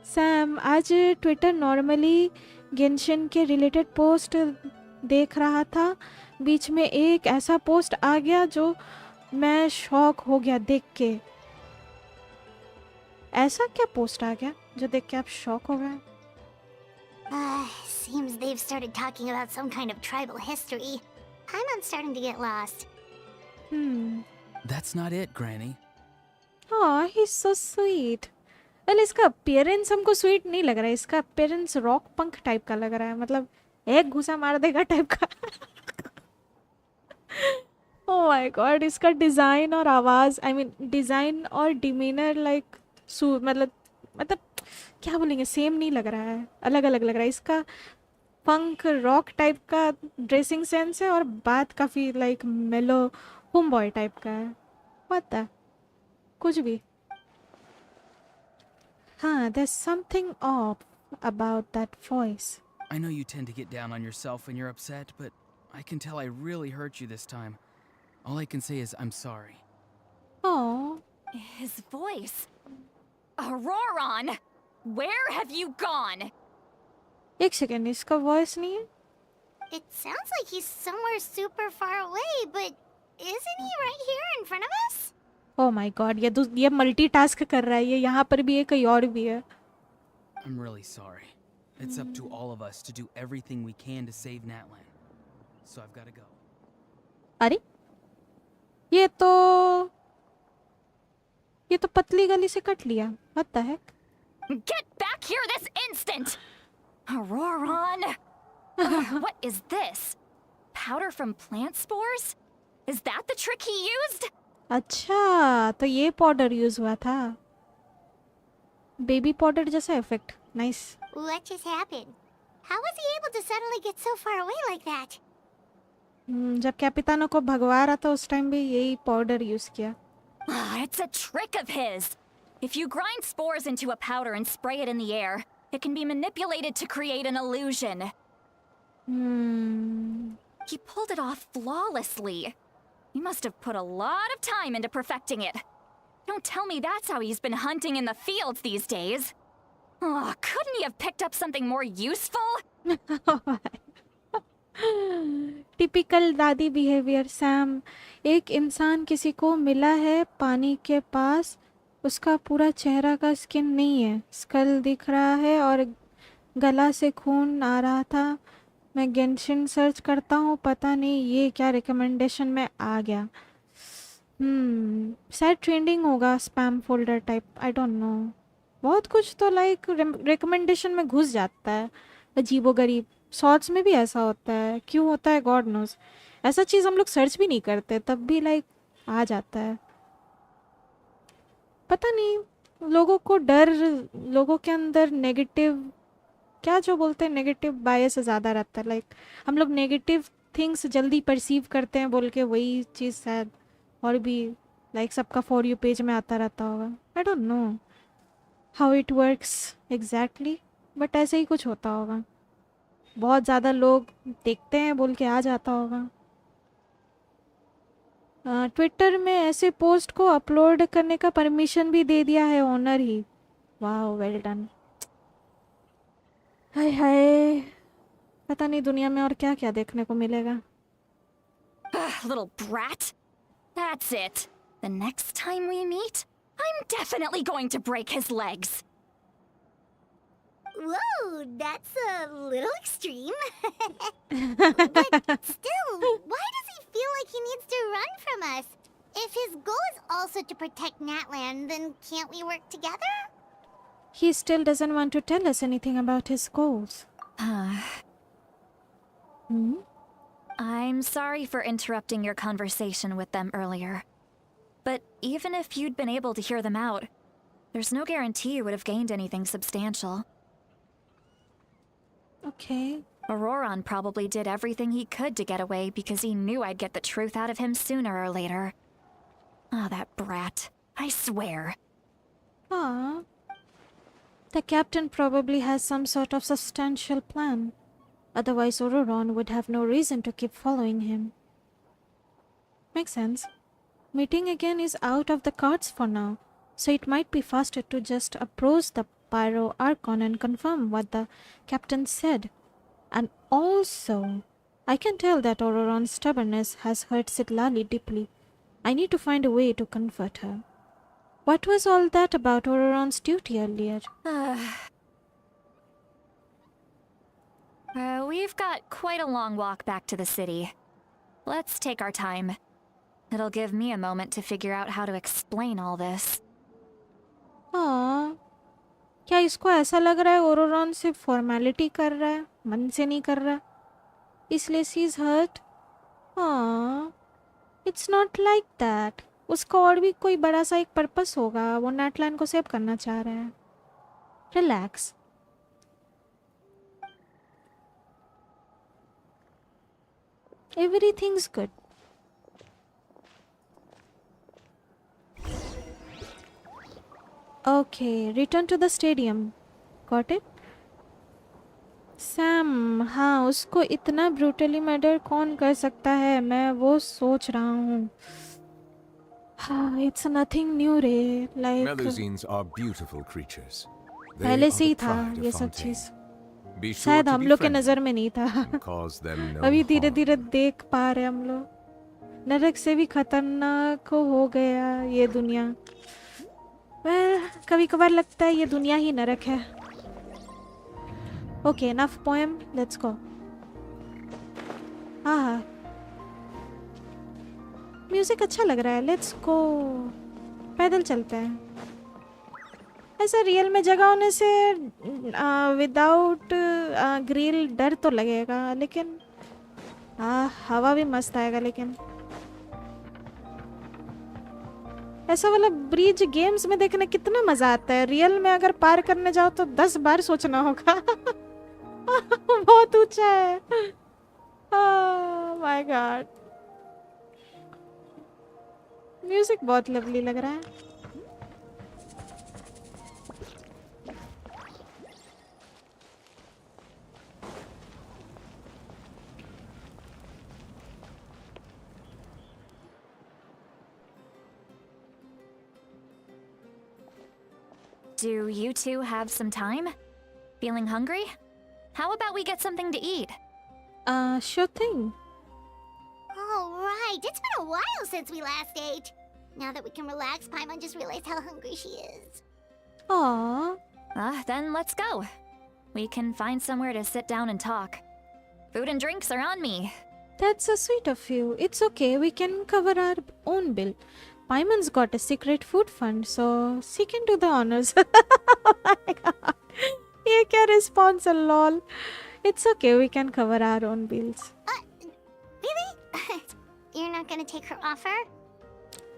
सैम आज ट्विटर नॉर्मली गेंशिन के रिलेटेड पोस्ट देख रहा था बीच में एक ऐसा पोस्ट आ गया जो मैं शॉक हो गया देख के ऐसा क्या पोस्ट आ गया जो देख के आप शॉक हो गए Seems they've started talking about some kind of tribal history. I'm starting to get lost. That's not it, Granny. Oh, he's so sweet. well, इसका अपीयरेंस हमको स्वीट नहीं लग रहा है इसका अपीयरेंस रॉक पंक टाइप का लग रहा है मतलब एक घुसा मार देगा टाइप का ओह माय गॉड इसका डिज़ाइन और आवाज़ आई मीन डिज़ाइन और डिमीनर लाइक मतलब क्या बोलेंगे सेम नहीं लग रहा है अलग अलग लग रहा है इसका पंक रॉक टाइप का ड्रेसिंग सेंस है और बात काफ़ी लाइक मेलो होम बॉय टाइप का है पता कुछ भी हाँ there's something off about that voice. I know you tend to get down on yourself when you're upset, but I can tell I really hurt you this time. All I can say is I'm sorry. Oh. His voice. Auroron! Where have you gone? एक second इसका voice नहीं है It sounds like he's somewhere super far away, but isn't he right here in front of us? Oh my God ये multitask कर रहा है ये यहाँ पर भी है कहीं और भी है I'm really sorry. It's up to all of us to do everything we can to save Natlan. So I've got to go. अरे ये तो पतली गली से कट लिया What the heck? Get back here this instant! Auroron! What is this? Powder from plant spores? Is that the trick he used? अच्छा तो ये पाउडर यूज हुआ था बेबी पाउडर जैसा effect nice What just happened? How was he able to suddenly get so far away like that? जब कैपितानो को भगवा रहा था उस टाइम भी यही पाउडर यूज किया It's a trick of his. If you grind spores into a powder and spray it in the air, it can be manipulated to create an illusion. He pulled it off flawlessly. He must have put a lot of time into perfecting it. Don't tell me that's how he's been hunting in the fields these days. Oh, couldn't he have picked up something more useful? Typical दादी behaviour Sam एक इंसान किसी को मिला है पानी के पास उसका पूरा चेहरा का स्किन नहीं है स्कल दिख रहा है और गला से खून आ रहा था मैं गेंशिन सर्च करता हूँ पता नहीं ये क्या रिकमेंडेशन में आ गया शायद ट्रेंडिंग होगा spam folder type I don't no बहुत कुछ तो लाइक रिकमेंडेशन में घुस जाता है अजीबोगरीब शॉर्ट्स में भी ऐसा होता है क्यों होता है गॉड नोज ऐसा चीज़ हम लोग सर्च भी नहीं करते तब भी लाइक आ जाता है पता नहीं लोगों को डर लोगों के अंदर नेगेटिव क्या जो बोलते हैं नेगेटिव बायस ज़्यादा रहता है लाइक हम लोग नेगेटिव थिंग्स जल्दी परसीव करते हैं बोल के वही चीज़ शायद और भी लाइक सबका फॉर यू पेज में आता रहता होगा I don't know how it works exactly but ऐसे ही कुछ होता होगा बहुत ज़्यादा लोग देखते हैं बोल के आ जाता होगा ट्विटर में ऐसे पोस्ट को अपलोड करने का परमिशन भी दे दिया है ओनर ही वाह वेल डन हाय हाय पता नहीं दुनिया में और क्या क्या देखने को मिलेगा Little brat. That's it. The next time we meet, I'm definitely going to break his legs. Whoa, that's a little extreme. But still, why does he feel like he needs to run from us? If his goal is also to protect Natlan, then can't we work together? He still doesn't want to tell us anything about his goals. I'm sorry for interrupting your conversation with them earlier. But even if you'd been able to hear them out, there's no guarantee you would have gained anything substantial. Okay. Auroron probably did everything he could to get away because he knew I'd get the truth out of him sooner or later. Ah, that brat. I swear. Ah. The captain probably has some sort of substantial plan. Otherwise, Auroron would have no reason to keep following him. Makes sense. Meeting again is out of the cards for now, so it might be faster to just approach the Pyro Archon and confirm what the captain said. And also, I can tell that Auroron's stubbornness has hurt Citlali deeply. I need to find a way to comfort her. What was all that about Auroron's duty earlier? We've got quite a long walk back to the city. Let's take our time. It'll give me a moment to figure out how to explain all this. हाँ, क्या इसको ऐसा लग रहा है ओरोरॉन सिर्फ formality कर रहा है, मन से नहीं कर रहा, इसलिए शी इज हर्ट? हाँ, इट्स नॉट लाइक दैट. उसका और भी कोई बड़ा सा एक पर्पस होगा. वो नाटलैंड को सेव करना चाह रहा है. Relax. Everything's good. Okay, return to the stadium. Got it? Sam, हाँ, उसको इतना ब्रूटली मर्डर कौन कर सकता है? मैं वो सोच रहा हूँ. हाँ, it's nothing new रे. Like Melusines are beautiful creatures. They पहले are से ही the था pride of ये सब Fontaine. चीज. Be sure शायद to हम लोग के befriend नजर them में नहीं था. and cause them no अभी धीरे harm. धीरे देख पा रहे हम लोग. नरक से भी खतरनाक हो गया ये दुनिया. Well, कभी कभार लगता है ये दुनिया ही नरक है. Okay, enough poem. Let's go. हाँ, म्यूजिक अच्छा लग रहा है. Let's go. पैदल चलते हैं. ऐसा रियल में जगह होने से विदाउट ग्रिल डर तो लगेगा, लेकिन हवा भी मस्त आएगा. लेकिन ऐसा वाला ब्रिज गेम्स में देखने कितना मजा आता है. रियल में अगर पार करने जाओ तो 10 बार सोचना होगा. बहुत ऊंचा है. माय गॉड, म्यूजिक बहुत लवली लग रहा है. Do you two have some time? Feeling hungry? How about we get something to eat? Sure thing. Oh, right. It's been a while since we last ate. Now that we can relax, Paimon just realized how hungry she is. Aww. Then let's go. We can find somewhere to sit down and talk. Food and drinks are on me. That's so sweet of you. It's okay. We can cover our own bill. Paimon's got a secret food fund, so she can do the honors. Oh my god. ये क्या response है, lol. It's okay. We can cover our own bills. Really? You're not gonna take her offer?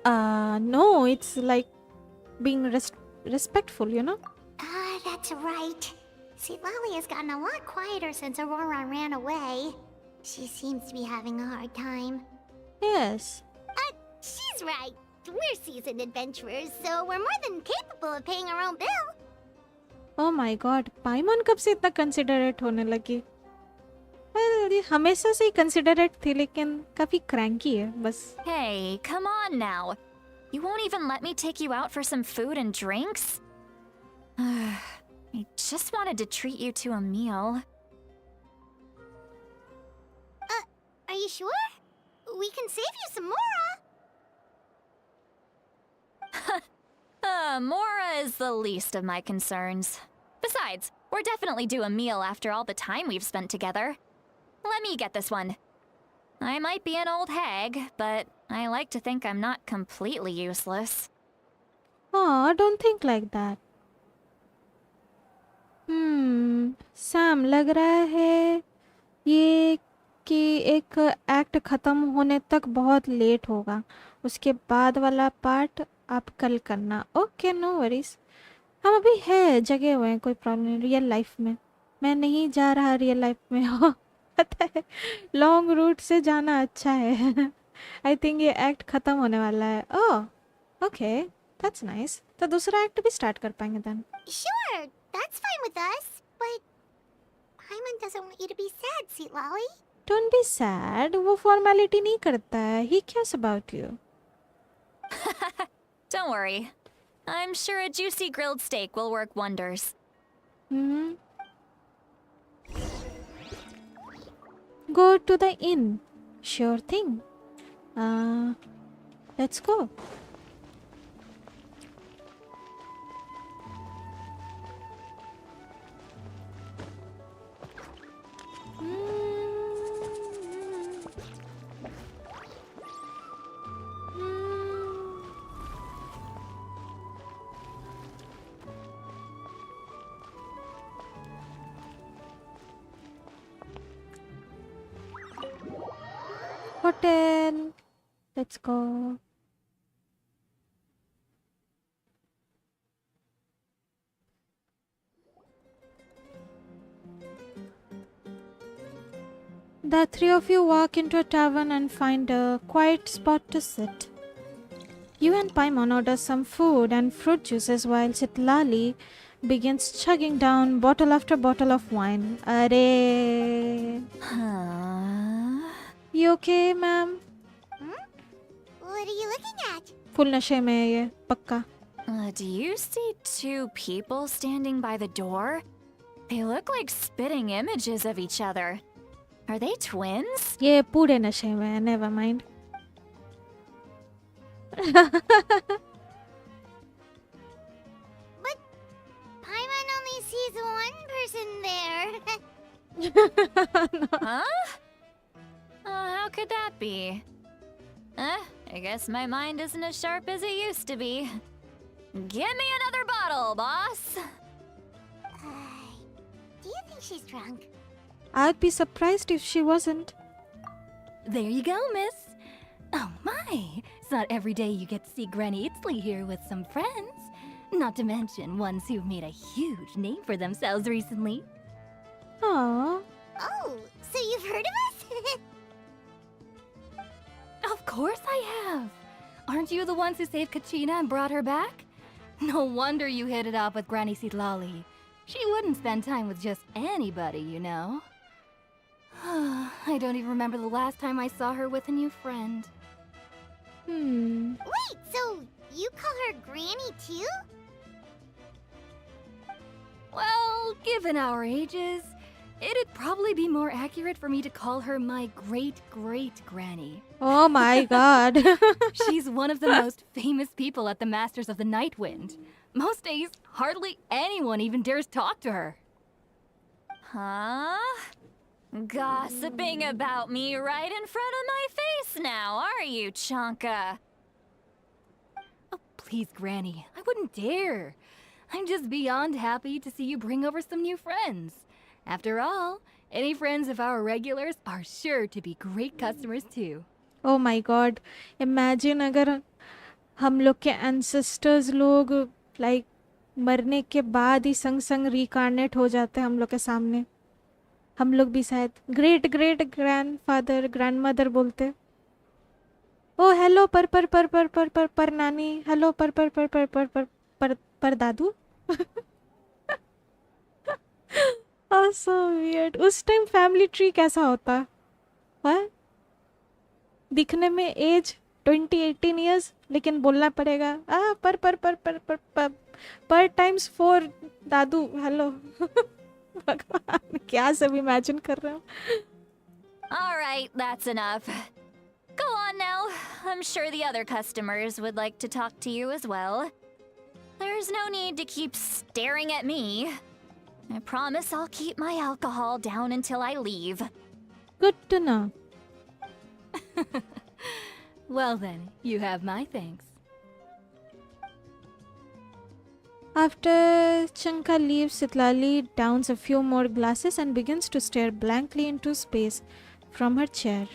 No. It's like being respectful, you know? That's right. See, Lally has gotten a lot quieter since Aurora ran away. She seems to be having a hard time. Yes. She's right. We're seasoned adventurers, so we're more than capable of paying our own bill. Oh my god. Paimon कब से इतना considerate होने लगी? Well, ये हमेशा से ही considerate थी, लेकिन काफी cranky है बस. Hey, come on now. You won't even let me take you out for some food and drinks? I just wanted to treat you to a meal. Are you sure? We can save you some Mora. Mora is the least of my concerns. Besides, We're definitely due a meal after all the time we've spent together. Let me get this one. I might be an old hag, but I like to think I'm not completely useless. Oh, don't think like that. Sam लग रहा है ये कि एक act ख़त्म होने तक बहुत लेट होगा. उसके बाद वाला पार्ट आप कल करना. Okay, no worries. हम अभी है जगे हुए हैं, कोई प्रॉब्लम नहीं. रियल लाइफ में मैं नहीं जा रहा. रियल लाइफ में हो पता है, लॉन्ग रूट से जाना अच्छा है. आई थिंक ये एक्ट ख़त्म होने वाला है. Oh okay, that's nice. तो दूसरा एक्ट भी स्टार्ट कर पाएंगे then. Sure, that's fine with us, but Paimon doesn't want you to be sad, sweet lolly. Don't be sad. वो फॉर्मेलिटी नहीं करता है. He cares about you. Don't worry. I'm sure a juicy grilled steak will work wonders. Go to the inn. Sure thing. Let's go. Hotel. Let's go. The three of you walk into a tavern and find a quiet spot to sit. You and Paimon order some food and fruit juices while Chitlali begins chugging down bottle after bottle of wine. Arey. You okay, ma'am? What are you looking at? Full नशे में है ये पक्का. Do you see two people standing by the door? They look like spitting images of each other. Are they twins? ये पूरे नशे में है. Never mind. But Paimon only sees one person there. Huh? How could that be? I guess my mind isn't as sharp as it used to be. Give me another bottle, boss! Do you think she's drunk? I'd be surprised if she wasn't. There you go, miss. Oh my, it's not every day you get to see Granny Itzley here with some friends. Not to mention ones who've made a huge name for themselves recently. Aww. Oh, so you've heard of us? Of course I have. Aren't you the ones who saved Kachina and brought her back? No wonder you hit it off with Granny Sitlali. She wouldn't spend time with just anybody, you know. I don't even remember the last time I saw her with a new friend. Wait, so you call her Granny too? Well, given our ages, it'd probably be more accurate for me to call her my great-great-granny. Oh my god. She's one of the most famous people at the Masters of the Night Wind. Most days, hardly anyone even dares talk to her. Huh? Gossiping about me right in front of my face now, are you, Chonka? Oh, please, Granny. I wouldn't dare. I'm just beyond happy to see you bring over some new friends. After all, any friends of our regulars are sure to be great customers too. Oh my god. Imagine अगर हम लोग के ancestors लोग like मरने के बाद ही संग संग reincarnate हो जाते हैं हम लोग के सामने. हम लोग भी शायद great great grandfather grandmother बोलते. Oh hello पर नानी. Hello पर दादू. Oh so weird. उस टाइम फैमिली ट्री कैसा होता? What? दिखने में एज 20-18 years लेकिन बोलना पड़ेगा पर टाइम्स 4 दादू. हेलो. भगवान क्या सब इमेजिन कर रहा हूँ. All right, that's enough. Go on now. I'm sure the other customers would like to talk to you as well. There's no need to keep staring at me. I promise I'll keep my alcohol down until I leave. Good to know. Well then, you have my thanks. After Chanka leaves, Sitlali downs a few more glasses and begins to stare blankly into space from her chair.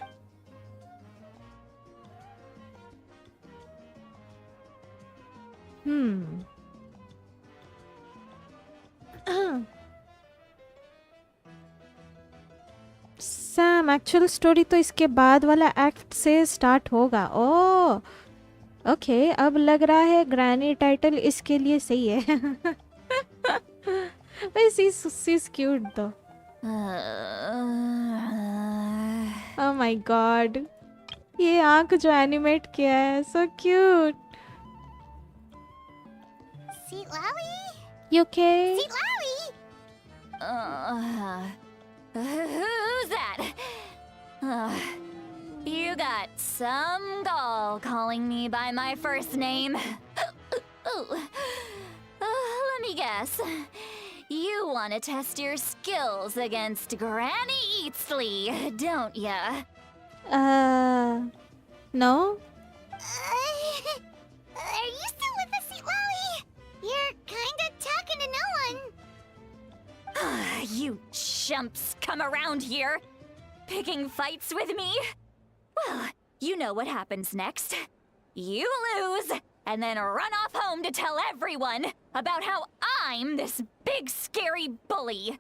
Sam actual story तो इसके बाद वाला act से start होगा. Oh okay, अब लग रहा है ग्रैनी टाइटल इसके लिए सही है. She's cute though. Oh my god, ये आंख जो एनिमेट किया है, so cute. Seat Lally? You okay? Seat Lally? Who's that? You got some gall calling me by my first name. Let me guess. You want to test your skills against Granny Eatsley, don't ya? No? Are you still with us, Seat Lally? You're kinda talking to no one. You chumps come around here, picking fights with me? Well, you know what happens next. You lose, and then run off home to tell everyone about how I'm this big scary bully.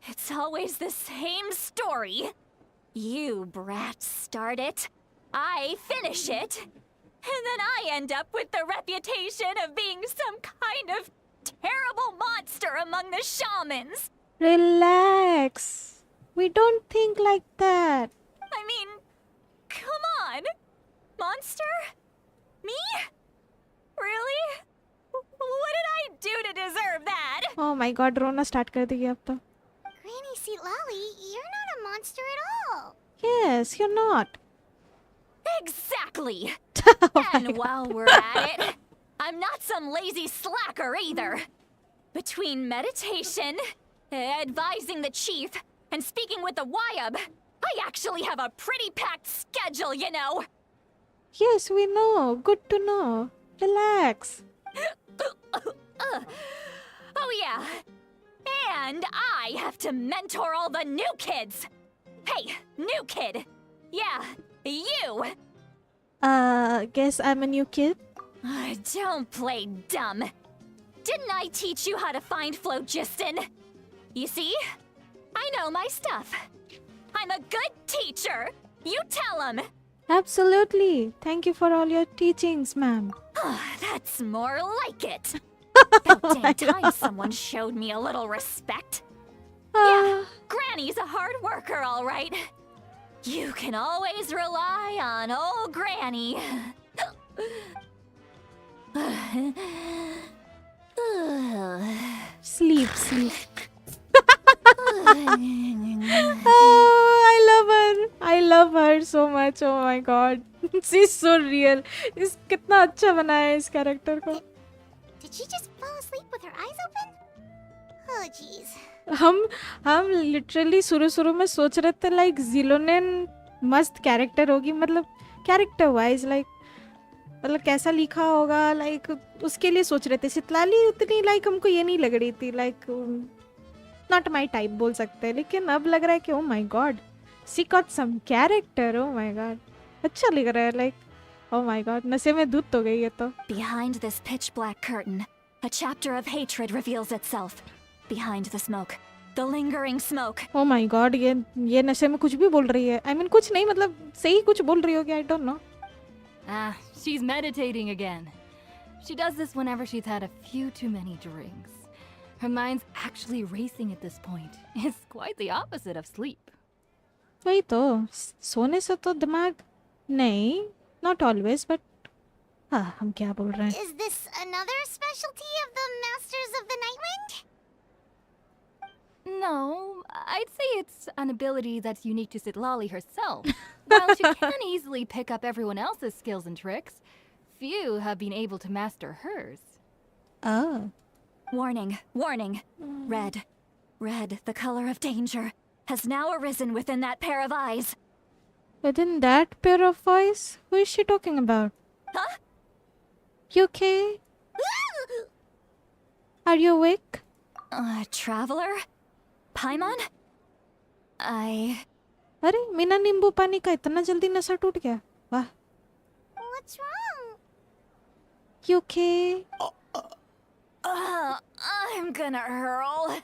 It's always the same story. You brats start it, I finish it, and then I end up with the reputation of being some kind of terrible monster among the shamans. Relax. We don't think like that. I mean, come on. Monster? Me? Really? What did I do to deserve that? Oh my god, रोना start कर देगी अब तो. Granny Seat Lally, you're not a monster at all. Yes, you're not. Exactly. Oh And while we're at it, I'm not some lazy slacker either. Between meditation, advising the chief, and speaking with the Wyab, I actually have a pretty packed schedule, you know. Yes, we know. Good to know. Relax. Oh yeah. And I have to mentor all the new kids. Hey, new kid. Yeah, you. Guess I'm a new kid. Don't play dumb. Didn't I teach you how to find phlogiston? You see? I know my stuff. I'm a good teacher. You tell him. Absolutely. Thank you for all your teachings, ma'am. That's more like it. About damn time someone showed me a little respect. Yeah, Granny's a hard worker, all right. You can always rely on old Granny. Sleep. Oh, I love her so much. Oh my god. She's so real. इस कितना अच्छा बनाया है इस character को. Did she just fall asleep with her eyes open? Oh jeez. हम literally शुरू में सोच रहे थे लाइक जिलोनेन मस्त कैरेक्टर होगी, मतलब कैरेक्टर वाइज लाइक मतलब कैसा लिखा होगा, लाइक उसके लिए सोच रहे थे. सितलाली उतनी लाइक हमको ये नहीं लग रही थी, लाइक नॉट माई टाइप बोल सकते हैं, लेकिन अब लग रहा है कि oh my God she got some character. Oh my God अच्छा लग रहा है, लाइक ओ माई गॉड नशे में धुत हो गई है तो. Behind this pitch black curtain, a chapter of hatred reveals itself. Behind the smoke, the lingering smoke. O my God ये नशे में कुछ भी बोल रही है. आई मीन कुछ नहीं, मतलब सही कुछ बोल रही होगी. आई don't no. She's meditating again. She does this whenever she's had a few too many drinks. Her mind's actually racing at this point. It's quite the opposite of sleep. वही तो, सोने से तो दिमाग नहीं, not always, but हम क्या बोल रहे हैं. Is this another specialty of the Masters of the Nightwind? No, I'd say it's an ability that's unique to Sitlali herself. While she can easily pick up everyone else's skills and tricks, few have been able to master hers. Oh. Warning, warning. Red, Red, the color of danger, has now arisen within that pair of eyes. Within that pair of eyes? Who is she talking about? Huh? You okay? Are you awake? Traveler? Paimon? अरे बिना नींबू पानी का इतना जल्दी नशा टूट गया वाह What's wrong? You okay? I'm gonna hurl.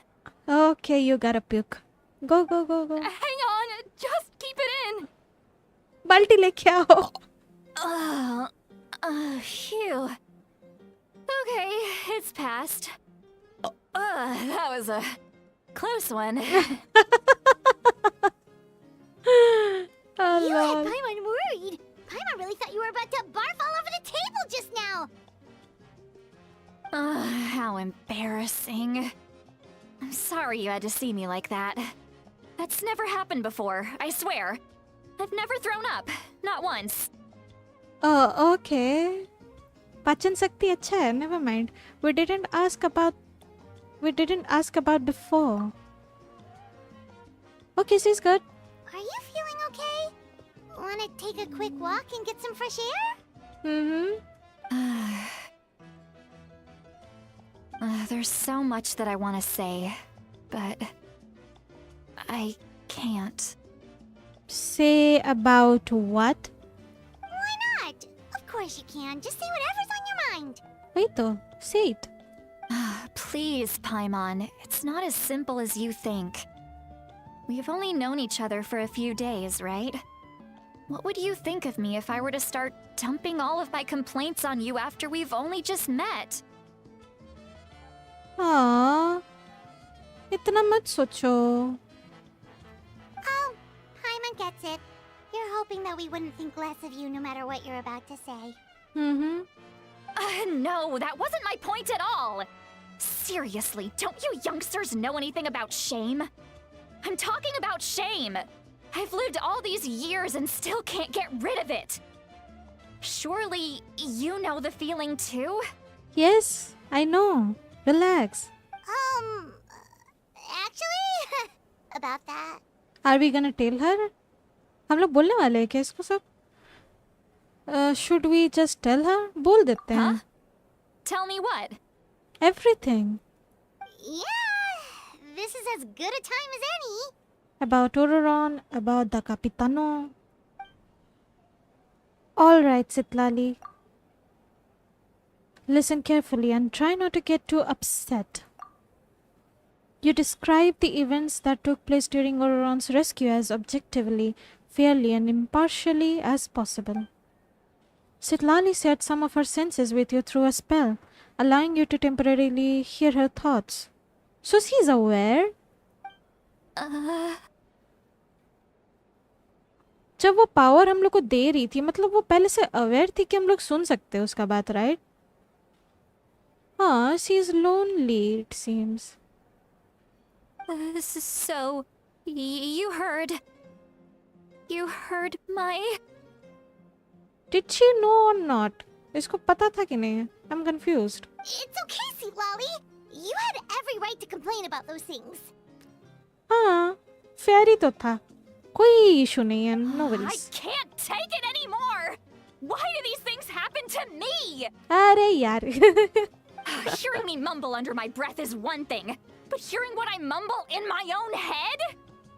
Okay, you gotta puke. Go, go, go, go. Hang on, just keep it in. बाल्टी लेके आओ. Phew. Okay, it's passed. That was a close one. Oh, You had Lord. Paimon worried. Paimon really thought you were about to barf all over the table just now. How embarrassing. I'm sorry you had to see me like that. That's never happened before, I swear. I've never thrown up. Not once. Oh, okay. पाचन शक्ति अच्छा है. Never mind. We didn't ask about before. Okay, she's good. Are you feeling okay? Wanna take a quick walk and get some fresh air? There's so much that I want to say, but I can't. Say about what? Why not? Of course you can. Just say whatever's on your mind. Wait though. Say it. Please, Paimon. It's not as simple as you think. We've only known each other for a few days, right? What would you think of me if I were to start dumping all of my complaints on you after we've only just met? Aww. इतना मत सोचो. Oh, Paimon gets it. You're hoping that we wouldn't think less of you no matter what you're about to say. No, that wasn't my point at all! Seriously, don't you youngsters know anything about shame? I'm talking about shame! I've lived all these years and still can't get rid of it! Surely, you know the feeling too? Yes, I know. Relax. Actually, about that. Are we gonna tell her? हम लोग बोलने वाले हैं क्या इसको सब? Should we just tell her? बोल देते हैं. Tell me what? Yeah, Everything. this is as good a time as any. About Ororon, about the Capitano. Alright, Sitlali. Listen carefully and try not to get too upset. You describe the events that took place during Ororon's rescue as objectively, fairly and impartially as possible. Sitlali shared some of her senses with you through a spell, allowing you to temporarily hear her thoughts. So she's aware? जब वो power हम लोग को दे रही थी मतलब वो पहले से अवेयर थी कि हम लोग सुन सकते हैं उसका बात, राइट? हाँ, she is lonely, it seems. So, you heard my... Did she know or not? इसको पता था कि नहीं? I'm confused. It's okay, Sweet Lolly. You had every right to complain about those things. हाँ, fair ही तो था. कोई issue नहीं है, no I worries. can't take it anymore! Why do these things happen to me? अरे यार. Hearing me mumble under my breath is one thing, but hearing what I mumble in my own head?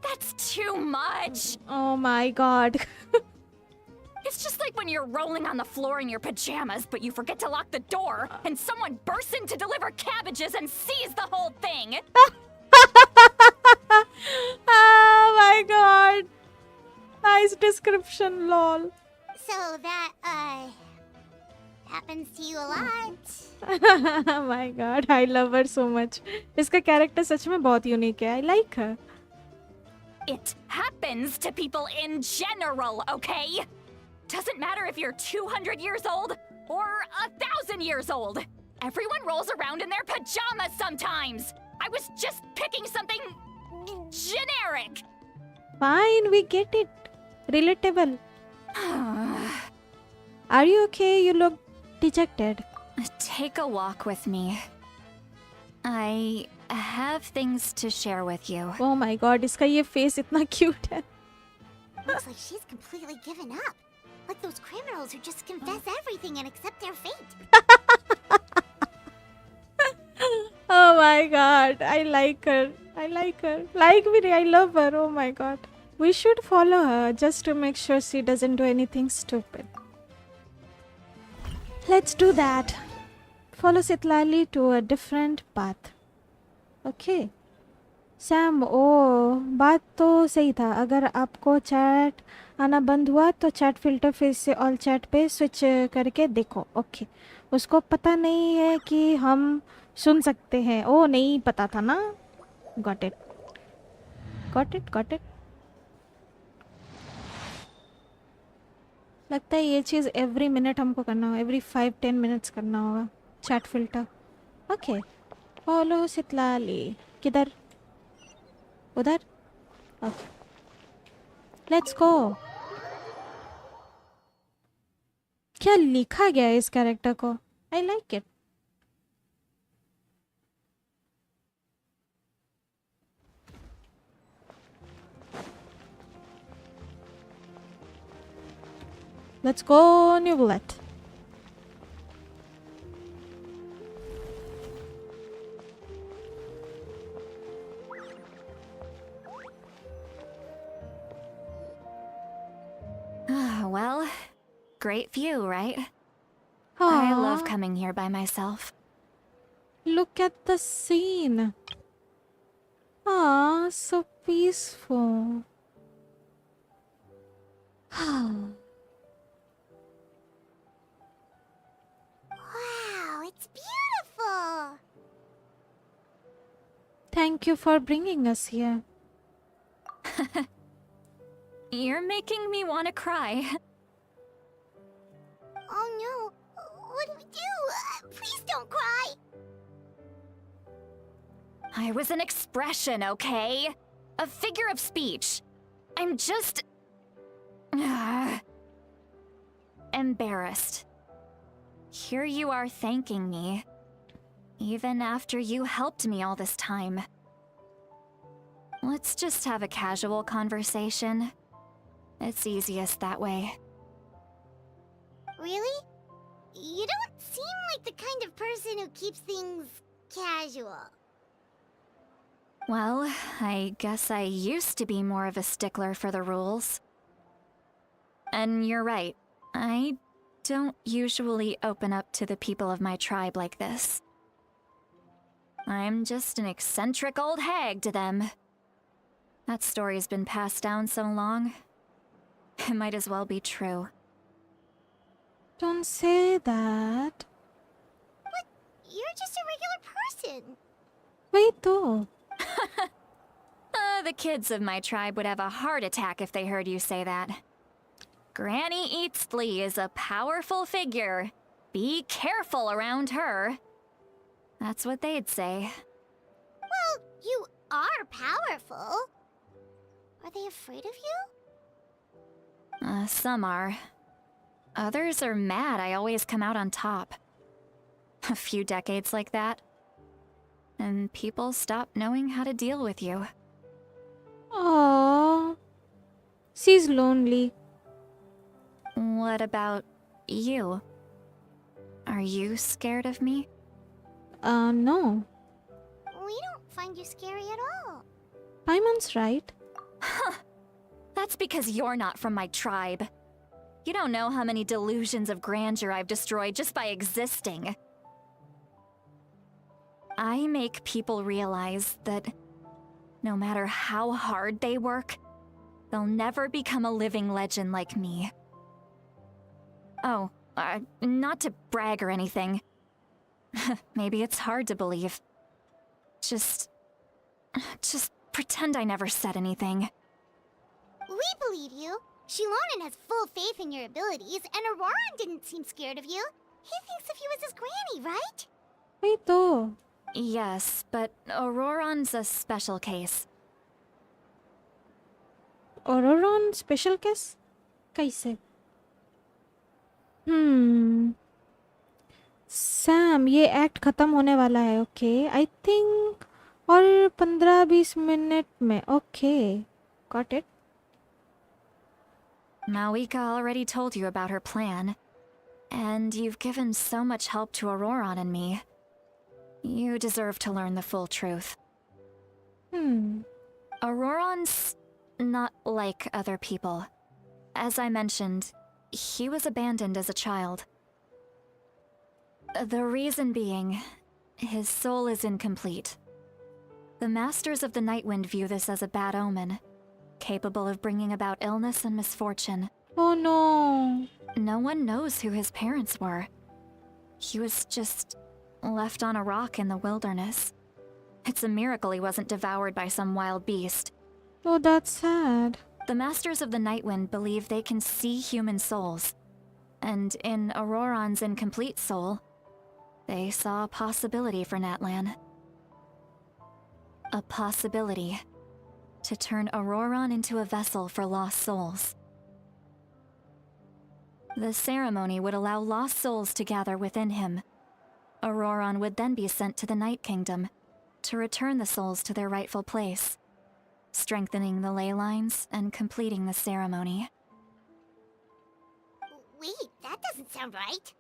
That's too much! Oh my god. It's just like when you're rolling on the floor in your pajamas, but you forget to lock the door, and someone bursts in to deliver cabbages and sees the whole thing! Oh my god. Nice description, lol. So that, happens to you a lot. Oh my god, I love her so much. इसका character सच में बहुत unique है. I like her. It happens to people in general, okay? Doesn't matter if you're 200 years old or 1,000 years old. Everyone rolls around in their pajamas sometimes. I was just picking something generic. Fine, we get it. Relatable. Are you okay? You look dejected. Take a walk with me. I have things to share with you. Oh my god, इसका ये face इतना cute है. Looks like she's completely given up. Like those criminals who just confess everything and accept their fate. Oh my god, I like her. I like her. Like me, I love her. Oh my god. We should follow her just to make sure she doesn't do anything stupid. Let's do that. Follow Sitlali to a different path. Okay. Sam, ओ बात तो सही था. अगर आपको chat आना बंद हुआ तो चैट फिल्टर फिर से ऑल चैट पे स्विच करके देखो. ओके. उसको पता नहीं है कि हम सुन सकते हैं. ओ नहीं पता था ना. Got it. Got it. Got it. लगता है ये चीज़ एवरी मिनट हमको करना होगा. एवरी 5-10 मिनट्स करना होगा चैट फिल्टर. ओके. फॉलो सितलाली. किधर? उधर. ओके. लेट्स गो. क्या लिखा गया है इस कैरेक्टर को? I like it. Let's go, New Bullet. Well, great view, right? I Aw, love coming here by myself. look at the scene. Ah, so peaceful. Wow, it's beautiful. Thank you for bringing us here. You're making me want to cry. Oh no, what do we do? Please don't cry. I was an expression, okay? A figure of speech. I'm just... embarrassed. Here you are thanking me. Even after you helped me all this time. Let's just have a casual conversation. It's easiest that way. Really? You don't seem like the kind of person who keeps things casual. Well, I guess I used to be more of a stickler for the rules. And you're right. I don't usually open up to the people of my tribe like this. I'm just an eccentric old hag to them. That story's been passed down so long. It might as well be true. Don't say that. But you're just a regular person. Wait though. The kids of my tribe would have a heart attack if they heard you say that. Granny Eats Flea is a powerful figure. Be careful around her. That's what they'd say. Well, you are powerful. Are they afraid of you? Some are. Others are mad I always come out on top. A few decades like that, and people stop knowing how to deal with you. Aww. She's lonely. What about you? Are you scared of me? No. We don't find you scary at all. Paimon's right. That's because you're not from my tribe. You don't know how many delusions of grandeur I've destroyed just by existing. I make people realize that no matter how hard they work, they'll never become a living legend like me. Oh, not to brag or anything. Maybe it's hard to believe. Just pretend I never said anything. We believe you. Shilonen has full faith in your abilities, and Auroran didn't seem scared of you. He thinks of you as his granny, right? Wait though. Yes, but Auroran's a special case. Auroran special case? कैसे? Sam, ये act खत्म होने वाला है. Okay, I think और 15-20 minute में. Okay, got it. Mawika already told you about her plan. And you've given so much help to Auroron and me. You deserve to learn the full truth. Auroron's not like other people. As I mentioned, he was abandoned as a child. The reason being, his soul is incomplete. The Masters of the Nightwind view this as a bad omen, capable of bringing about illness and misfortune. Oh no. No one knows who his parents were. He was just left on a rock in the wilderness. It's a miracle he wasn't devoured by some wild beast. Oh, that's sad. The Masters of the Nightwind believe they can see human souls. And in Auroron's incomplete soul, they saw a possibility for Natlan. A possibility to turn Auroron into a vessel for lost souls. The ceremony would allow lost souls to gather within him. Auroron would then be sent to the Night Kingdom to return the souls to their rightful place, strengthening the ley lines and completing the ceremony. Wait, that doesn't sound right.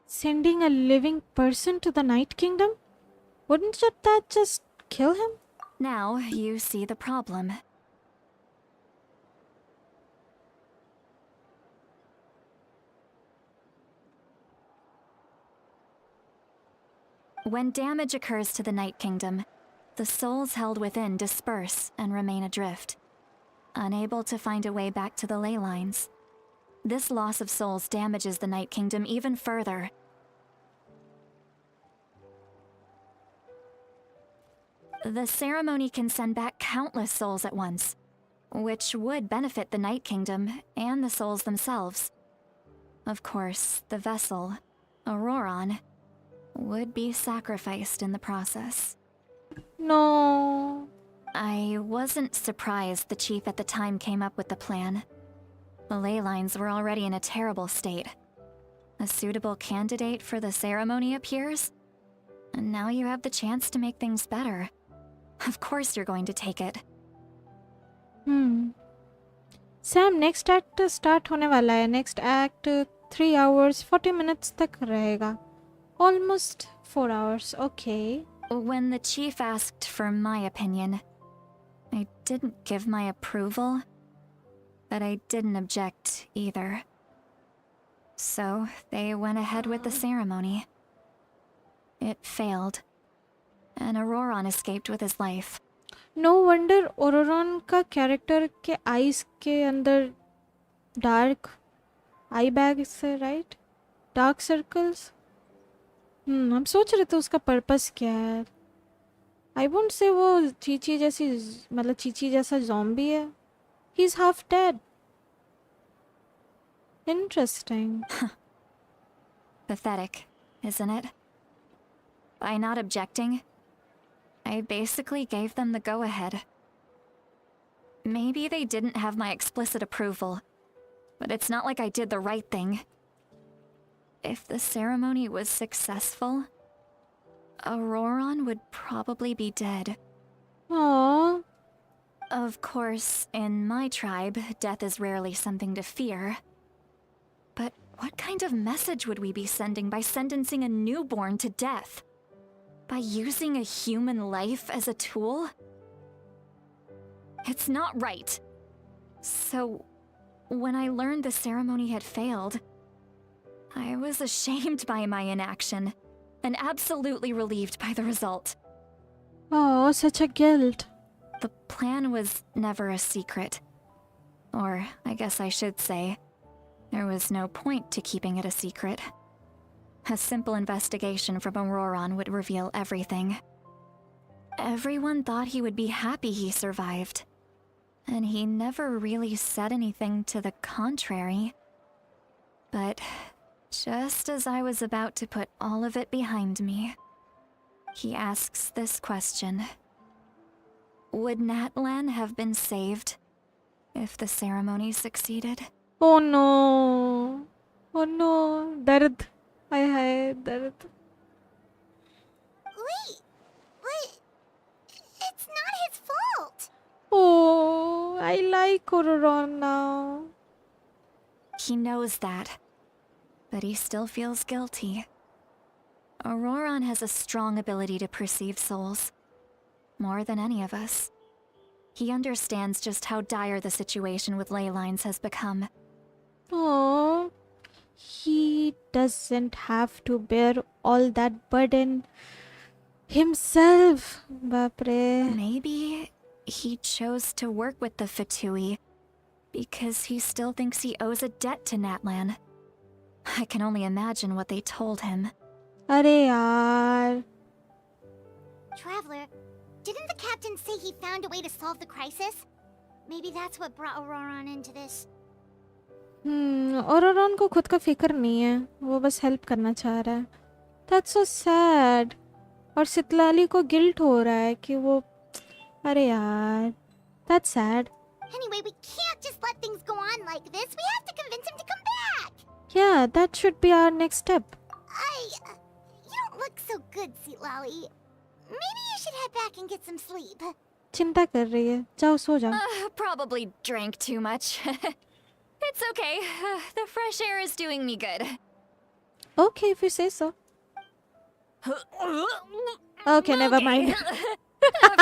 Sending a living person to the Night Kingdom? Wouldn't that just kill him? Now you see the problem. When damage occurs to the Night Kingdom, the souls held within disperse and remain adrift, unable to find a way back to the ley lines. This loss of souls damages the Night Kingdom even further. The ceremony can send back countless souls at once, which would benefit the Night Kingdom and the souls themselves. Of course, the vessel, Auroron, would be sacrificed in the process. No. I wasn't surprised the chief at the time came up with the plan. The ley lines were already in a terrible state. A suitable candidate for the ceremony appears, and now you have the chance to make things better. Of course you're going to take it. Sam, next act start होने वाला है. Next act 3 hours 40 minutes तक रहेगा. Almost 4 hours. Okay. When the chief asked for my opinion, I didn't give my approval, but I didn't object either. So they went ahead with the ceremony. It failed, and Auroron escaped with his life. No wonder Auroron का character के eyes के अंदर dark eye bags है, right? Dark circles. हम सोच रहे थे उसका पर्पस क्या है. I won't say वो चीची जैसी मतलब चीची जैसा zombie है. He's half dead. Interesting. Pathetic, isn't it? By not objecting, I basically gave them the go-ahead. Maybe they didn't have my explicit approval, but it's not like I did the right thing. If the ceremony was successful, Auroron would probably be dead. Aww. Of course, in my tribe, death is rarely something to fear. But what kind of message would we be sending by sentencing a newborn to death? By using a human life as a tool? It's not right. So, when I learned the ceremony had failed, I was ashamed by my inaction, and absolutely relieved by the result. Oh, such a guilt. The plan was never a secret. Or, I guess I should say, there was no point to keeping it a secret. A simple investigation from Auroron would reveal everything. Everyone thought he would be happy he survived. And he never really said anything to the contrary. But just as I was about to put all of it behind me, he asks this question. Would Natlan have been saved if the ceremony succeeded? Oh no. Oh no. Dard. I dard. Wait, but Oh, I like Auroron now. He knows that, but he still feels guilty. Auroron has a strong ability to perceive souls, more than any of us. He understands just how dire the situation with ley lines has become. Oh, he doesn't have to bear all that burden himself. Bapre. Maybe he chose to work with the Fatui because he still thinks he owes a debt to Natlan. I can only imagine what they told him. Arey yaar. Traveler, didn't the captain say he found a way to solve the crisis? Maybe that's what brought Auroron into this. Auroron को खुद का फिक्र नहीं है, वो बस help करना चाह रहा है. That's so sad. और सितलाली को गिल्ट हो रहा है कि वो अरे यार. That's sad. Anyway, we can't just let things go on like this. We have to convince him to come back. Yeah, that should be our next step. You don't look so good, Seatlali. Maybe you should head back and get some sleep. चिंता कर रही है. जाओ सो जाओ. Probably drank too much. It's okay. The fresh air is doing me good. Okay, if you say so. Okay, never mind.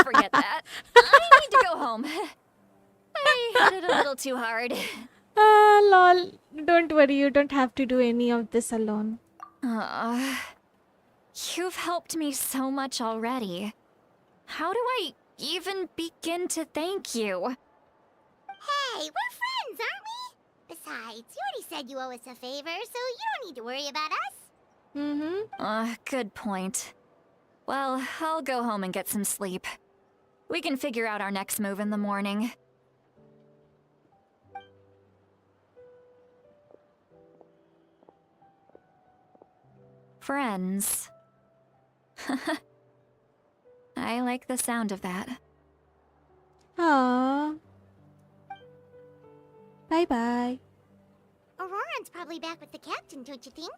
Forget that. I need to go home. I hit it a little too hard. Lol. Don't worry, you don't have to do any of this alone. You've helped me so much already. How do I even begin to thank you? Hey, we're friends, aren't we? Besides, you already said you owe us a favor, so you don't need to worry about us. Good point. Well, I'll go home and get some sleep. We can figure out our next move in the morning. Friends. I like the sound of that. Aww. Bye-bye. Auroron's probably back with the captain, don't you think?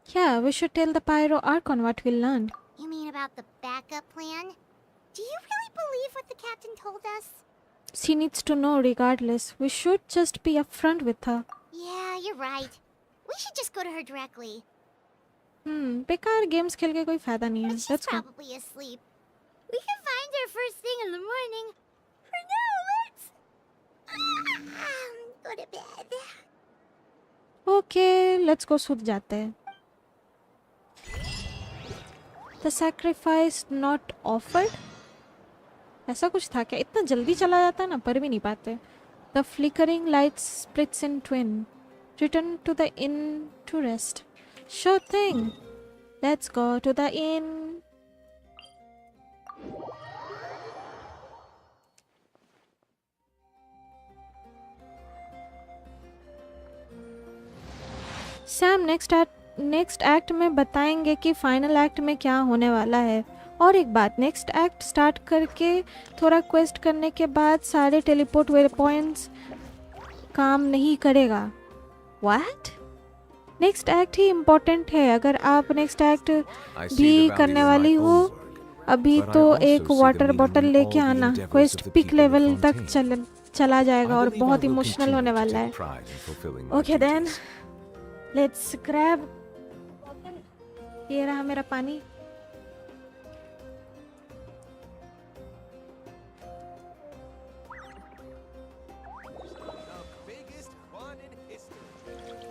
Yeah, we should tell the Pyro Archon what we learned. You mean about the backup plan? Do you really believe what the captain told us? She needs to know regardless. We should just be upfront with her. Yeah, you're right. We should just go to her directly. बेकार games खेल के कोई फायदा नहीं है. But she's Let's go. probably asleep. We can find her first thing in the morning. For now, let's go to bed. Okay, let's go सूत जाते हैं. The sacrifice not offered. ऐसा कुछ था क्या? इतना जल्दी चला जाता है ना, पर भी नहीं पाते. The flickering light splits in twin. Return to the inn to rest. Sure thing. Let's go to the inn. Sam next act में बताएंगे कि फाइनल एक्ट में क्या होने वाला है. और एक बात, नेक्स्ट एक्ट स्टार्ट करके थोड़ा क्वेस्ट करने के बाद सारे टेलीपोर्ट वे पॉइंट्स काम नहीं करेगा. What? Next act he important है. अगर आप नेक्स्ट एक्ट भी करने वाली हो अभी तो एक वाटर बॉटल लेके आना. क्वेस्ट पिक लेवल तक चला जाएगा और बहुत इमोशनल होने वाला है. Okay then let's grab. ये रहा मेरा पानी.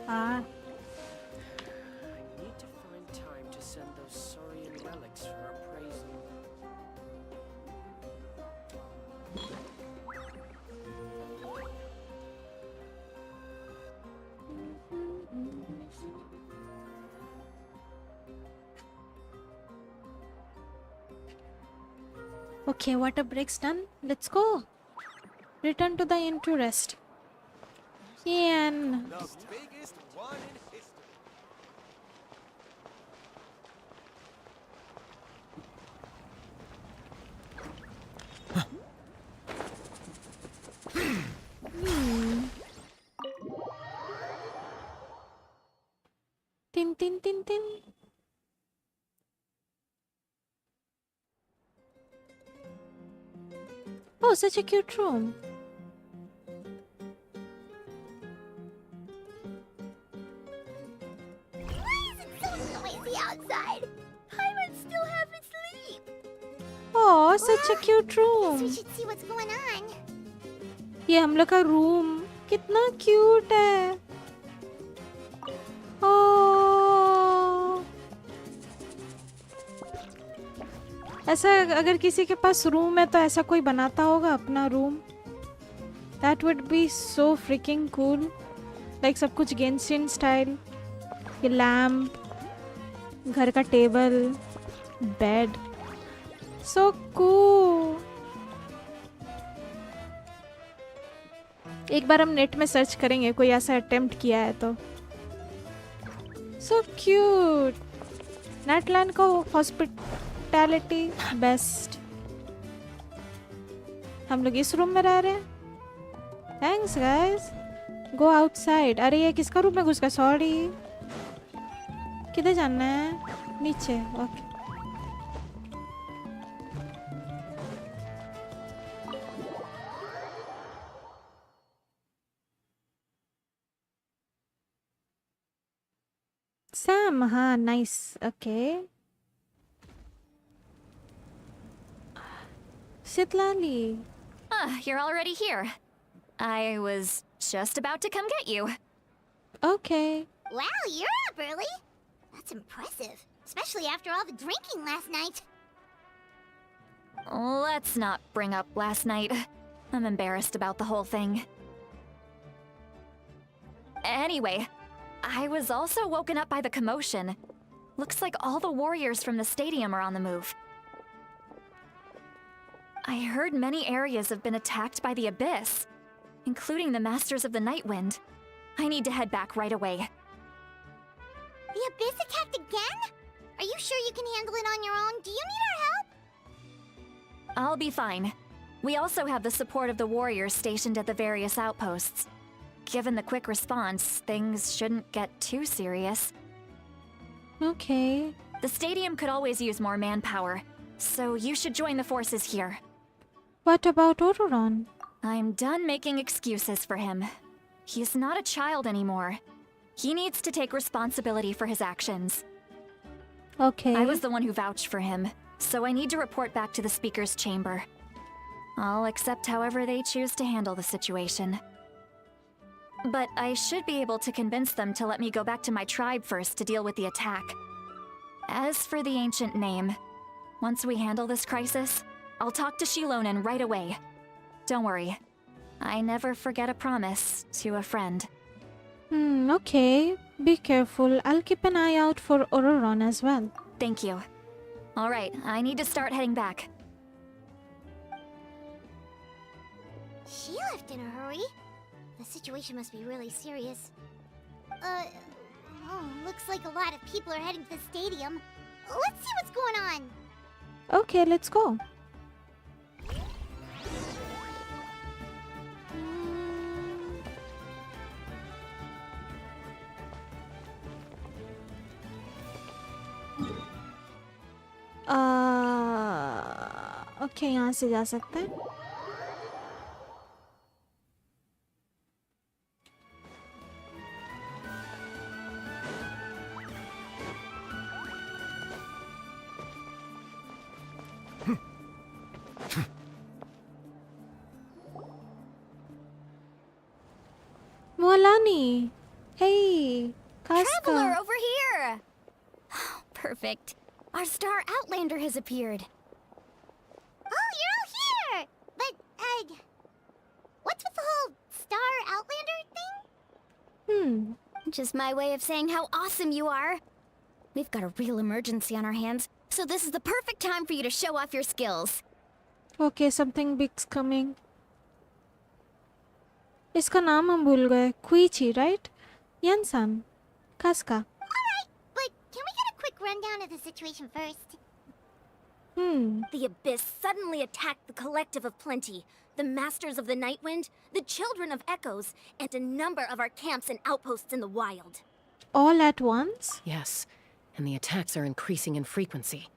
हाँ. Need to find time to send those Saurian relics for appraisal. Okay, water break's done. Let's go. Return to the inn to rest. Ian. The biggest one in history. Tin tin tin tin. Oh, Oh, such a cute room. Why is it so noisy outside? Pirates still half asleep. Oh, such a cute Guess we room. should see what's going on. ये हम लोग का room कितना cute है. ओह. ऐसा अगर किसी के पास रूम है तो ऐसा कोई बनाता होगा अपना room. That would be so freaking cool. Like सब कुछ गेंशिन स्टाइल. ये लैम्प, घर का टेबल, बेड. So cool. एक बार हम नेट में सर्च करेंगे कोई ऐसा अटेम्प्ट किया है तो. So cute. नेटलैंड का हॉस्पिटैलिटी बेस्ट. हम लोग इस रूम में रह रहे हैं. Thanks guys. Go outside. अरे ये किसका रूम में घुस गया. सॉरी. किधर जाना है. नीचे. ओके. Sam, हाँ, nice. Okay. Sitlali. Ah, you're already here. I was just about to come get you. Okay. Wow, you're up early. That's impressive, especially after all the drinking last night. Let's not bring up last night. I'm embarrassed about the whole thing. Anyway, I was also woken up by the commotion. Looks like all the warriors from the stadium are on the move. I heard many areas have been attacked by the Abyss, including the Masters of the Nightwind. I need to head back right away. The Abyss attacked again? Are you sure you can handle it on your own? Do you need our help? I'll be fine. We also have the support of the warriors stationed at the various outposts. Given the quick response, things shouldn't get too serious. Okay. The stadium could always use more manpower, so you should join the forces here. What about Ororon? I'm done making excuses for him. He's not a child anymore. He needs to take responsibility for his actions. Okay. I was the one who vouched for him, so I need to report back to the Speaker's chamber. I'll accept however they choose to handle the situation. But I should be able to convince them to let me go back to my tribe first to deal with the attack. As for the ancient name, once we handle this crisis, I'll talk to Shilonen right away. Don't worry. I never forget a promise to a friend. Okay. Be careful. I'll keep an eye out for Ororon as well. Thank you. Alright, I need to start heading back. She left in a hurry. The situation must be really serious. Looks like a lot of people are heading to the stadium. Let's see what's going on. Okay, let's go. Okay, यहाँ से जा सकते हैं. Molani, hey, Casca. Traveler over here! Perfect. Our star Outlander has appeared. Oh, you're all here! But, what's with the whole Star Outlander thing? Just my way of saying how awesome you are. We've got a real emergency on our hands, so this is the perfect time for you to show off your skills. Okay, something big's coming. इसका नाम हम भूल गए. Kuichi, right? Yansan. Casca. Alright, but can we get a quick rundown of the situation first? The Abyss suddenly attacked the Collective of Plenty, the Masters of the Nightwind, the Children of Echoes, and a number of our camps and outposts in the wild. All at once? Yes, and the attacks are increasing in frequency.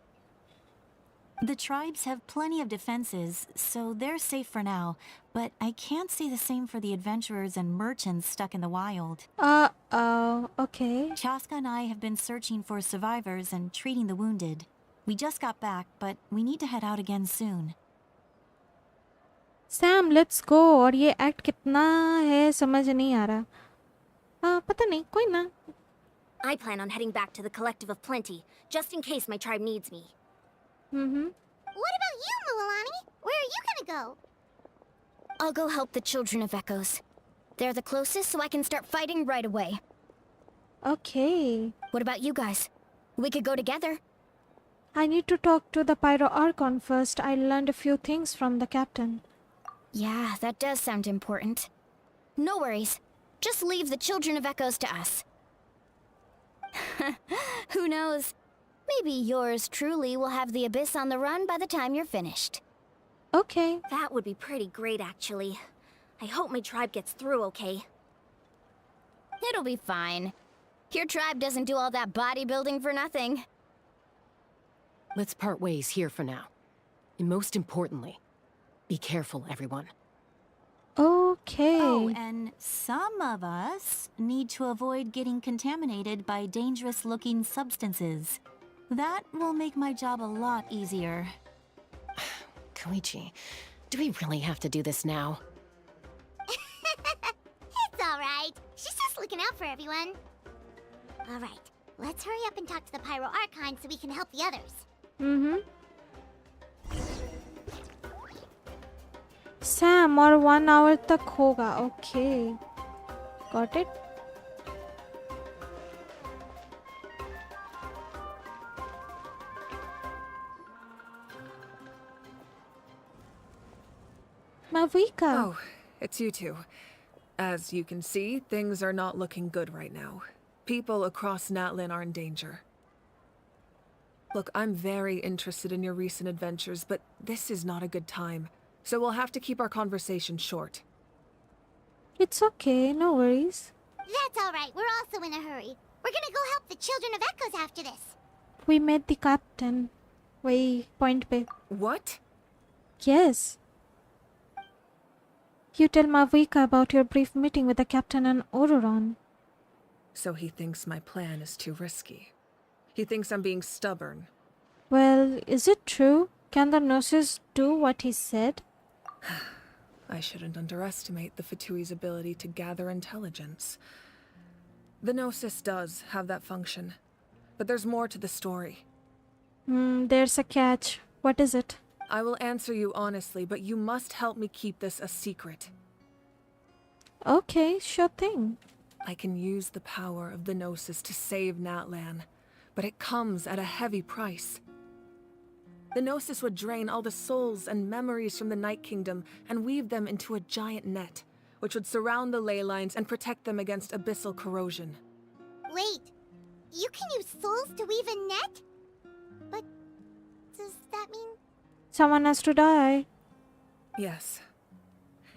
The tribes have plenty of defenses, so they're safe for now. But I can't say the same for the adventurers and merchants stuck in the wild. Okay. Chaska and I have been searching for survivors and treating the wounded. We just got back, but we need to head out again soon. Sam, let's go. और ये act कितना है समझ नहीं आ रहा. पता नहीं, कोई ना. I plan on heading back to the Collective of Plenty, just in case my tribe needs me. What about you, Mualani? Where are you gonna go? I'll go help the Children of Echoes. They're the closest, so I can start fighting right away. Okay. What about you guys? We could go together. I need to talk to the Pyro Archon first. I learned a few things from the captain. Yeah, that does sound important. No worries. Just leave the Children of Echoes to us. Who knows? Maybe yours truly will have the Abyss on the run by the time you're finished. Okay. That would be pretty great, actually. I hope my tribe gets through okay. It'll be fine. Your tribe doesn't do all that bodybuilding for nothing. Let's part ways here for now. And most importantly, be careful, everyone. Okay. Oh, and some of us need to avoid getting contaminated by dangerous-looking substances. That will make my job a lot easier. Koichi, do we really have to do this now? It's alright. She's just looking out for everyone. Alright, let's hurry up and talk to the Pyro Archon so we can help the others. Sam, और 1 hour तक होगा. Okay. Got it? Mavika. Oh, it's you two. As you can see, things are not looking good right now. People across Natlin are in danger. Look, I'm very interested in your recent adventures, but this is not a good time. So we'll have to keep our conversation short. It's okay, no worries. That's alright, we're also in a hurry. We're gonna go help the Children of Echoes after this. We met the captain. Wait, point pe. What? Yes. You tell Mavika about your brief meeting with the captain and Auroron. So he thinks my plan is too risky. He thinks I'm being stubborn. Well, is it true? Can the nurses do what he said? I shouldn't underestimate the Fatui's ability to gather intelligence. The Gnosis does have that function, but there's more to the story. There's a catch. What is it? I will answer you honestly, but you must help me keep this a secret. Okay, sure thing. I can use the power of the Gnosis to save Natlan, but it comes at a heavy price. The Gnosis would drain all the souls and memories from the Night Kingdom and weave them into a giant net, which would surround the ley lines and protect them against abyssal corrosion. Wait, you can use souls to weave a net? But does that mean... Someone has to die. Yes.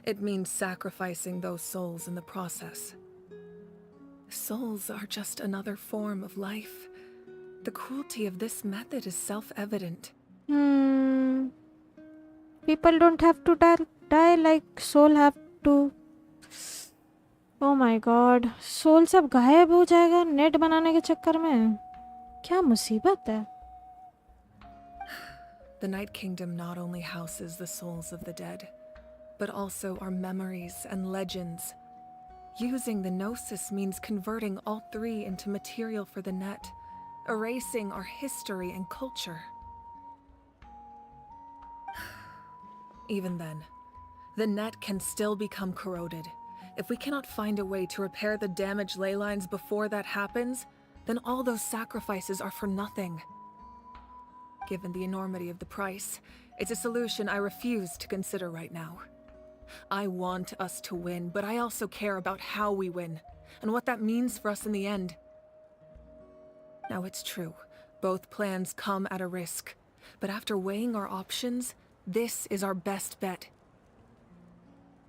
It means sacrificing those souls in the process. Souls are just another form of life. The cruelty of this method is self-evident. People don't have to die like soul have to. Oh my god. Soul सब गायब हो जाएगा net बनाने के चक्कर में. क्या मुसीबत है? The Night Kingdom not only houses the souls of the dead, but also our memories and legends. Using the Gnosis means converting all three into material for the net, erasing our history and culture. Even then, the net can still become corroded. If we cannot find a way to repair the damaged ley lines before that happens, then all those sacrifices are for nothing. Given the enormity of the price, it's a solution I refuse to consider right now. I want us to win, but I also care about how we win, and what that means for us in the end. Now it's true, both plans come at a risk, but after weighing our options, this is our best bet.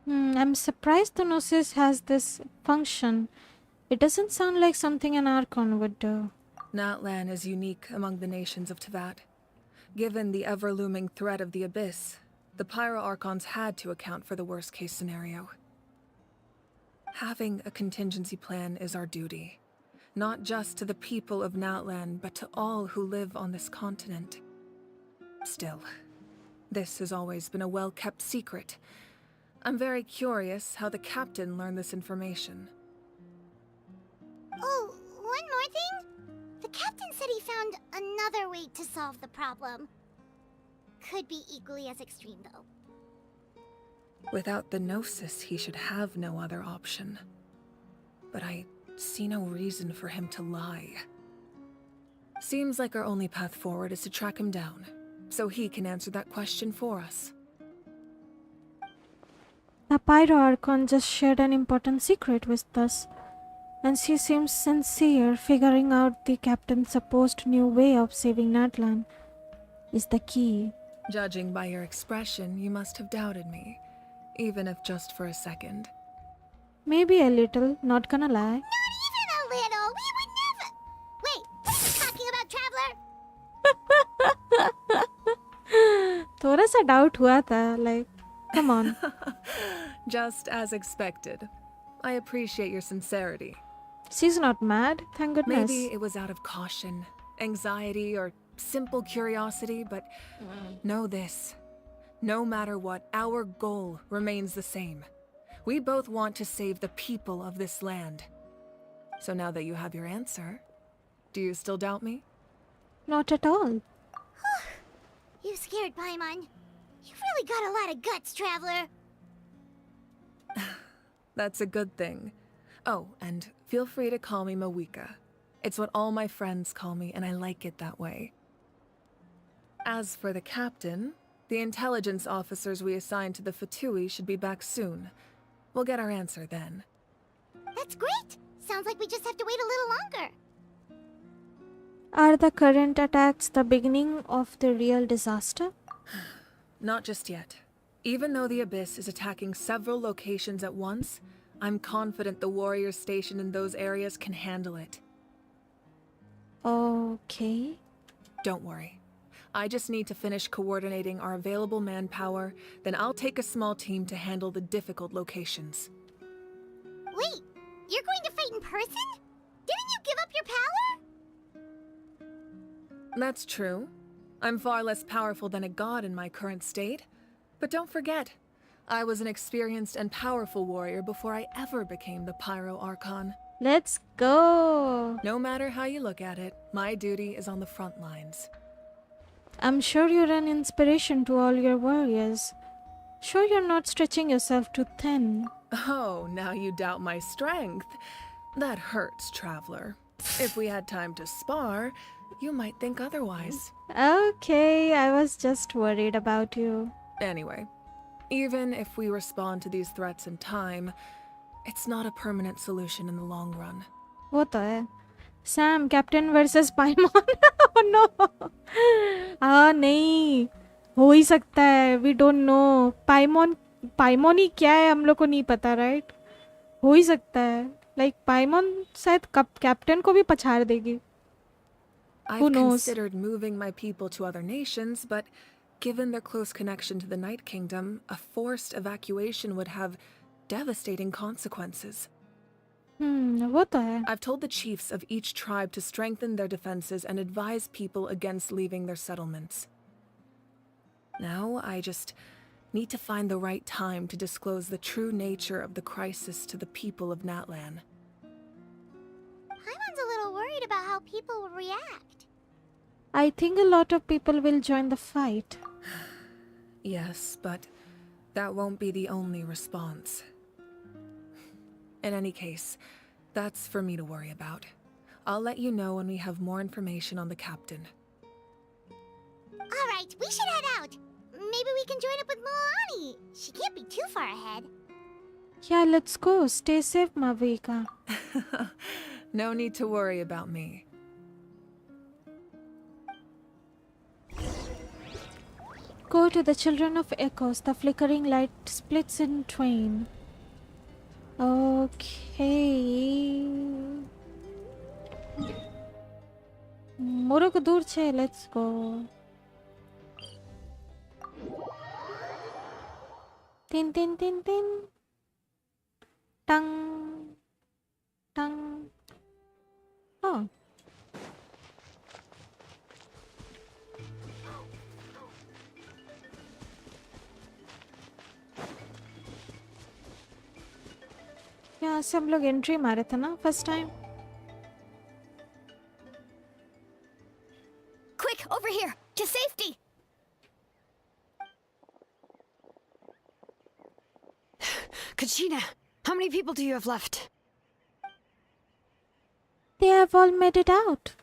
I'm surprised the Gnosis has this function. It doesn't sound like something an Archon would do. Natlan is unique among the nations of Teyvat. Given the ever-looming threat of the Abyss, the Pyro Archons had to account for the worst-case scenario. Having a contingency plan is our duty, not just to the people of Natlan, but to all who live on this continent. Still, this has always been a well-kept secret. I'm very curious how the captain learned this information. Oh, one more thing? The captain said he found another way to solve the problem. Could be equally as extreme, though. Without the Gnosis, he should have no other option. But I see no reason for him to lie. Seems like our only path forward is to track him down, so he can answer that question for us. The Pyro Archon just shared an important secret with us, and she seems sincere. Figuring out the captain's supposed new way of saving Natlan is the key. Judging by your expression, you must have doubted me, even if just for a second. Maybe a little, not gonna lie. Not even a little! We would never... Wait, what are you talking about, Traveler? थोड़ा सा doubt हुआ था, like, come on. Just as expected. I appreciate your sincerity. She's not mad, thank goodness. Maybe it was out of caution, anxiety, or simple curiosity, but know this. No matter what, our goal remains the same. We both want to save the people of this land. So now that you have your answer, do you still doubt me? Not at all. You scared Paimon. You've really got a lot of guts, Traveler. That's a good thing. Oh, and feel free to call me Mawika. It's what all my friends call me, and I like it that way. As for the captain, the intelligence officers we assigned to the Fatui should be back soon. We'll get our answer then. That's great! Sounds like we just have to wait a little longer. Are the current attacks the beginning of the real disaster? Not just yet. Even though the Abyss is attacking several locations at once, I'm confident the warriors stationed in those areas can handle it. Okay. Don't worry. I just need to finish coordinating our available manpower, then I'll take a small team to handle the difficult locations. Wait, you're going to fight in person? Didn't you give up your power? That's true. I'm far less powerful than a god in my current state. But don't forget, I was an experienced and powerful warrior before I ever became the Pyro Archon. Let's go! No matter how you look at it, my duty is on the front lines. I'm sure you're an inspiration to all your warriors. Sure you're not stretching yourself too thin. Oh, now you doubt my strength. That hurts, Traveler. If we had time to spar, you might think otherwise. Okay, I was just worried about you. Anyway, even if we respond to these threats in time, it's not a permanent solution in the long run. वो तो है. Sam, Captain versus Paimon. Oh no. नहीं. हो ही सकता है. We don't know. Paimon ही क्या है हम लोग को नहीं पता, right? हो ही सकता है. Like Paimon शायद Captain को भी पछाड़ देगी. Who I've knows? considered moving my people to other nations, but given their close connection to the Night Kingdom, a forced evacuation would have devastating consequences. वो तो है. I've told the chiefs of each tribe to strengthen their defenses and advise people against leaving their settlements. Now, I just need to find the right time to disclose the true nature of the crisis to the people of Natlan. Paimon's a little worried about how people will react. I think a lot of people will join the fight. Yes, but that won't be the only response. In any case, that's for me to worry about. I'll let you know when we have more information on the captain. Alright, we should head out. Maybe we can join up with Moani. She can't be too far ahead. Yeah, let's go. Stay safe, Mavika. No need to worry about me. Go to the Children of Echoes. The flickering light splits in twain. Okay. मोरो को दूर छे. Let's go. Tin tin tin tin. Tang. Tang. Oh. यहाँ से हम लोग entry मारे थे ना first time. Quick, over here! To safety! Kachina, how many people do you have left? They have all made it out.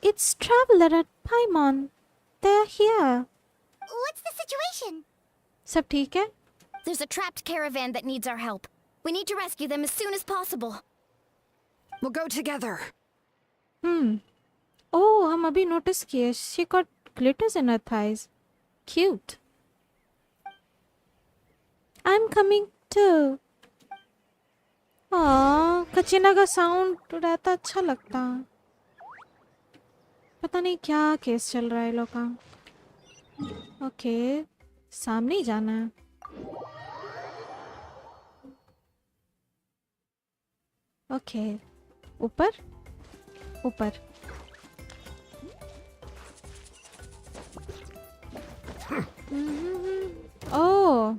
It's Traveler at Paimon. They're here. What's the situation? सब ठीक है? There's a trapped caravan that needs our help. We need to rescue them as soon as possible. We'll go together. Oh, हम अभी notice किए. She got glitters in her thighs. Cute. I'm coming too. Aww, कचीना का sound रहता अच्छा लगता. पता नहीं क्या केस चल रहा है लोग का. ओके, सामने ही जाना है. ओके, ऊपर ऊपर. ओह,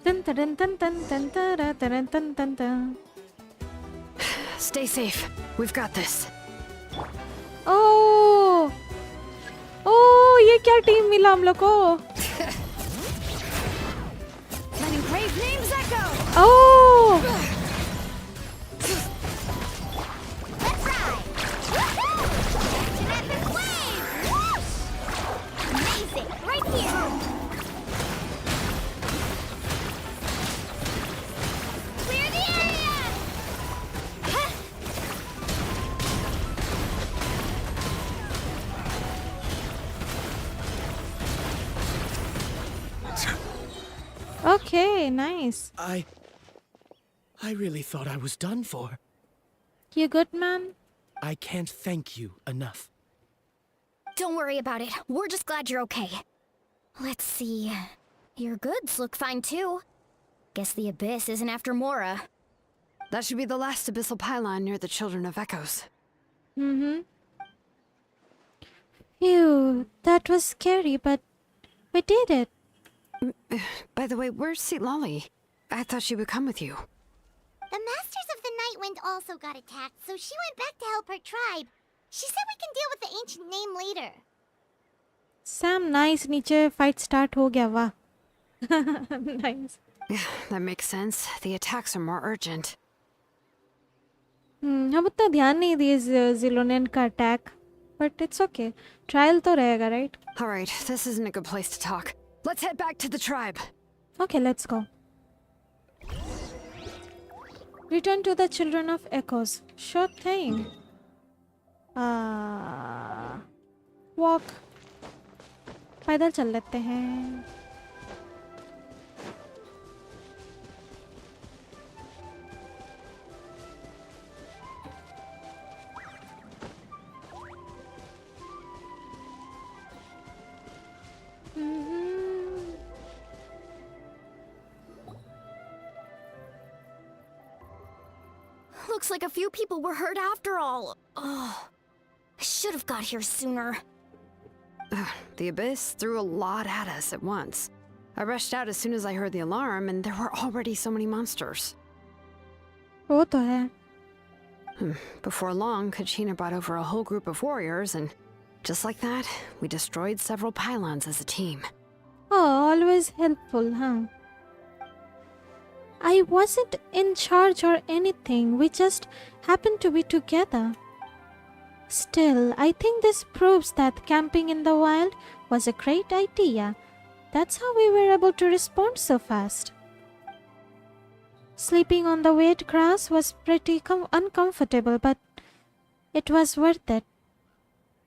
तन तन तन तन तन तन तन तन तन. Stay safe. We've got this. ओह, ओह, ये क्या टीम मिला हम लोग को? Letting brave names echo. Oh, Let's ride! Woohoo! Action epic wave! Whoosh! Amazing! Right here! Clear the area! Huh. okay, nice. I really thought I was done for. You good, man? I can't thank you enough. Don't worry about it. We're just glad you're okay. Let's see. Your goods look fine too. Guess the Abyss isn't after Mora. That should be the last abyssal pylon near the Children of Echoes. Phew, that was scary, but we did it. By the way, where's Lolly? I thought she would come with you. The Masters of the Nightwind also got attacked, so she went back to help her tribe. She said we can deal with the ancient name later. Sam, nice. नीचे fight start हो गया वाह. Nice. Yeah, that makes sense. The attacks are more urgent. हम उतना ध्यान नहीं दिए Zilonian का attack, but it's okay. Trial तो रहेगा, right? All right, this isn't a good place to talk. Let's head back to the tribe. Okay, let's go. Return to the Children of Echoes. Sure thing. Walk. पैदल चल लेते हैं. Looks like a few people were hurt after all. Oh, I should have got here sooner. The Abyss threw a lot at us at once. I rushed out as soon as I heard the alarm, and there were already so many monsters. वो तो है. Before long, Kachina brought over a whole group of warriors, and just like that, we destroyed several pylons as a team. Oh, always helpful, huh? I wasn't in charge or anything. We just happened to be together. Still, I think this proves that camping in the wild was a great idea. That's how we were able to respond so fast. Sleeping on the wet grass was pretty uncomfortable, but it was worth it.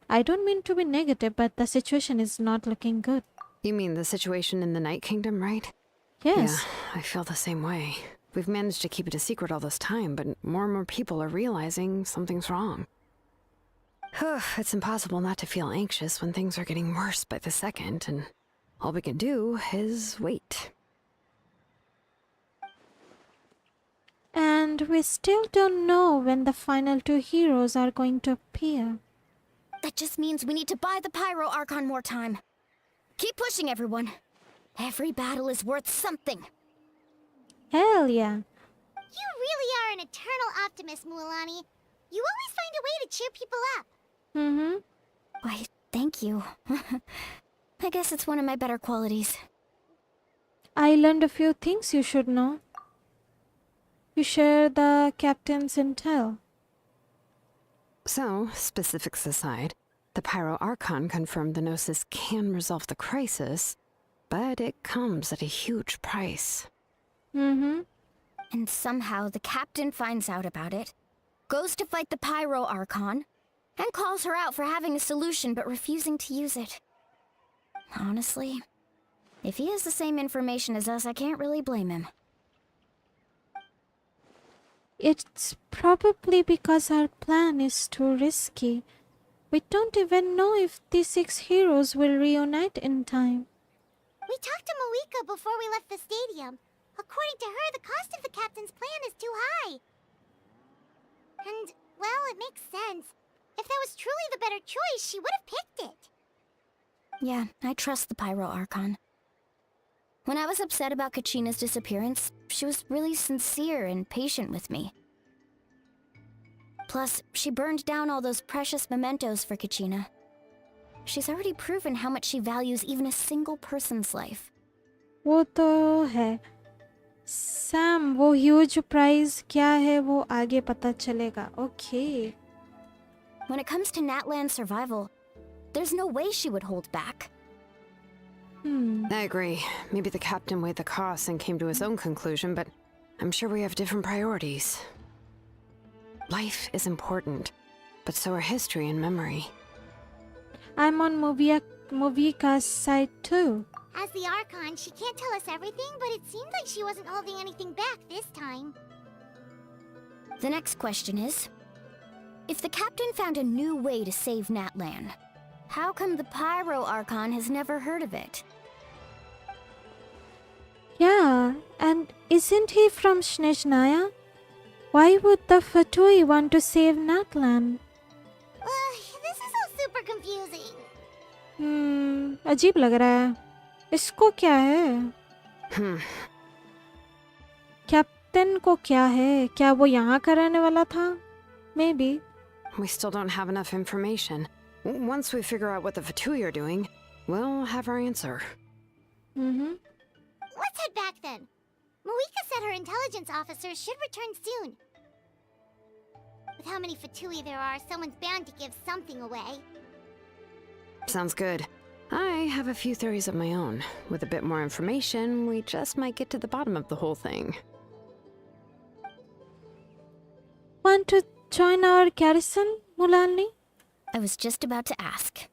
I don't mean to be negative, but the situation is not looking good. You mean the situation in the Night Kingdom, right? Yes. Yeah, I feel the same way. We've managed to keep it a secret all this time, but more and more people are realizing something's wrong. It's impossible not to feel anxious when things are getting worse by the second, and all we can do is wait. And we still don't know when the final two heroes are going to appear. That just means we need to buy the Pyro Archon more time. Keep pushing, everyone. Every battle is worth something. Hell yeah. You really are an eternal optimist, Mualani. You always find a way to cheer people up. Mm-hmm. Why, thank you. I guess it's one of my better qualities. I learned a few things you should know. You share the captain's intel. So, specifics aside, the Pyro Archon confirmed the Gnosis can resolve the crisis, but it comes at a huge price. Mm-hmm. And somehow the captain finds out about it, goes to fight the Pyro Archon, and calls her out for having a solution but refusing to use it. Honestly, if he has the same information as us, I can't really blame him. It's probably because our plan is too risky. We don't even know if the 6 heroes will reunite in time. We talked to Moika before we left the stadium. According to her, the cost of the captain's plan is too high. And, well, it makes sense. If that was truly the better choice, she would have picked it. Yeah, I trust the Pyro Archon. When I was upset about Kachina's disappearance, she was really sincere and patient with me. Plus, she burned down all those precious mementos for Kachina. She's already proven how much she values even a single person's life. वो तो है. Sam, वो huge prize क्या है वो आगे पता चलेगा. Okay. When it comes to Natlan's survival, there's no way she would hold back. I agree. Maybe the captain weighed the costs and came to his own conclusion, but I'm sure we have different priorities. Life is important, but so are history and memory. I'm on Movika's side too. As the Archon, she can't tell us everything, but it seemed like she wasn't holding anything back this time. The next question is, if the captain found a new way to save Natlan, how come the Pyro Archon has never heard of it? Yeah, and isn't he from Snezhnaya? Why would the Fatui want to save Natlan? This is all super confusing. अजीब लग रहा है. इसको क्या है? Captain को क्या है? क्या वो यहाँ का रहने वाला था? Maybe. We still don't have enough information. Once we figure out what the Fatui are doing, we'll have our answer. Let's head back then. Moika said her intelligence officers should return soon. With how many Fatui there are, someone's bound to give something away. Sounds good. I have a few theories of my own. With a bit more information, we just might get to the bottom of the whole thing. Want to join our garrison, Mulani? I was just about to ask.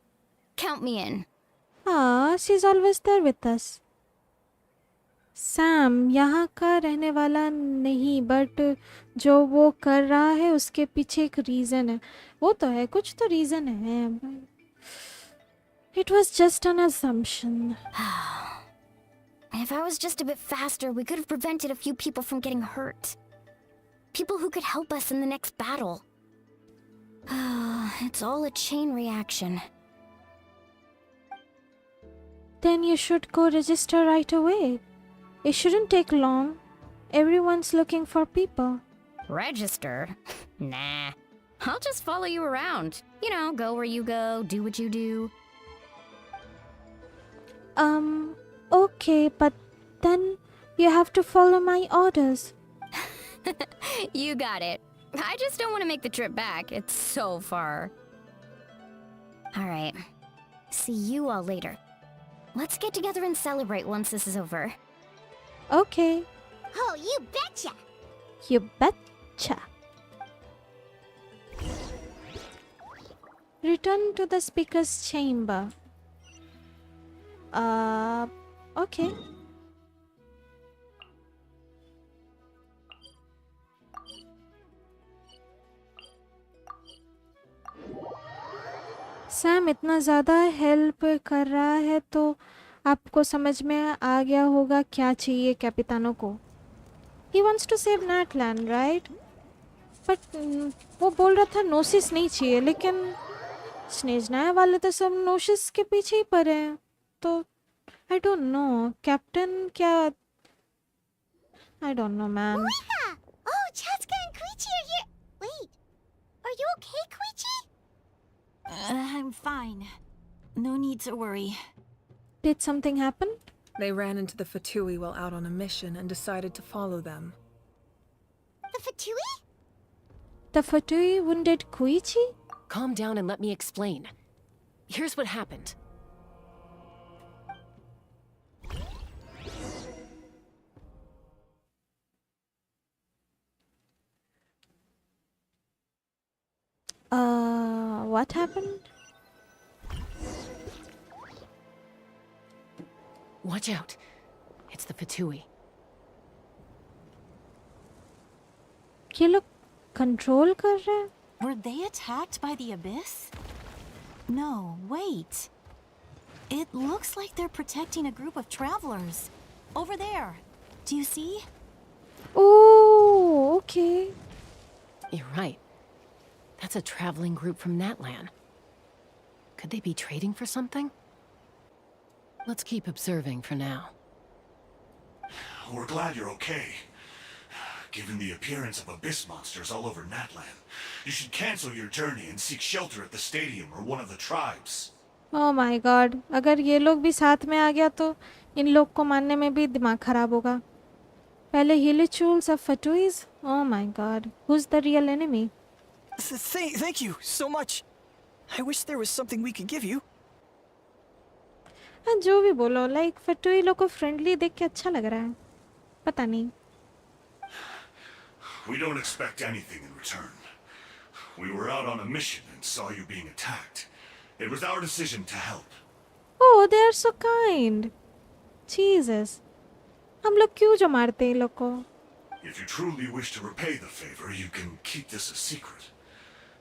Count me in. Ah, she's always there with us. Sam यहाँ का रहने वाला नहीं, but जो वो कर रहा है उसके पीछे एक reason है. वो तो है, कुछ तो reason है. It was just an assumption. If I was just a bit faster, we could have prevented a few people from getting hurt. People who could help us in the next battle. It's all a chain reaction. Then you should go register right away. It shouldn't take long. Everyone's looking for people. Register? Nah. I'll just follow you around. You know, go where you go, do what you do. Okay, but then you have to follow my orders. You got it. I just don't want to make the trip back. It's so far. Alright. See you all later. Let's get together and celebrate once this is over. Okay. Oh, you betcha! You betcha. Return to the speaker's chamber. Okay. Sam इतना ज़्यादा help कर रहा है तो आपको समझ में आ गया होगा क्या चाहिए कैपितानो को. He wants to save Netland right, but वो बोल रहा था नोसिस नहीं चाहिए, लेकिन स्नेजनाया वाले तो सब नोसिस के पीछे ही पड़े हैं. तो आई डोंट नो कैप्टन क्या, आई don't no man. Moika! Oh, Chatsuka and Koichi are here. Wait, are you okay, Koichi? I'm fine. No need to worry. Did something happen? They ran into the Fatui while out on a mission and decided to follow them. The Fatui? The Fatui wounded Koichi? Calm down and let me explain. Here's what happened. What happened? Watch out. It's the Fatui. ये लोग control कर रहे हैं? Were they attacked by the Abyss? No, wait. It looks like they're protecting a group of travelers. Over there. Do you see? Oh, okay. You're right. That's a traveling group from Natlan. Could they be trading for something? Let's keep observing for now. We're glad you're okay. Given the appearance of abyss monsters all over Natlan, you should cancel your journey and seek shelter at the stadium or one of the tribes. Oh my god, अगर ये लोग भी साथ में आ गया तो इन लोग को मारने में भी दिमाग खराब होगा. पहले hilichules of Fatuis? Oh my god, who's the real enemy? Thank you so much. I wish there was something we could give you. हाँ जो भी बोलो, like Fatui लोग को friendly देख के अच्छा लग रहा है. पता नहीं. We don't expect anything in return. We were out on a mission and saw you being attacked. It was our decision to help. Oh, they are so kind. Jesus. हम लोग क्यों जो मारते हैं इन लोग को? If you truly wish to repay the favor, you can keep this a secret.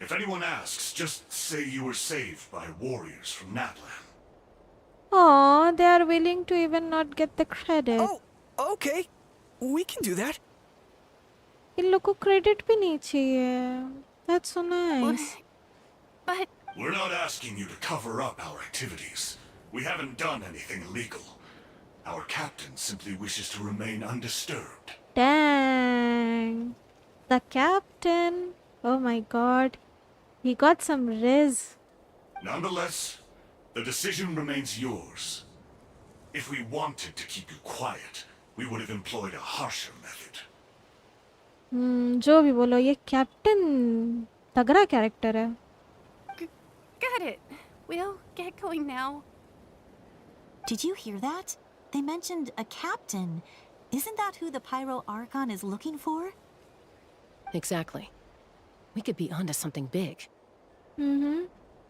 If anyone asks, just say you were saved by warriors from Natlan. Oh, they are willing to even not get the credit. Oh, okay. We can do that. इन लोग को credit भी नहीं चाहिए. That's so nice. But We're not asking you to cover up our activities. We haven't done anything illegal. Our captain simply wishes to remain undisturbed. Dang. The captain. Oh my god. He got some riz. Nonetheless, the decision remains yours. If we wanted to keep you quiet, we would have employed a harsher method. जो भी बोलो, ये captain तगड़ा character है. got it. We'll get going now. Did you hear that? They mentioned a captain. Isn't that who the Pyro Archon is looking for? Exactly. We could be onto something big.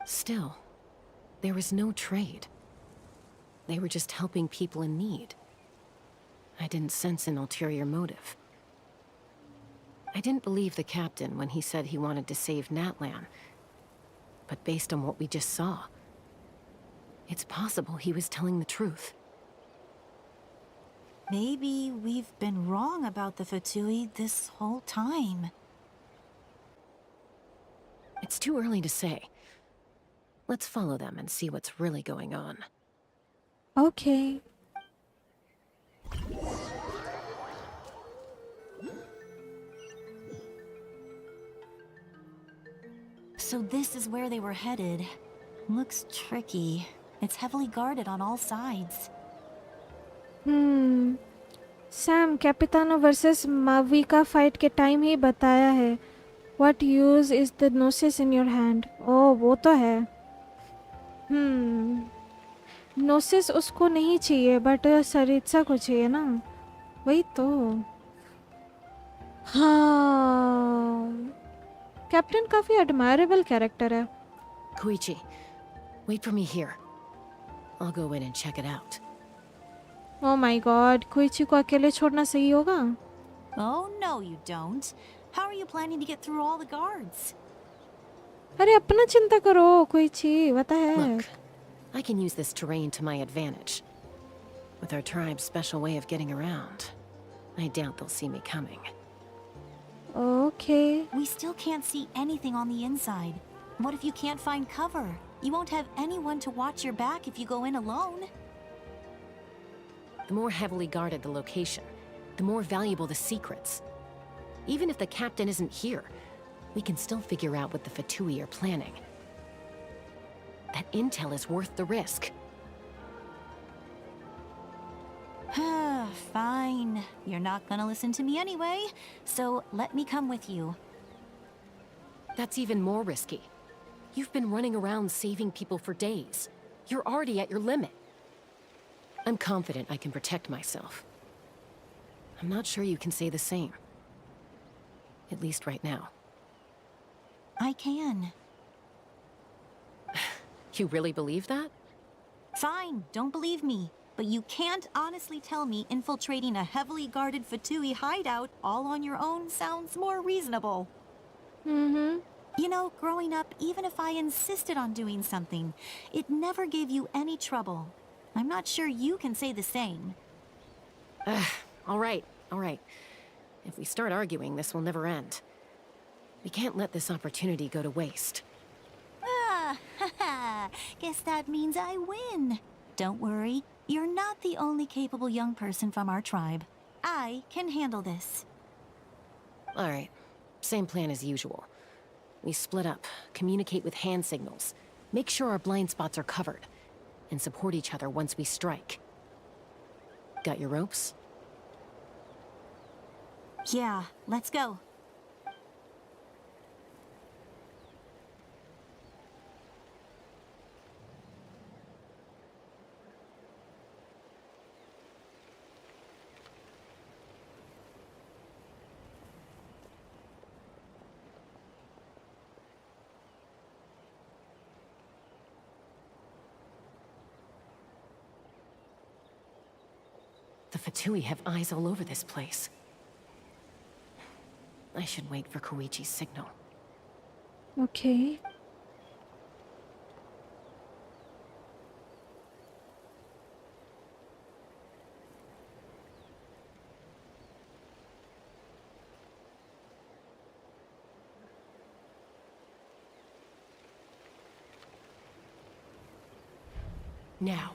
Still, there was no trade. They were just helping people in need. I didn't sense an ulterior motive. I didn't believe the captain when he said he wanted to save Natlan. But based on what we just saw, it's possible he was telling the truth. Maybe we've been wrong about the Fatui this whole time. It's too early to say. Let's follow them and see what's really going on. Okay. So this is where they were headed. Looks tricky. It's heavily guarded on all sides. Sam, Capitano versus Mavika fight के time ही बताया है. What use is the gnosis in your hand? Oh, वो तो है. Gnosis उसको नहीं चाहिए, but सरित्सा को चाहिए ना. वही तो. हाँ. कैप्टन काफी एडमायरेबल कैरेक्टर है. Koichi, wait for me here. I'll go in and check it out. Oh my god, Koichi को अकेले छोड़ना सही होगा? Oh no, you don't. How are you planning to get through all the guards? अरे अपना चिंता करो कोई ची what the heck? Look, I can use this terrain to my advantage. With our tribe's special way of getting around, I doubt they'll see me coming. Okay. We still can't see anything on the inside. What if you can't find cover? You won't have anyone to watch your back if you go in alone. The more heavily guarded the location, the more valuable the secrets. Even if the captain isn't here, we can still figure out what the Fatui are planning. That intel is worth the risk. Fine. You're not gonna listen to me anyway, so let me come with you. That's even more risky. You've been running around saving people for days. You're already at your limit. I'm confident I can protect myself. I'm not sure you can say the same. At least right now. I can. You really believe that? Fine, don't believe me. But you can't honestly tell me infiltrating a heavily guarded Fatui hideout all on your own sounds more reasonable. Mm-hmm. You know, growing up, even if I insisted on doing something, it never gave you any trouble. I'm not sure you can say the same. All right. If we start arguing, this will never end. We can't let this opportunity go to waste. Guess that means I win. Don't worry, you're not the only capable young person from our tribe. I can handle this. All right, same plan as usual. We split up, communicate with hand signals, make sure our blind spots are covered, and support each other once we strike. Got your ropes? Yeah, let's go. The Fatui have eyes all over this place. I should wait for Koichi's signal. Okay. Now.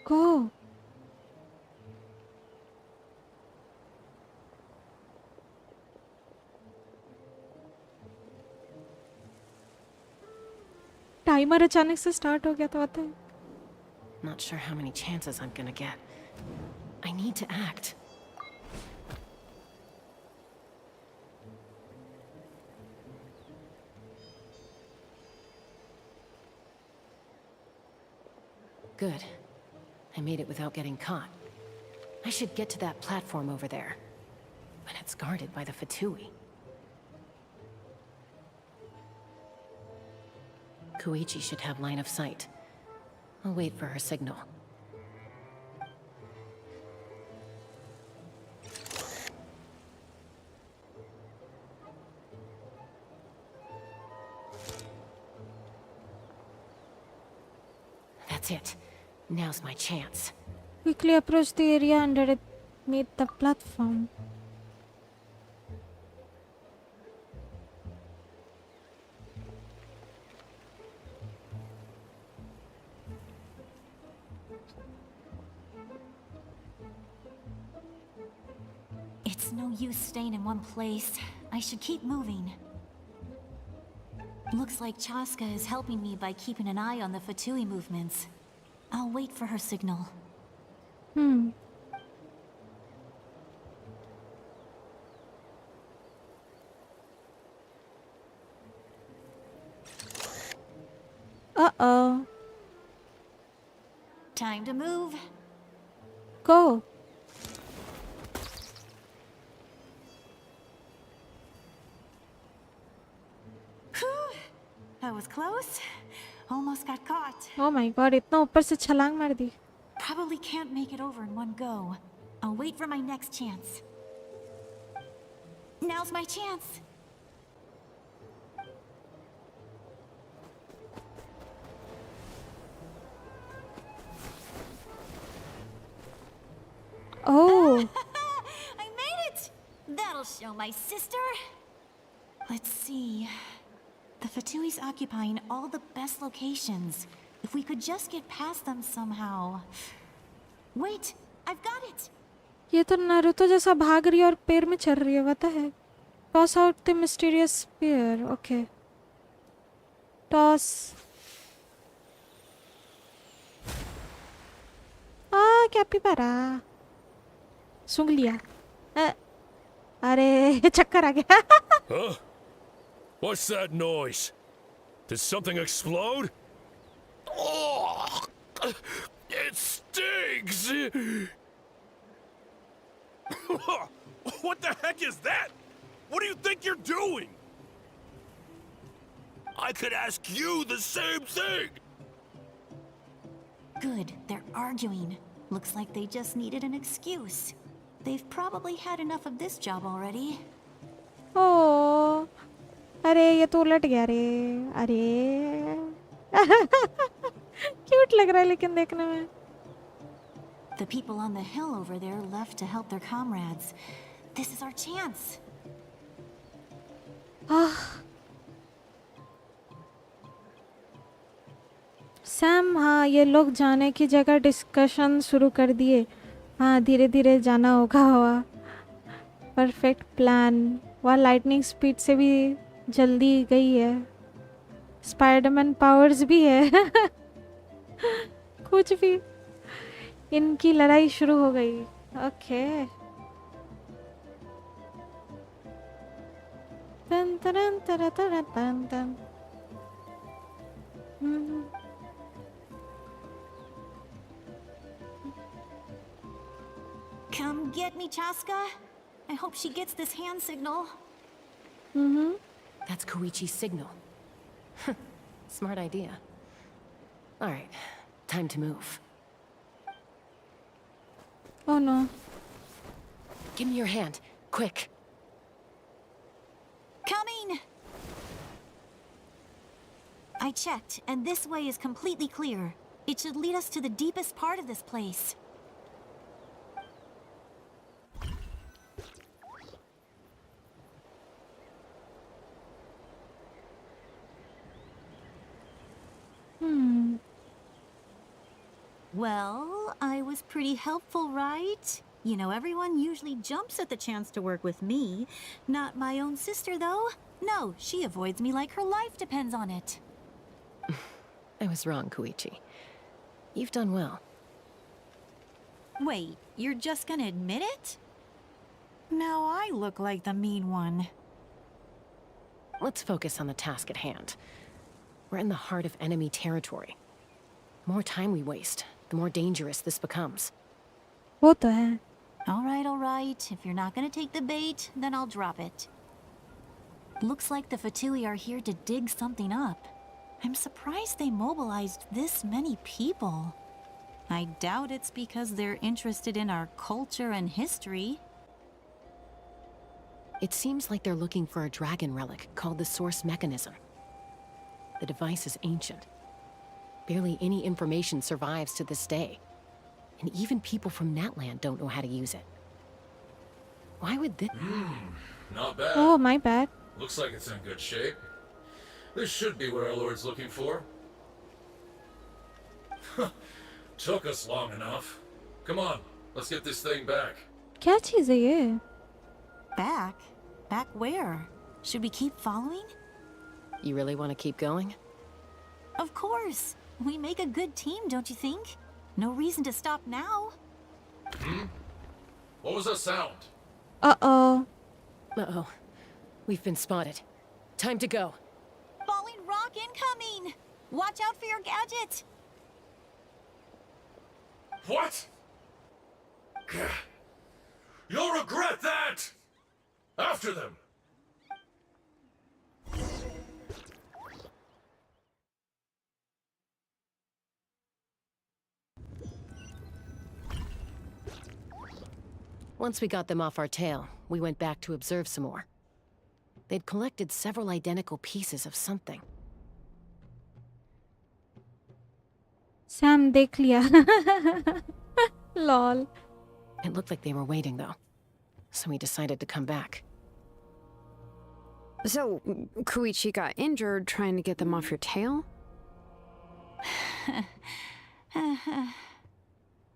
Go. Timer अचानक से start हो गया तो आता है. Not sure how many chances I'm gonna get. I need to act. Good. I made it without getting caught. I should get to that platform over there. But it's guarded by the Fatui. Koichi should have line of sight. I'll wait for her signal. That's it. Now's my chance. Quickly approach the area underneath the platform. It's no use staying in one place. I should keep moving. Looks like Chaska is helping me by keeping an eye on the Fatui movements. I'll wait for her signal. Uh-oh. Time to move. Go. That was close. Almost got caught. Oh my god, इतना ऊपर से छलांग मार दी. Probably can't make it over in one go. I'll wait for my next chance. Now's my chance. That'll show my sister. Let's see. The Fatui's occupying all the best locations. If we could just get past them somehow. Wait, I've got it. ये तो Naruto जैसा भाग रही है और पैर में चल रही है, पता है? Toss out the mysterious spear. Okay. Toss. Capybara. सूंघ लिया. अरे चक्कर आ गया. Huh? What's that noise? Did something explode? Oh, it stinks! What the heck is that? What do you think you're doing? I could ask you the same thing! Good, they're arguing. Looks like they just needed an excuse. They've probably had enough of this job already. Oh, अरे ये तो उलट गया रे. अरे cute लग रहा है लेकिन देखने में. The people on the hill over there left to help their comrades. This is our chance. Sam, हाँ ये लोग जाने की जगह डिस्कशन शुरू कर दिए. हाँ धीरे धीरे जाना होगा. हुआ परफेक्ट प्लान. वह लाइटनिंग स्पीड से भी जल्दी गई है. स्पाइडरमैन पावर्स भी है. कुछ भी. इनकी लड़ाई शुरू हो गई. ओके. तन तन तन तन तन तन. Come get me, Chaska. I hope she gets this hand signal. That's Koichi's signal. Smart idea. All right, time to move. Oh no. Give me your hand, quick. Coming! I checked, and this way is completely clear. It should lead us to the deepest part of this place. Well, I was pretty helpful, right? You know, everyone usually jumps at the chance to work with me. Not my own sister, though. No, she avoids me like her life depends on it. I was wrong, Koichi. You've done well. Wait, you're just gonna admit it? Now I look like the mean one. Let's focus on the task at hand. We're in the heart of enemy territory. The more time we waste, the more dangerous this becomes. वो तो है. All right. If you're not gonna take the bait, then I'll drop it. Looks like the Fatui are here to dig something up. I'm surprised they mobilized this many people. I doubt it's because they're interested in our culture and history. It seems like they're looking for a dragon relic called the Source Mechanism. The device is ancient. Barely any information survives to this day. And even people from Natland don't know how to use it. Why would this... Not bad. Oh, my bad. Looks like it's in good shape. This should be what our Lord's looking for. Took us long enough. Come on, let's get this thing back. क्या चीज़ है ये? Back? Back where? Should we keep following? You really want to keep going? Of course. We make a good team, don't you think? No reason to stop now. What was that sound? Uh-oh. Uh-oh. We've been spotted. Time to go. Falling rock incoming! Watch out for your gadget! What? You'll regret that! After them! Once we got them off our tail, we went back to observe some more. They'd collected several identical pieces of something. Sam देख लिया. Lol. It looked like they were waiting, though. so we decided to come back. So, Koichi got injured trying to get them off your tail?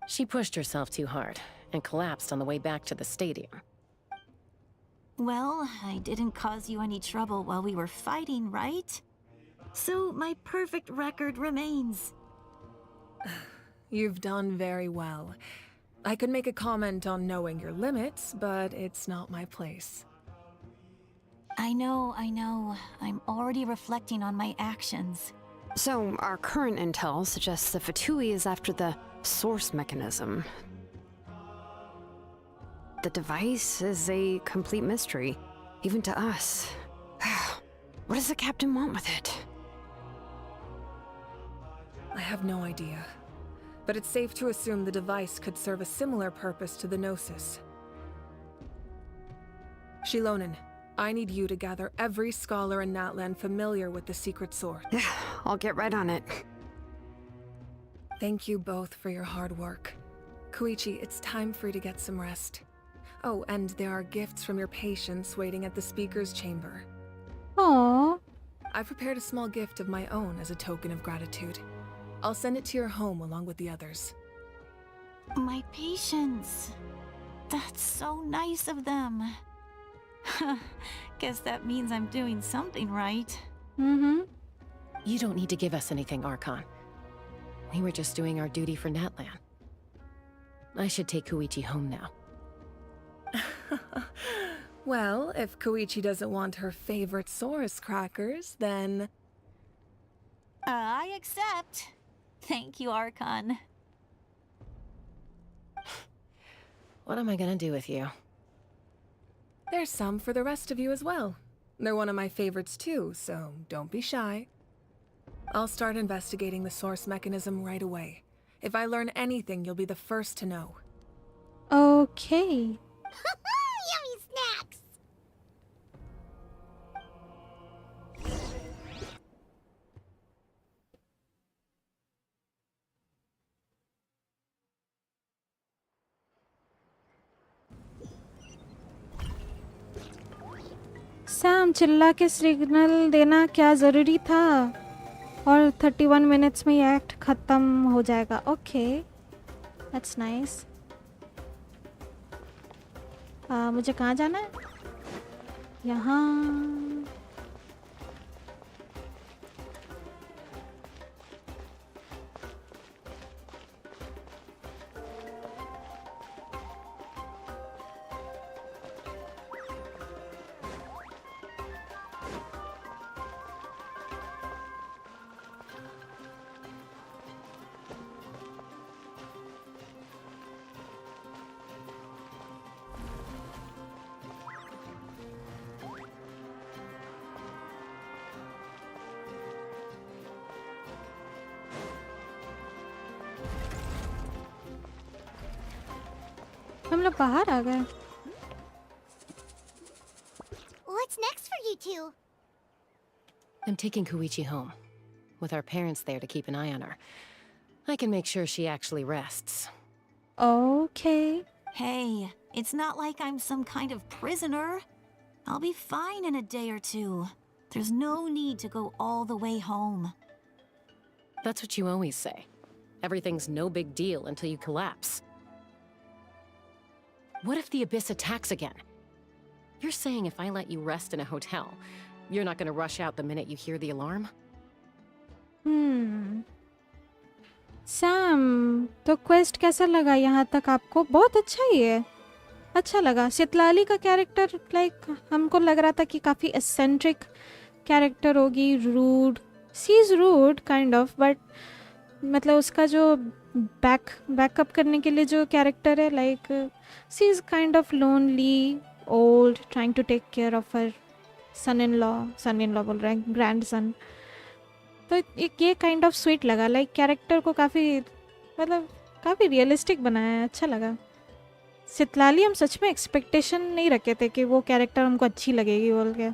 She pushed herself too hard and collapsed on the way back to the stadium. Well, I didn't cause you any trouble while we were fighting, right? So my perfect record remains. You've done very well. I could make a comment on knowing your limits, but it's not my place. I know. I'm already reflecting on my actions. So, our current intel suggests the Fatui is after the source mechanism. The device is a complete mystery, even to us. What does the captain want with it? I have no idea. But it's safe to assume the device could serve a similar purpose to the Gnosis. Shilonen, I need you to gather every scholar in Natlan familiar with the secret sword. Yeah, I'll get right on it. Thank you both for your hard work. Koichi, it's time for you to get some rest. Oh, and there are gifts from your patients waiting at the speaker's chamber. Aww. I've prepared a small gift of my own as a token of gratitude. I'll send it to your home along with the others. My patience. That's so nice of them. Guess that means I'm doing something right. Mm-hmm. You don't need to give us anything, Archon. We were just doing our duty for Natlan. I should take Koichi home now. Well, if Koichi doesn't want her favorite Saurus crackers, then... I accept. Thank you, Archon. What am I gonna do with you? There's some for the rest of you as well. They're one of my favorites too, so don't be shy. I'll start investigating the source mechanism right away. If I learn anything, you'll be the first to know. Okay. Yummy snacks! Sam चिल्ला के signal देना क्या ज़रूरी था और 31 minutes में ये act ख़त्म हो जाएगा ओके दैट्स नाइस मुझे कहाँ जाना है यहाँ हम लोग बाहर आ गए What's next for you two? I'm taking Koichi home. With our parents there to keep an eye on her. I can make sure she actually rests. Okay. Hey, it's not like I'm some kind of prisoner. I'll be fine in a day or two. There's no need to go all the way home. That's what you always say. Everything's no big deal until you collapse. What if the Abyss attacks again? You're saying if I let you rest in a hotel, you're not gonna rush out the minute you hear the alarm? Sam तो quest कैसा लगा यहाँ तक आपको बहुत अच्छा ही है अच्छा लगा सितलाली का कैरेक्टर लाइक हमको लग रहा था कि काफ़ी एसेंट्रिक कैरेक्टर होगी rude she is rude kind of but मतलब उसका जो बैकअप करने के लिए जो कैरेक्टर है like she is kind of lonely old trying to take care of her son in law बोल रहे हैं ग्रैंड सन तो एक ये काइंड ऑफ स्वीट लगा लाइक कैरेक्टर को काफ़ी मतलब काफ़ी रियलिस्टिक बनाया है अच्छा लगा सितलाली हम सच में एक्सपेक्टेशन नहीं रखे थे कि वो कैरेक्टर हमको अच्छी लगेगी बोल के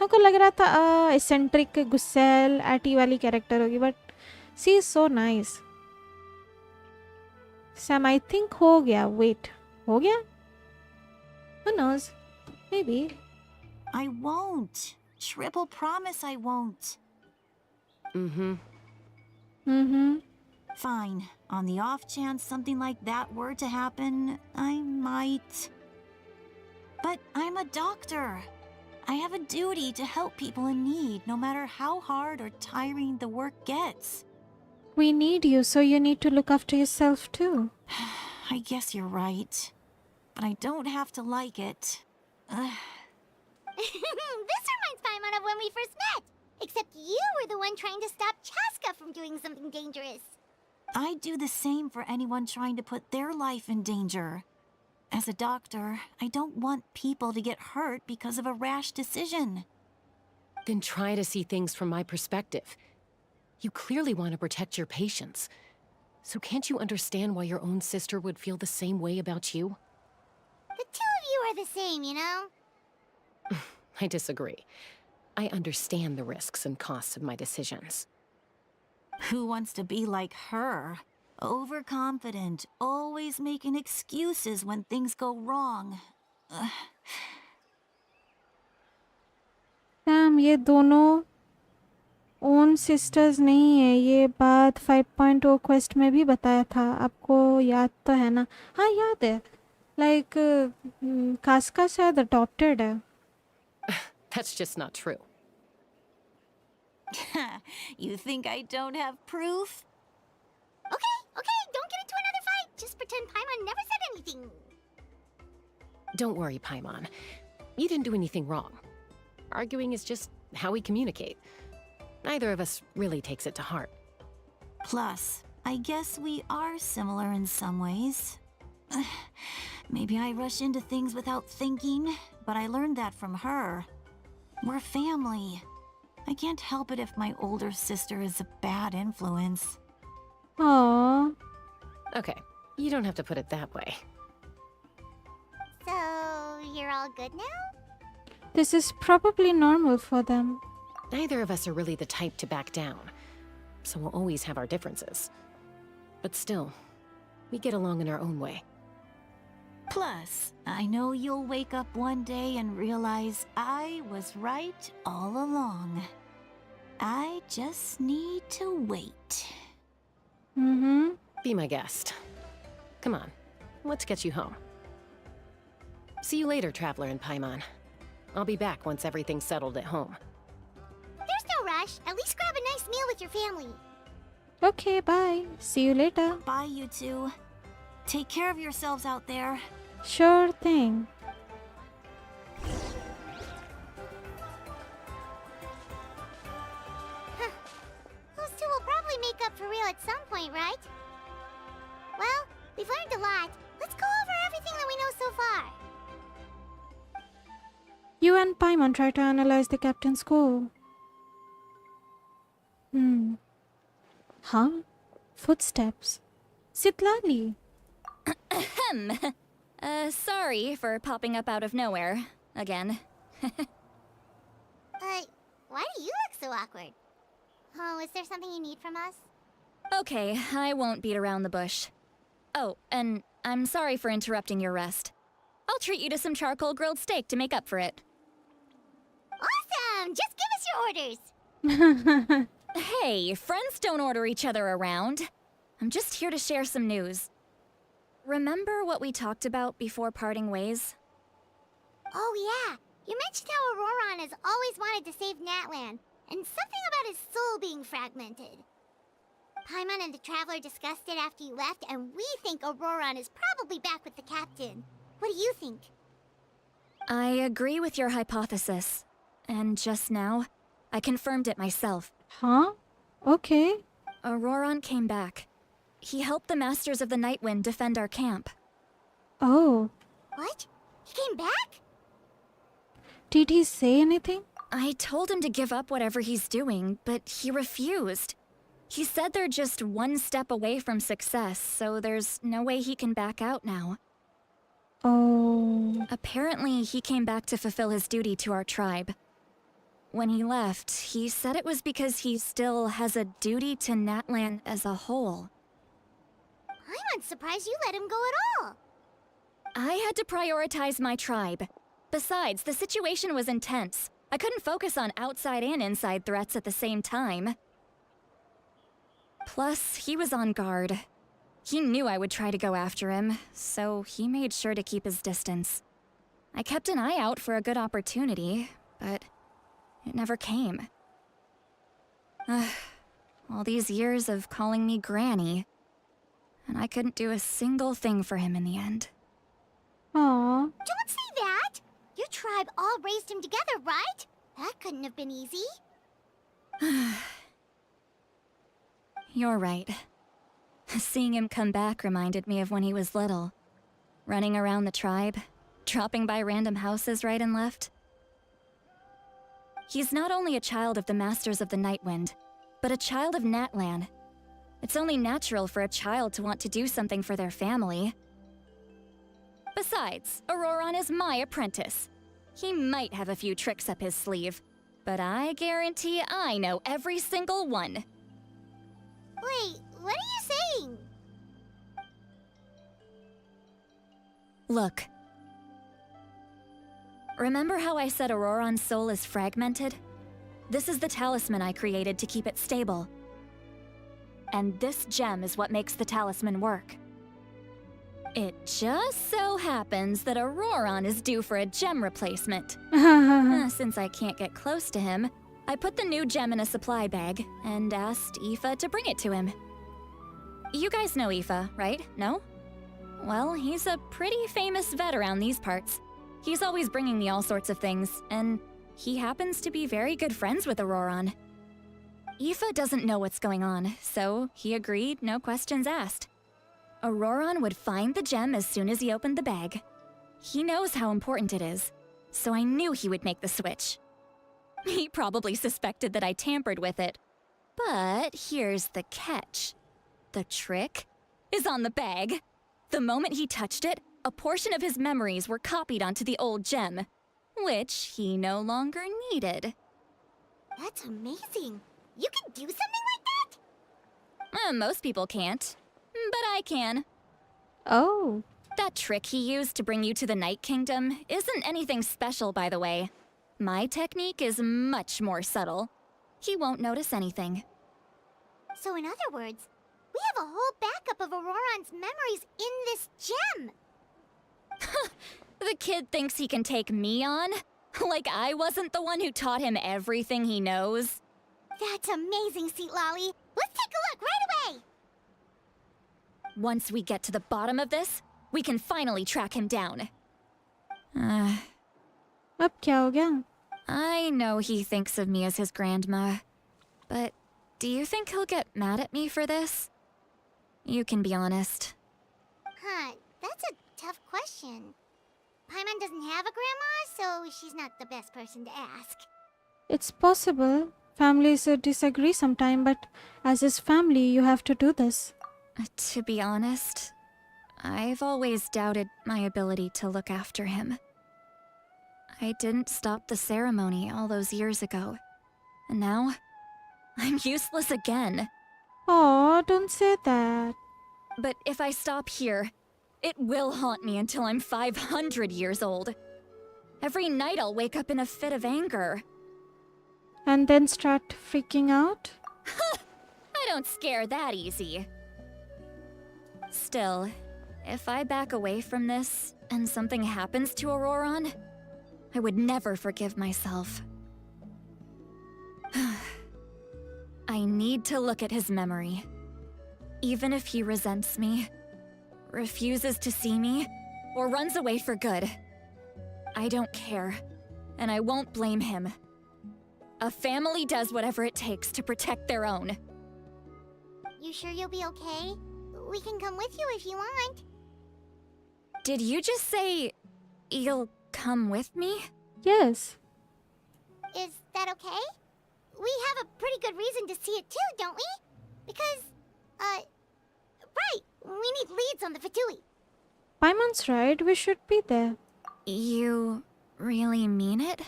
हमको लग रहा था एसेंट्रिक गुस्सेल एटी वाली कैरेक्टर होगी but she is so nice Sam I think हो गया वेट हो गया Who knows? Maybe. I won't. Triple promise I won't. Fine. On the off chance something like that were to happen, I might. But I'm a doctor. I have a duty to help people in need, no matter how hard or tiring the work gets. We need you, so you need to look after yourself too. I guess you're right. But I don't have to like it. This reminds Paimon of when we first met. Except you were the one trying to stop Chaska from doing something dangerous. I'd do the same for anyone trying to put their life in danger. As a doctor, I don't want people to get hurt because of a rash decision. Then try to see things from my perspective. You clearly want to protect your patients. So can't you understand why your own sister would feel the same way about you? The two of you are the same, you know? I disagree. I understand the risks and costs of my decisions. Who wants to be like her? Overconfident, always making excuses when things go wrong. Damn, ये दोनों own sisters नहीं है. ये बात 5.0 quest में भी बताया था. आपको याद तो है ना? हाँ, याद है. Like, Casca शायद adopted है. That's just not true. You think I don't have proof? Okay, don't get into another fight. Just pretend Paimon never said anything. Don't worry, Paimon. You didn't do anything wrong. Arguing is just how we communicate. Neither of us really takes it to heart. Plus, I guess we are similar in some ways. Maybe I rush into things without thinking, but I learned that from her. We're family. I can't help it if my older sister is a bad influence. Aww. Okay, you don't have to put it that way. So, you're all good now? This is probably normal for them. Neither of us are really the type to back down, so we'll always have our differences. But still, we get along in our own way. Plus, I know you'll wake up one day and realize I was right all along. I just need to wait. Be my guest. Come on, let's get you home. See you later, Traveler and Paimon. I'll be back once everything's settled at home. There's no rush. At least grab a nice meal with your family. Okay, bye. See you later. Bye, you two. Take care of yourselves out there. Sure thing. Those two will probably make up for real at some point, right? Well, we've learned a lot. Let's go over everything that we know so far. You and Paimon try to analyze the captain's goal. Huh? Footsteps. Sitlali. Ahem. Sorry for popping up out of nowhere. Again. Why do you look so awkward? Oh, is there something you need from us? Okay, I won't beat around the bush. Oh, and I'm sorry for interrupting your rest. I'll treat you to some charcoal grilled steak to make up for it. Awesome! Just give us your orders! Hey, friends don't order each other around. I'm just here to share some news. Remember what we talked about before parting ways? Oh yeah, you mentioned how Auroron has always wanted to save Natlan, and something about his soul being fragmented. Paimon and the Traveler discussed it after you left, and we think Auroron is probably back with the captain. What do you think? I agree with your hypothesis. And just now, I confirmed it myself. Huh? Okay. Auroron came back. He helped the Masters of the Nightwind defend our camp. Oh. What? He came back? Did he say anything? I told him to give up whatever he's doing, but he refused. He said they're just one step away from success, so there's no way he can back out now. Oh. Apparently, he came back to fulfill his duty to our tribe. When he left, he said it was because he still has a duty to Natlan as a whole. I'm surprised you let him go at all. I had to prioritize my tribe. Besides, the situation was intense. I couldn't focus on outside and inside threats at the same time. Plus, he was on guard. He knew I would try to go after him, so he made sure to keep his distance. I kept an eye out for a good opportunity, but it never came. All these years of calling me Granny, and I couldn't do a single thing for him in the end. Aww. Don't say that! Your tribe all raised him together, right? That couldn't have been easy. You're right. Seeing him come back reminded me of when he was little. Running around the tribe, dropping by random houses right and left. He's not only a child of the Masters of the Nightwind, but a child of Natlan. It's only natural for a child to want to do something for their family. Besides, Auroron is my apprentice. He might have a few tricks up his sleeve, but I guarantee I know every single one. Wait, what are you saying? Look. Remember how I said Auroron's soul is fragmented? This is the talisman I created to keep it stable. And this gem is what makes the talisman work. It just so happens that Auroron is due for a gem replacement. Since I can't get close to him, I put the new gem in a supply bag and asked Aoife to bring it to him. You guys know Aoife, right? No? Well, he's a pretty famous vet around these parts. He's always bringing me all sorts of things, and he happens to be very good friends with Auroron. Aoife doesn't know what's going on, so he agreed, no questions asked. Auroron would find the gem as soon as he opened the bag. He knows how important it is, so I knew he would make the switch. He probably suspected that I tampered with it. But here's the catch. The trick is on the bag. The moment he touched it, a portion of his memories were copied onto the old gem, which he no longer needed. That's amazing. You can do something like that? Most people can't, but I can. Oh. That trick he used to bring you to the Night Kingdom isn't anything special, by the way. My technique is much more subtle. He won't notice anything. So in other words, we have a whole backup of Auroron's memories in this gem. The kid thinks he can take me on? Like I wasn't the one who taught him everything he knows? That's amazing, Seat Lolly. Let's take a look right away. Once we get to the bottom of this, we can finally track him down. अब क्या हो गया? I know he thinks of me as his grandma, but do you think he'll get mad at me for this? You can be honest. Huh, that's a tough question. Paimon doesn't have a grandma, so she's not the best person to ask. It's possible. Families disagree sometime, but as his family, you have to do this. To be honest, I've always doubted my ability to look after him. I didn't stop the ceremony all those years ago, and now I'm useless again. Oh, don't say that. But if I stop here, it will haunt me until I'm 500 years old. Every night I'll wake up in a fit of anger. And then start freaking out? I don't scare that easy. Still, if I back away from this and something happens to Auroron, I would never forgive myself. I need to look at his memory. Even if he resents me, refuses to see me, or runs away for good. I don't care, and I won't blame him. A family does whatever it takes to protect their own. You sure you'll be okay? We can come with you if you want. Did you just say you'll come with me? Yes. Is that okay? We have a pretty good reason to see it too, don't we? Because, right, we need leads on the Fatui. Paimon's right, we should be there. You really mean it?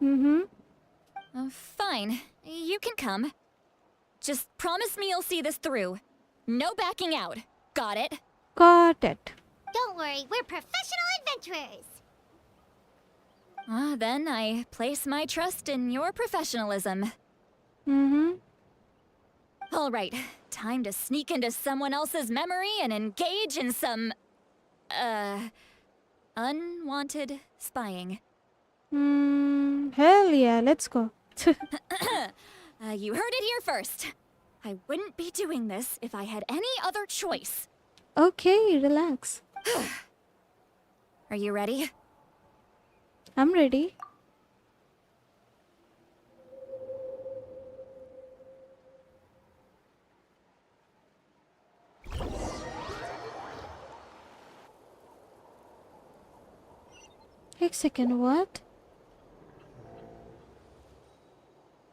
Mm-hmm. Fine, you can come. Just promise me you'll see this through. No backing out. Got it? Got it. Don't worry, we're professional adventurers. Then I place my trust in your professionalism. Mm-hmm. All right, time to sneak into someone else's memory and engage in some, unwanted spying. Hell yeah, let's go. You heard it here first. I wouldn't be doing this if I had any other choice. Okay, relax. Are you ready? I'm ready. एक second, what?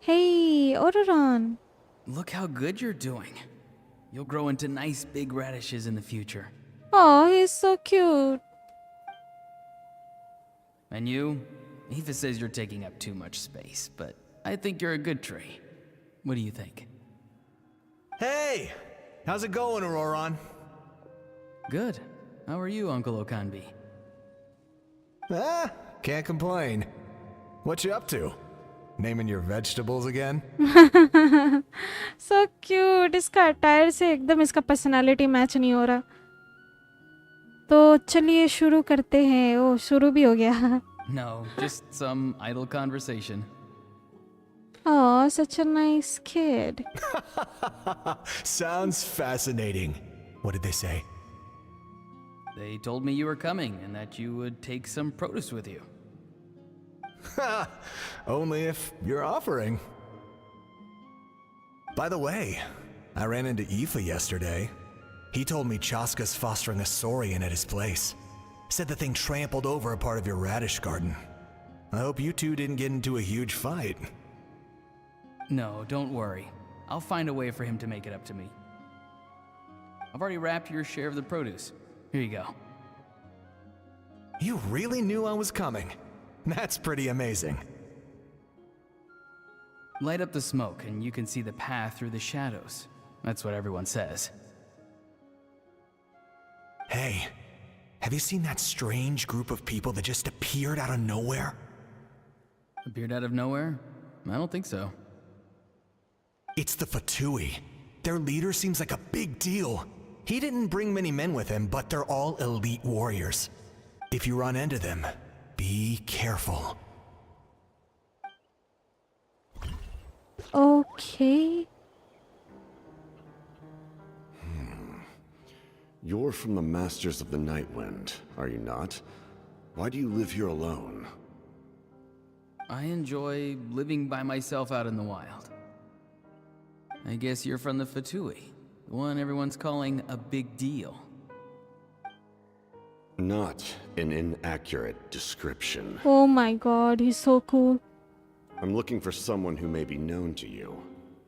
Hey, Odoron. Look how good you're doing. You'll grow into nice big radishes in the future. Oh, he's so cute. And you? Aoife says you're taking up too much space, but I think you're a good tree. What do you think? Hey! How's it going, Auroron? Good. How are you, Uncle Okanbi? Can't complain. What you up to? Naming your vegetables again? So cute. इसका attire से एकदम इसका personality match नहीं हो रहा. तो चलिए शुरू करते हैं. ओ शुरू भी हो गया. No, just some idle conversation. Oh, such a nice kid. Sounds fascinating. What did they say? They told me you were coming and that you would take some produce with you. Only if you're offering. By the way, I ran into Aoife yesterday. He told me Chaska's fostering a saurian at his place. Said the thing trampled over a part of your radish garden. I hope you two didn't get into a huge fight. No, don't worry. I'll find a way for him to make it up to me. I've already wrapped your share of the produce. Here you go. You really knew I was coming. That's pretty amazing. Light up the smoke and you can see the path through the shadows. That's what everyone says. Hey, have you seen that strange group of people that just appeared out of nowhere? Appeared out of nowhere? I don't think so. It's the Fatui. Their leader seems like a big deal. He didn't bring many men with him, but they're all elite warriors. If you run into them, be careful. Okay. You're from the Masters of the Nightwind, are you not? Why do you live here alone? I enjoy living by myself out in the wild. I guess you're from the Fatui, the one everyone's calling a big deal. Not an inaccurate description. Oh my god, he's so cool. I'm looking for someone who may be known to you.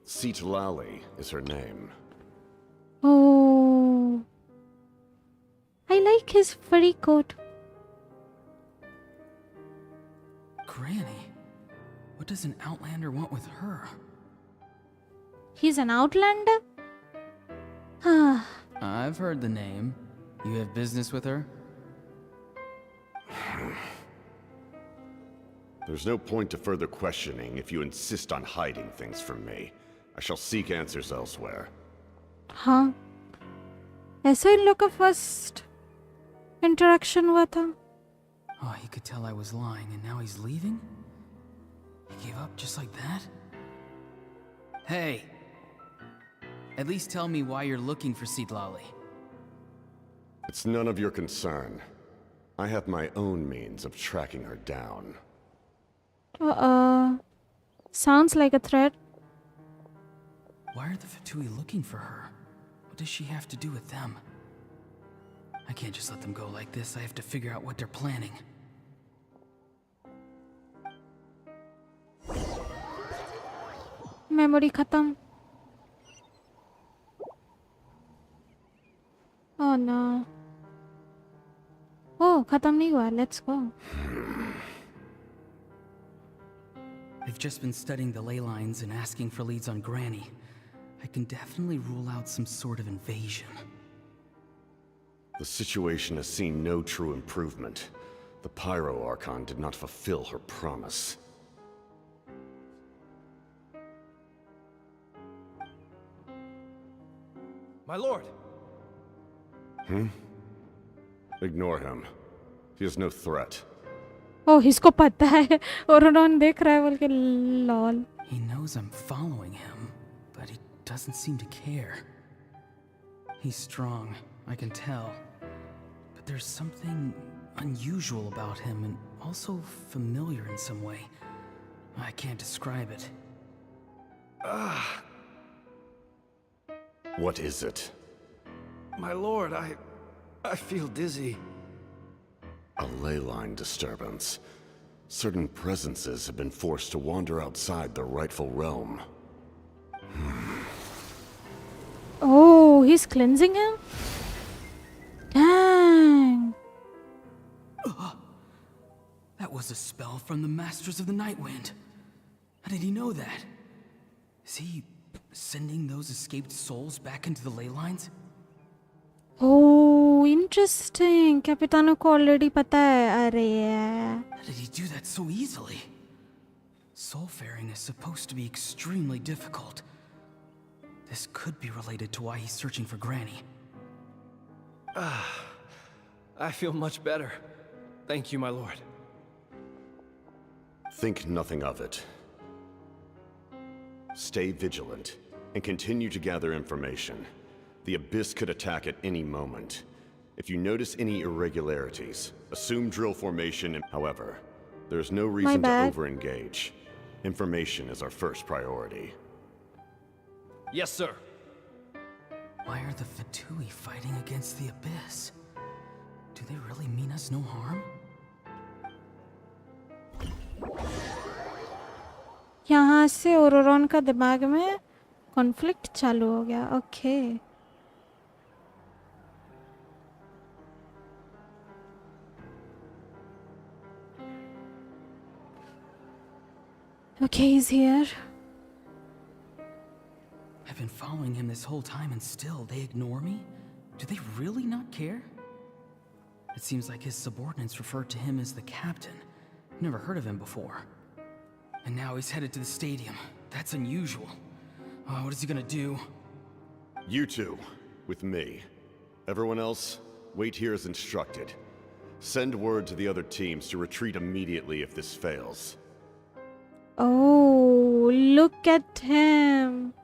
Citlali is her name. Oh. I like his furry coat. Granny? What does an outlander want with her? He's an outlander? I've heard the name. You have business with her? There's no point to further questioning if you insist on hiding things from me. I shall seek answers elsewhere. हाँ ऐसा इन लोग का first interaction हुआ था. Oh, he could tell I was lying and now he's leaving? He gave up just like that? Hey! At least tell me why you're looking for Citlali. It's none of your concern. I have my own means of tracking her down. Sounds like a threat. Why are the Fatui looking for her? What does she have to do with them? I can't just let them go like this. I have to figure out what they're planning. Memory खत्म. Oh no. Oh, खत्म नहीं हुआ. Let's go. I've just been studying the ley lines and asking for leads on Granny. I can definitely rule out some sort of invasion. The situation has seen no true improvement. The Pyro Archon did not fulfill her promise. My lord! Ignore him. He is no threat. Oh, इसको पता है और उन्होंने देख रहा है बोल के lol. He knows I'm following him, but he doesn't seem to care. He's strong, I can tell. But there's something unusual about him and also familiar in some way. I can't describe it. What is it? My lord, I feel dizzy. A ley line disturbance. Certain presences have been forced to wander outside their rightful realm. Oh, he's cleansing him? Dang. That was a spell from the Masters of the Nightwind. How did he know that? Is he sending those escaped souls back into the ley lines? Oh, interesting. Capitano को already पता है. अरे यार. How did he do that so easily? Soulfaring is supposed to be extremely difficult. This could be related to why he's searching for Granny. I feel much better. Thank you, my lord. Think nothing of it. Stay vigilant and continue to gather information. The Abyss could attack at any moment. If you notice any irregularities, assume drill formation. However, there's no reason to over-engage. Information is our first priority. Yes, sir. Why are the Fatui fighting against the Abyss? Do they really mean us no harm? यहाँ से ओरोरॉन का दिमाग में conflict चालू हो गया. Okay. Okay, he's here. I've been following him this whole time and still they ignore me? Do they really not care? It seems like his subordinates referred to him as the captain. Never heard of him before. And now he's headed to the stadium. That's unusual. Oh, what is he gonna do? You two, with me. Everyone else, wait here as instructed. Send word to the other teams to retreat immediately if this fails. Oh, look at him.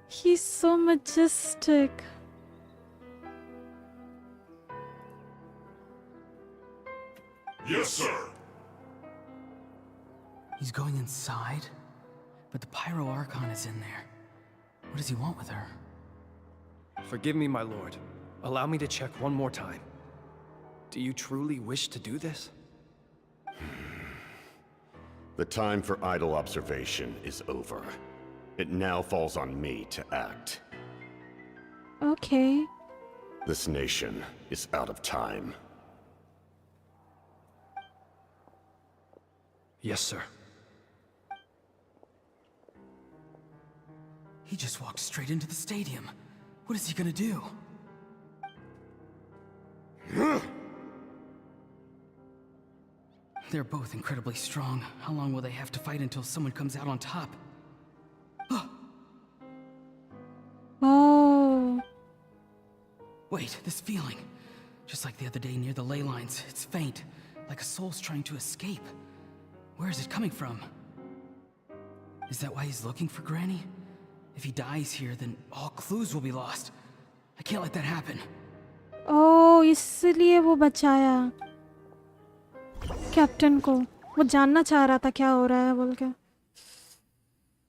He's so majestic. Yes, sir. He's going inside? But the Pyro Archon is in there. What does he want with her? Forgive me, my lord. Allow me to check one more time. Do you truly wish to do this? The time for idle observation is over. It now falls on me to act. Okay. This nation is out of time. Yes, sir. He just walked straight into the stadium. What is he gonna do? They're both incredibly strong. How long will they have to fight until someone comes out on top? Oh. Wait, this feeling. Just like the other day near the ley lines. It's faint, like a soul's trying to escape. Where is it coming from? Is that why he's looking for Granny? If he dies here, then all clues will be lost. I can't let that happen. Oh, इसलिए वो बचाया captain को. वो जानना चाह रहा था क्या हो रहा है बोल के.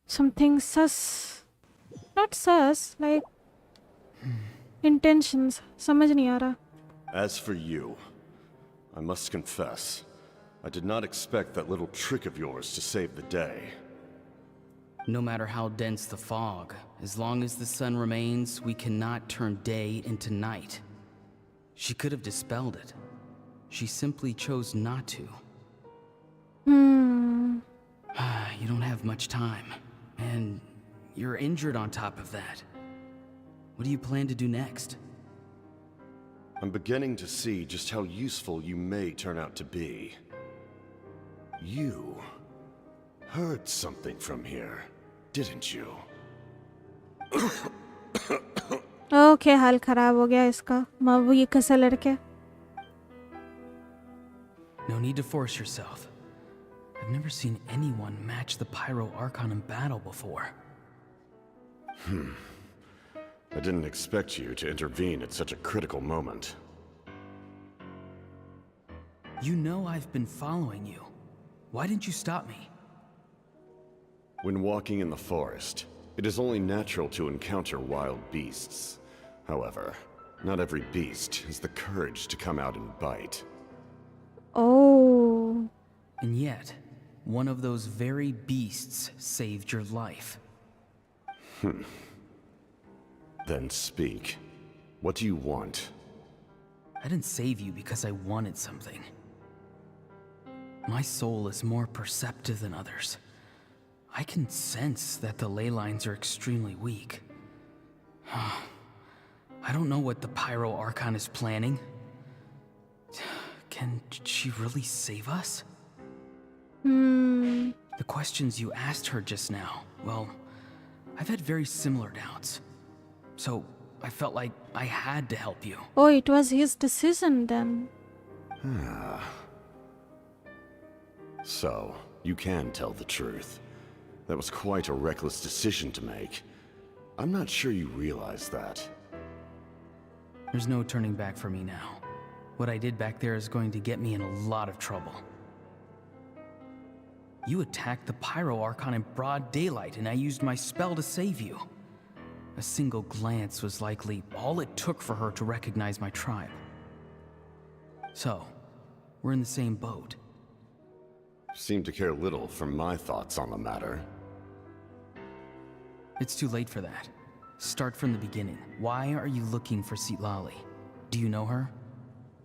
Something sus. Not sus, like intentions. समझ नहीं आ रहा. As for you, I must confess, I did not expect that little trick of yours to save the day. No matter how dense the fog, as long as the sun remains, we cannot turn day into night. She could have dispelled it. She simply chose not to. You don't have much time, and you're injured on top of that. What do you plan to do next? I'm beginning to see just how useful you may turn out to be. You heard something from here, didn't you? Okay हाल खराब हो गया इसका वो ये कैसा लड़के No need to force yourself. I've never seen anyone match the Pyro Archon in battle before. I didn't expect you to intervene at such a critical moment. You know I've been following you. Why didn't you stop me? When walking in the forest, it is only natural to encounter wild beasts. However, not every beast has the courage to come out and bite. Oh. And yet, one of those very beasts saved your life. Then speak. What do you want? I didn't save you because I wanted something. My soul is more perceptive than others. I can sense that the ley lines are extremely weak. I don't know what the Pyro Archon is planning. Can she really save us? The questions you asked her just now, well, I've had very similar doubts. So I felt like I had to help you. Oh, it was his decision then. So, you can tell the truth. That was quite a reckless decision to make. I'm not sure you realize that. There's no turning back for me now. What I did back there is going to get me in a lot of trouble. You attacked the Pyro Archon in broad daylight, and I used my spell to save you. A single glance was likely all it took for her to recognize my tribe. So, we're in the same boat. Seem to care little for my thoughts on the matter. It's too late for that. Start from the beginning. Why are you looking for Citlali? Do you know her?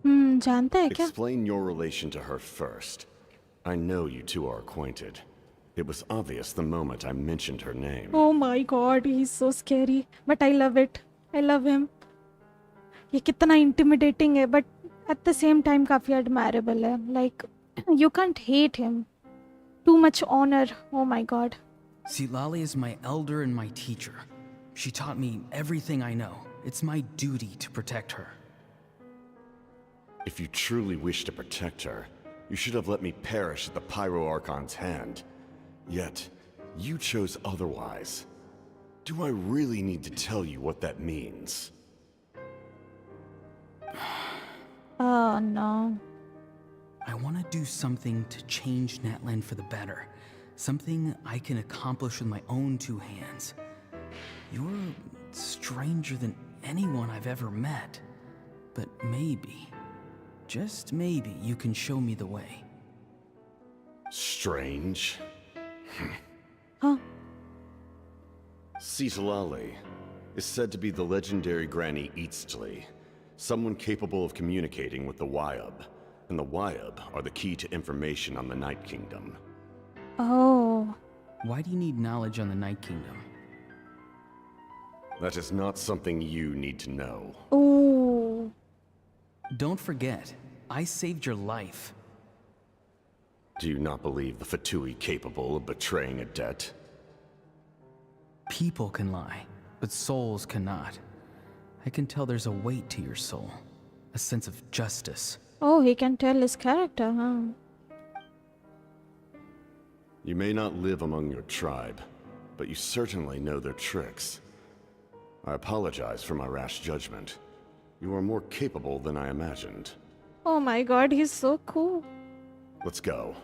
जानते हैं क्या? Explain your relation to her first. I know you two are acquainted. It was obvious the moment I mentioned her name. Oh my god, he's so scary. But I love it. I love him. ये कितना intimidating है, but at the same time काफी admirable है. Like, you can't hate him. Too much honor. Oh my god. Citlali is my elder and my teacher. She taught me everything I know. It's my duty to protect her. If you truly wish to protect her, you should have let me perish at the Pyro Archon's hand. Yet, you chose otherwise. Do I really need to tell you what that means? Oh no. I want to do something to change Natlan for the better. Something I can accomplish with my own two hands. You're stranger than anyone I've ever met. But maybe, just maybe, you can show me the way. Strange? Huh? Citlali is said to be the legendary Granny Eastly, someone capable of communicating with the Wyab. And the Wyab are the key to information on the Night Kingdom. Oh. Why do you need knowledge on the Night Kingdom? That is not something you need to know. Ooh. Don't forget, I saved your life. Do you not believe the Fatui capable of betraying a debt? People can lie, but souls cannot. I can tell there's a weight to your soul, a sense of justice. Oh, he can tell his character, huh? You may not live among your tribe, but you certainly know their tricks. I apologize for my rash judgment. You are more capable than I imagined. Oh my god, he's so cool. Let's go.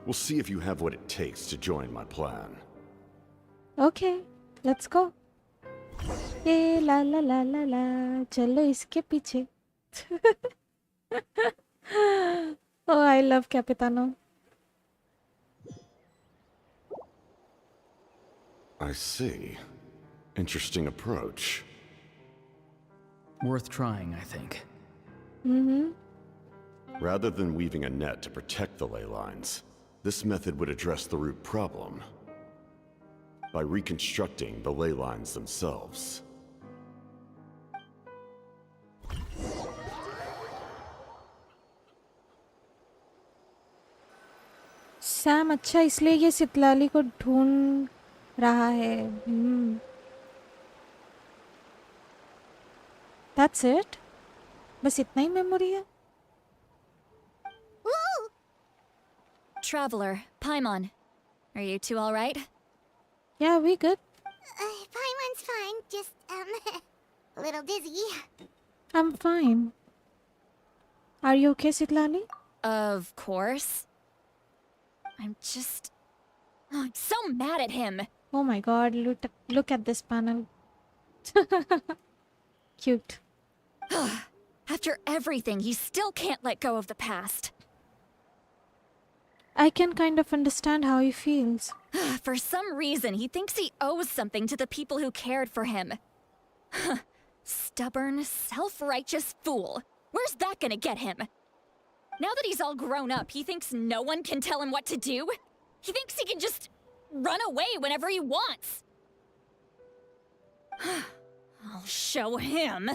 We'll see if you have what it takes to join my plan. Okay, let's go. ये ला ला ला ला ला चलो इसके पीछे. Oh, I love Capitano. I see. Interesting approach. Worth trying, I think. Rather than weaving a net to protect the ley lines, this method would address the root problem by reconstructing the ley lines themselves. Sam अच्छा इसलिए ये सितलाली को ढूंढ रहा है। That's it? बस इतना ही memory है? Woo! Traveler, Paimon. Are you two alright? Yeah, we good. Paimon's fine, just, a little dizzy. I'm fine. Are you okay, Sitlali? Of course. I'm so mad at him. Oh my god, look at this panel. Cute. After everything, he still can't let go of the past. I can kind of understand how he feels. For some reason, he thinks he owes something to the people who cared for him. Stubborn, self-righteous fool. Where's that gonna get him? Now that he's all grown up, he thinks no one can tell him what to do? He thinks he can just run away whenever he wants. I'll show him.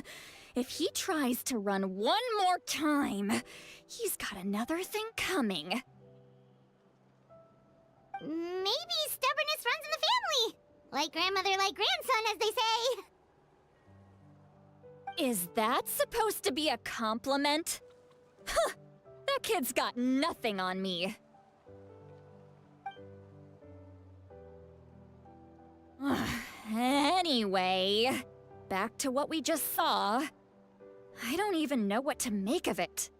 If he tries to run one more time, he's got another thing coming. Maybe stubbornness runs in the family. Like grandmother, like grandson, as they say. Is that supposed to be a compliment? Huh, that kid's got nothing on me. Anyway, back to what we just saw. I don't even know what to make of it.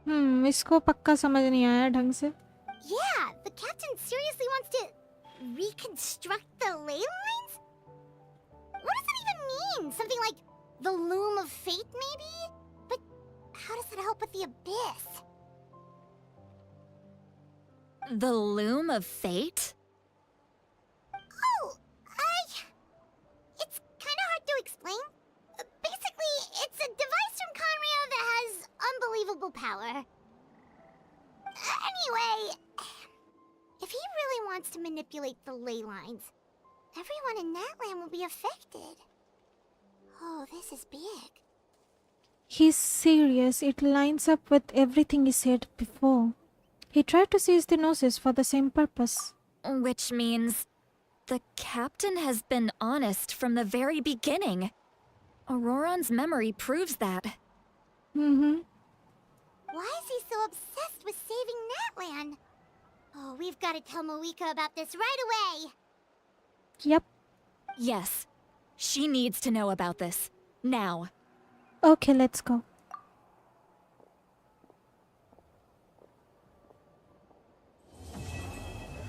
इसको पक्का समझ नहीं आया ढंग से. Yeah, the captain seriously wants to reconstruct the ley lines? What does that even mean? Something like the loom of fate, maybe? But how does that help with the abyss? The loom of fate? Oh, it's kind of hard to explain. Basically, it's a device from Conrio that has unbelievable power. Anyway, if he really wants to manipulate the ley lines, everyone in Natlan will be affected. Oh, this is big. He's serious. It lines up with everything he said before. He tried to seize the Gnosis for the same purpose. Which means the captain has been honest from the very beginning. Auroron's memory proves that. Why is he so obsessed with saving Natlan? Oh, we've got to tell Moeka about this right away. Yep. Yes. She needs to know about this. Now. Okay, let's go.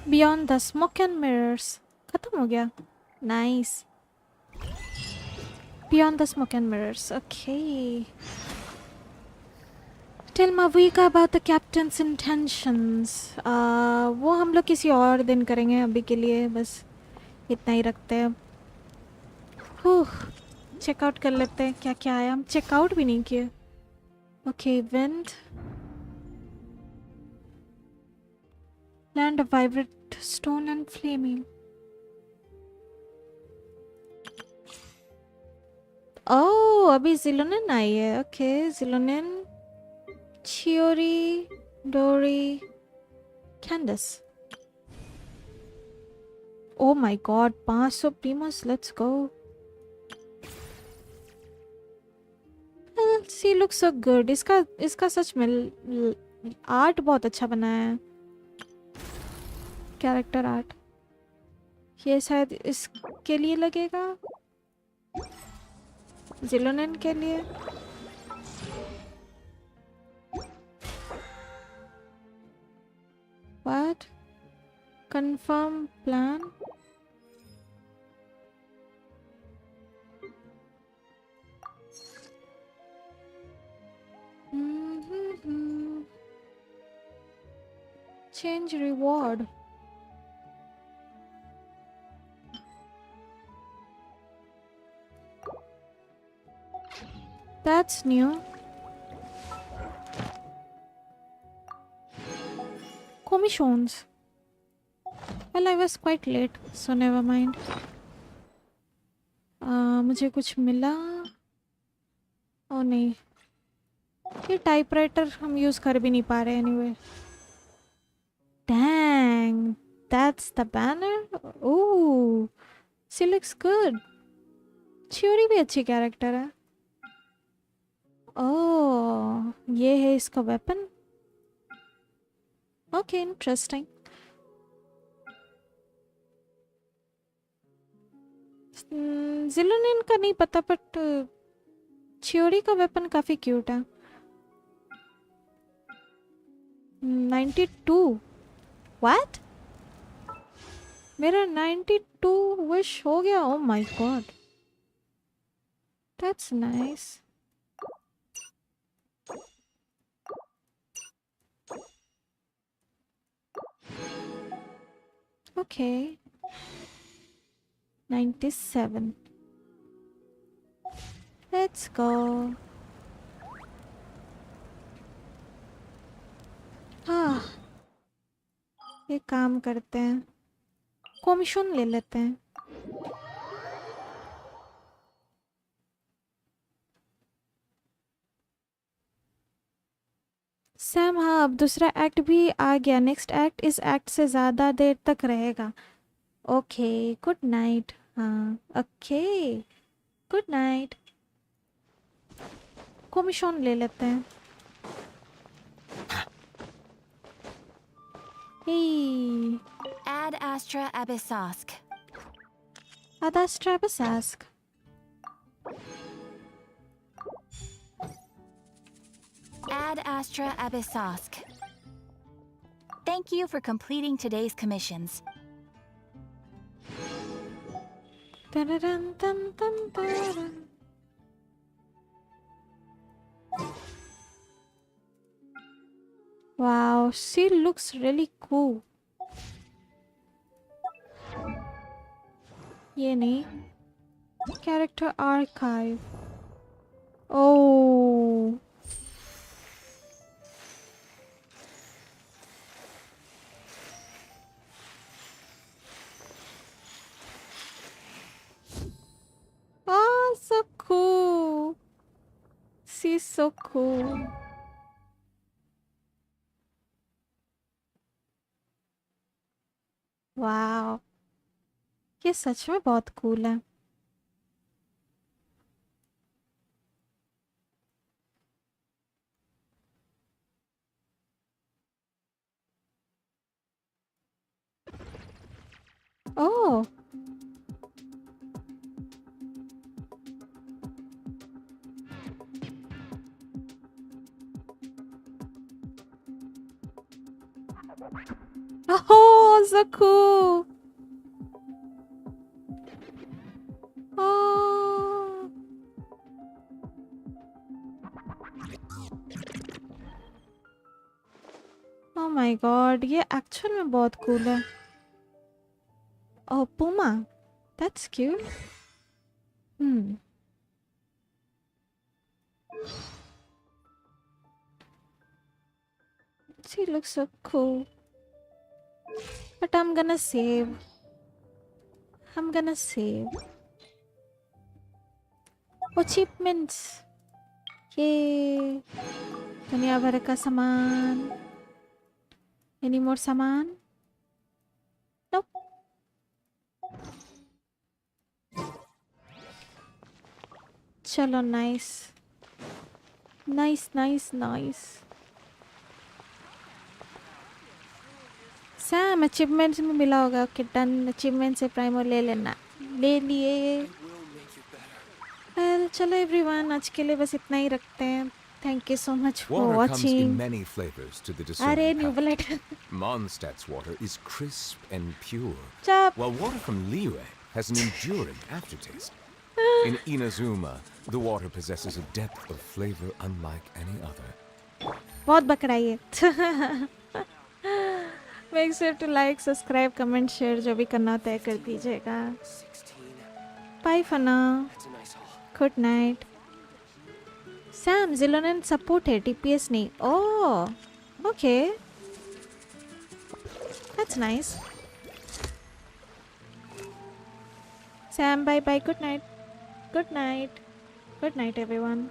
Beyond the smoke and mirrors. खत्म हो गया. Nice. Beyond the smoke and mirrors. Okay. Tell Moeka about the captain's intentions. वो हम लोग किसी और दिन करेंगे. अभी के लिए बस इतना ही रखते हैं. चेकआउट कर लेते हैं क्या क्या आया. हम चेकआउट भी नहीं किए. Okay, wind. Land of vibrant stone and flaming. Oh, अभी Zilonen आई है. Okay, Zilonen, Chiori, Dori, Candace. Oh my god, 500 primos. Let's go. Well, she looks so good. इसका सच में आर्ट बहुत अच्छा बनाया है. Character art. ये शायद इसके लिए लगेगा. Zilonen के लिए. What? Confirm plan? Change reward. That's new. Commissions. Well, I was quite late, so never mind. मुझे कुछ मिला? ओ नहीं. ये टाइपराइटर हम यूज़ कर भी नहीं पा रहे anyway. Dang, that's the banner. Ooh, she looks good. चियोरी भी अच्छी कैरेक्टर है. ओह, ये है इसका वेपन. Okay, interesting. जिलोनिन का नहीं पता, बट चियोरी का वेपन काफी क्यूट है. 92. व्हाट? मेरा 92 विश हो गया. ओह my God, that's nice. Okay. 97. Let's go. हाँ, ये काम करते हैं. कमीशन ले लेते हैं. सैम, हाँ, अब दूसरा एक्ट भी आ गया. नेक्स्ट एक्ट इस एक्ट से ज़्यादा देर तक रहेगा. Okay, good night. हाँ, ओके, गुड नाइट. कमीशन ले लेते हैं. Hey. Ad Astra Abyssask. Ad Astra Abyssask. Ad Astra Abyssask. Thank you for completing today's commissions. Dun-dun-dun-dun-dun-dun. Wow, she looks really cool. ये नहीं. Character archive. Oh. Oh, so cool. She's so cool. Wow, ये सच में बहुत cool है. ओह, oh, so cool. Oh. Oh my god, ये actual में बहुत cool है. Oh, Puma. That's cute. She looks so cool. But I'm gonna save. Achievements. ये दुनिया भर का सामान. Any more सामान? Nope. चलो, nice. सैम, अचीवमेंट्स में मिला होगा. Okay, done. अचीवमेंट से प्राइमो ले लेना. ले लिए. वेल, चलो एवरीवन, आज के लिए बस इतना ही रखते हैं. Thank you so much for Water comes in watching. many flavors to the अरे discerning new palate. Bullet. Mondstadt's water is crisp and pure, Chop. while water from Liyue has an enduring aftertaste. In Inazuma, the water possesses a depth of flavor unlike any other. बहुत बकराई है. Make sure to like, subscribe, comment, share. जो भी करना होता है कर दीजिएगा. Bye for now. Good night. Sam, Zilonen support है, TPS नहीं. Oh, okay. That's nice. Sam, bye bye. Good night. Good night. Good night, everyone.